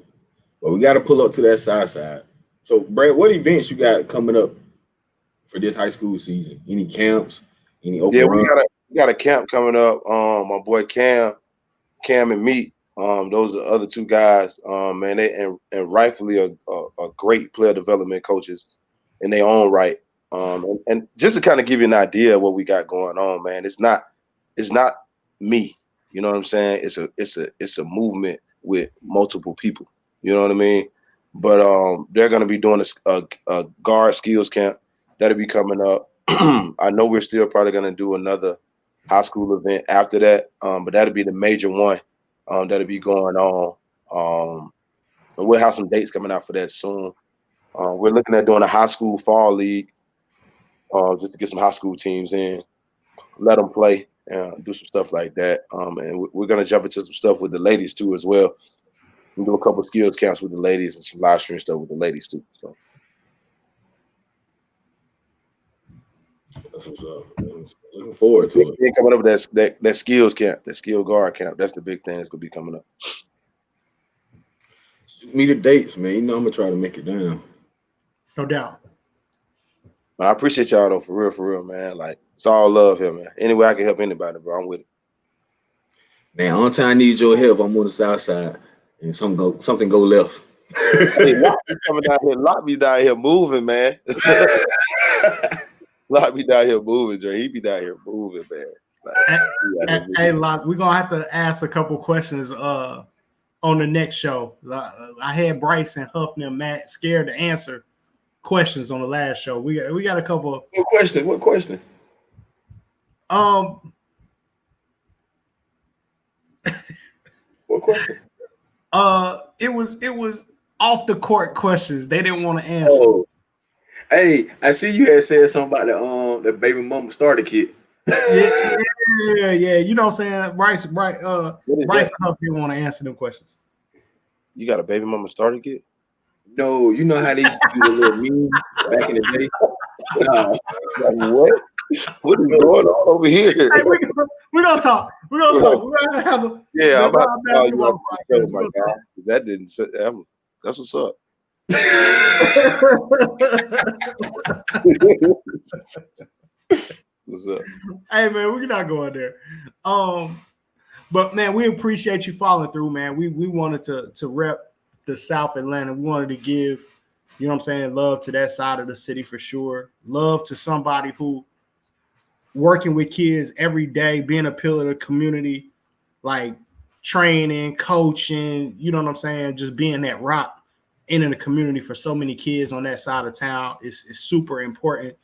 Speaker 3: But we got to pull up to that side. So, Brad, what events you got coming up for this high school season? Any camps? Any open
Speaker 5: Yeah,
Speaker 3: run?
Speaker 5: we got a camp coming up. My boy Cam and Meat. Those are the other two guys. Man, they and rightfully a great player development coaches in their own right. And just to kind of give you an idea of what we got going on, man, it's not me. You know what I'm saying? It's a movement with multiple people. You know what I mean? But they're going to be doing a guard skills camp that'll be coming up. I know we're still probably going to do another high school event after that, but that'll be the major one that'll be going on. And we'll have some dates coming out for that soon. We're looking at doing a high school fall league just to get some high school teams in, let them play, and do some stuff like that. And we're going to jump into some stuff with the ladies too as well. We do a couple of skills camps with the ladies and some live stream stuff with the ladies too. So
Speaker 3: That's what's up. Looking forward to it.
Speaker 5: coming up with that skills camp, that skill guard camp. That's the big thing that's gonna be coming up.
Speaker 3: Shoot me the dates, man. You know I'm gonna try to make it down.
Speaker 1: No doubt.
Speaker 5: I appreciate y'all though, for real, man. Like it's all love here, man. Any way I can help anybody, bro, I'm with it.
Speaker 3: Man, on time I need your help. I'm on the south side, and something go left.
Speaker 5: Hey, Lock be coming down here. Lock be down here moving, man. Lock be down here moving, Dre. He be down here moving, man. Like,
Speaker 1: Hey, Locke, we're gonna have to ask a couple questions on the next show. I had Bryce and Huff and Matt scared to answer questions on the last show. We got a couple.
Speaker 6: What question?
Speaker 1: It was off the court questions. They didn't want to answer.
Speaker 6: Oh. Hey, I see you had said something about the baby mama starter kit.
Speaker 1: Yeah. You know what I'm saying? Bryce and Huff didn't want to answer them questions.
Speaker 5: you got a baby mama starter kit?
Speaker 6: No, you know how they used to do the little meme back in the day?
Speaker 5: Like, what? What is going on over here?
Speaker 1: Hey, we're gonna talk. We're gonna have a
Speaker 5: I'm about to call you up. Oh my God. That didn't say that's what's up. What's up?
Speaker 1: Hey man, we're not going there. But man, we appreciate you following through, man. We wanted to rep the South Atlanta. We wanted to give, you know what I'm saying, love to that side of the city for sure. Love to somebody who working with kids every day, being a pillar of the community, like training, coaching, you know what I'm saying, just being that rock in the community for so many kids on that side of town is super important.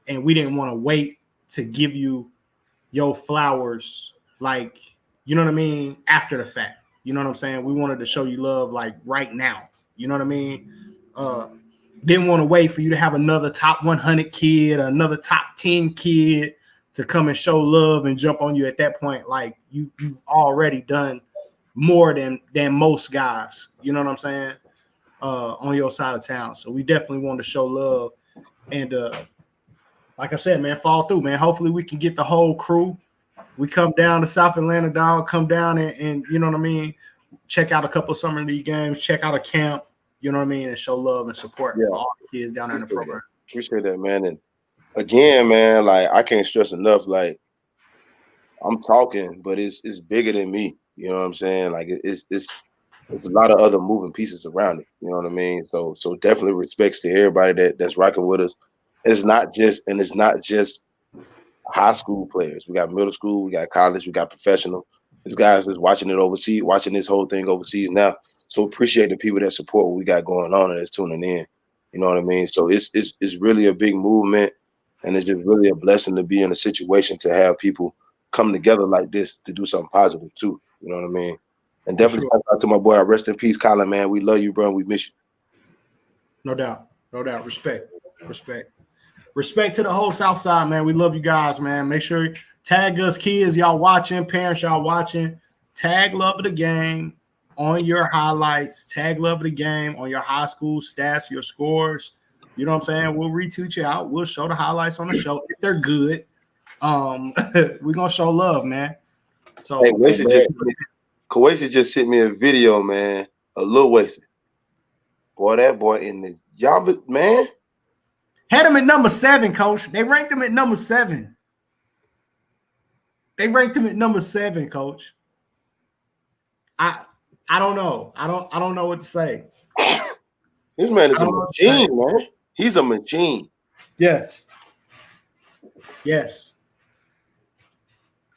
Speaker 1: And we didn't want to wait to give you your flowers, like, you know what I mean, after the fact. You know what I'm saying? We wanted to show you love like right now. You know what I mean? Didn't want to wait for you to have another top 100 kid, another top 10 kid to come and show love and jump on you at that point. Like you've already done more than most guys. You know what I'm saying? On your side of town. So we definitely want to show love. And like I said, man, fall through, man. Hopefully we can get the whole crew. We come down to South Atlanta, dog, come down and you know what I mean, check out a couple of summer league games, check out a camp, you know what I mean, and show love and support for all the kids down there in the program.
Speaker 5: Appreciate that, man. And again, man, like I can't stress enough, like I'm talking, but it's bigger than me. You know what I'm saying? Like it's a lot of other moving pieces around it. You know what I mean? So definitely respects to everybody that's rocking with us. It's not just high school players. We got middle school, we got college, we got professional. There's guys that's watching it overseas, watching this whole thing overseas now. So appreciate the people that support what we got going on and that's tuning in. You know what I mean? So it's really a big movement, and it's just really a blessing to be in a situation to have people come together like this to do something positive too. You know what I mean? And definitely shout out to my boy, rest in peace, Colin, man. We love you, bro, and we miss you.
Speaker 1: No doubt. Respect to the whole South Side, man. We love you guys, man. Make sure tag us, kids, y'all watching, parents, y'all watching. Tag Love of the Game on your highlights. Tag Love of the Game on your high school stats, your scores. You know what I'm saying? We'll retweet you out. We'll show the highlights on the show if they're good. We're gonna show love, man. So
Speaker 5: Hey, Kawasi just sent me a video, man. A little wasted. Boy, that boy in the job, man.
Speaker 1: had him at number 7, coach. They ranked him at number 7. They ranked him at number 7, coach. I don't know. I don't know what to say.
Speaker 5: This man is a machine, man. He's a machine.
Speaker 1: Yes. Yes.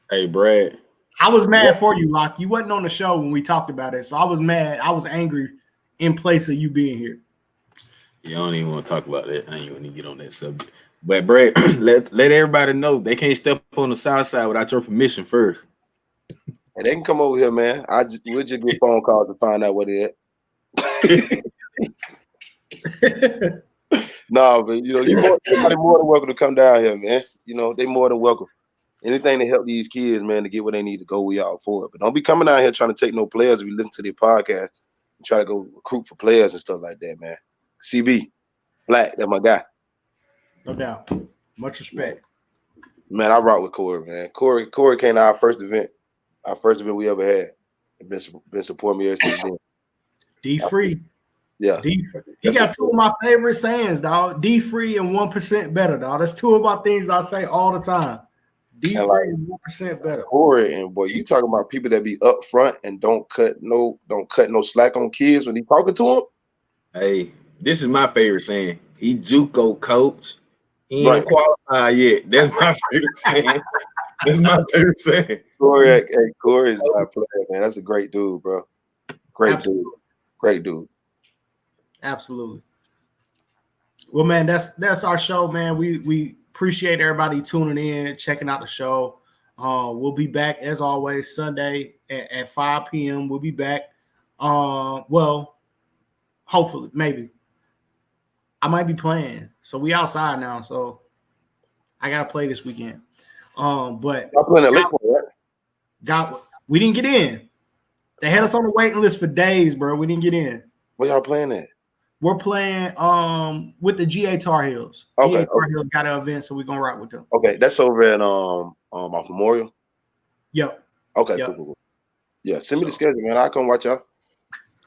Speaker 3: Hey, Brad.
Speaker 1: I was mad for you, Locke. You wasn't on the show when we talked about it, so I was mad. I was angry in place of you being here.
Speaker 3: Yeah, I don't even want to talk about that. I ain't want to get on that subject. But Brad, let everybody know they can't step on the south side without your permission first.
Speaker 5: And they can come over here, man. We'll just get phone calls to find out what it is. No, but everybody more than welcome to come down here, man. They more than welcome. Anything to help these kids, man, to get where they need to go, we all for it. But don't be coming out here trying to take no players if you listen to their podcast and try to go recruit for players and stuff like that, man. CB, Black, that's my guy.
Speaker 1: No doubt. Much respect.
Speaker 5: Man, I rock with Corey, man. Corey came to our first event we ever had. Been supporting me ever since then.
Speaker 1: D-Free.
Speaker 5: Yeah.
Speaker 1: He got two of my favorite sayings, dog. D-Free and 1% better, dog. That's two of my things I say all the time. D-Free and 1% better.
Speaker 5: Corey, and boy, you talking about people that be up front and don't cut no slack on kids when he talking to them?
Speaker 3: Hey, this is my favorite saying. He JUCO coach. He ain't
Speaker 5: Right.
Speaker 3: qualified yet. That's my favorite saying. That's my favorite saying.
Speaker 5: Corey is my player, man. That's a great dude, bro. Great dude.
Speaker 1: Absolutely. Well, man, that's our show, man. We appreciate everybody tuning in, checking out the show. We'll be back as always Sunday at 5 p.m. We'll be back. Well, hopefully, maybe. I might be playing, so we outside now. So I gotta play this weekend. But
Speaker 5: I'm playing at Lakeland, right?
Speaker 1: We didn't get in. They had us on the waiting list for days, bro. We didn't get in.
Speaker 5: Where y'all playing at?
Speaker 1: We're playing with the GA Tar Heels.
Speaker 5: Okay,
Speaker 1: GA Tar Heels got an event, so we're gonna rock with them.
Speaker 5: Okay, that's over at off Memorial.
Speaker 1: Yep.
Speaker 5: Okay,
Speaker 1: Yep.
Speaker 5: cool. Yeah, send me the schedule, man. I'll come watch y'all.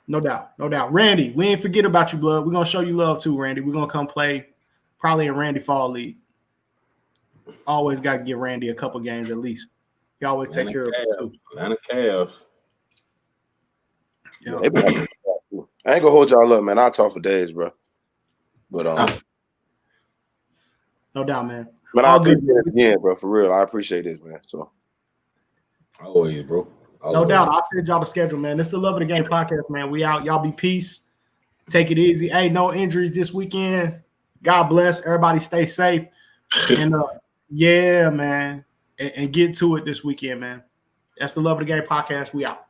Speaker 1: No doubt. Randy, we ain't forget about you, blood. We're gonna show you love too, Randy. We're gonna come play probably in Randy Fall League. Always got to give Randy a couple games at least. He always take care of it too.
Speaker 3: Atlanta Cavs.
Speaker 5: Yeah, I ain't gonna hold y'all up, man. I'll talk for days, bro. But
Speaker 1: no doubt, man.
Speaker 5: Man, I appreciate it again, bro. For real, I appreciate this, man. So
Speaker 3: always, bro.
Speaker 1: No doubt. I'll send y'all the schedule, man. This is the Love of the Game podcast, man. We out. Y'all be peace. Take it easy. Hey, no injuries this weekend. God bless. Everybody stay safe. And yeah, man. And get to it this weekend, man. That's the Love of the Game podcast. We out.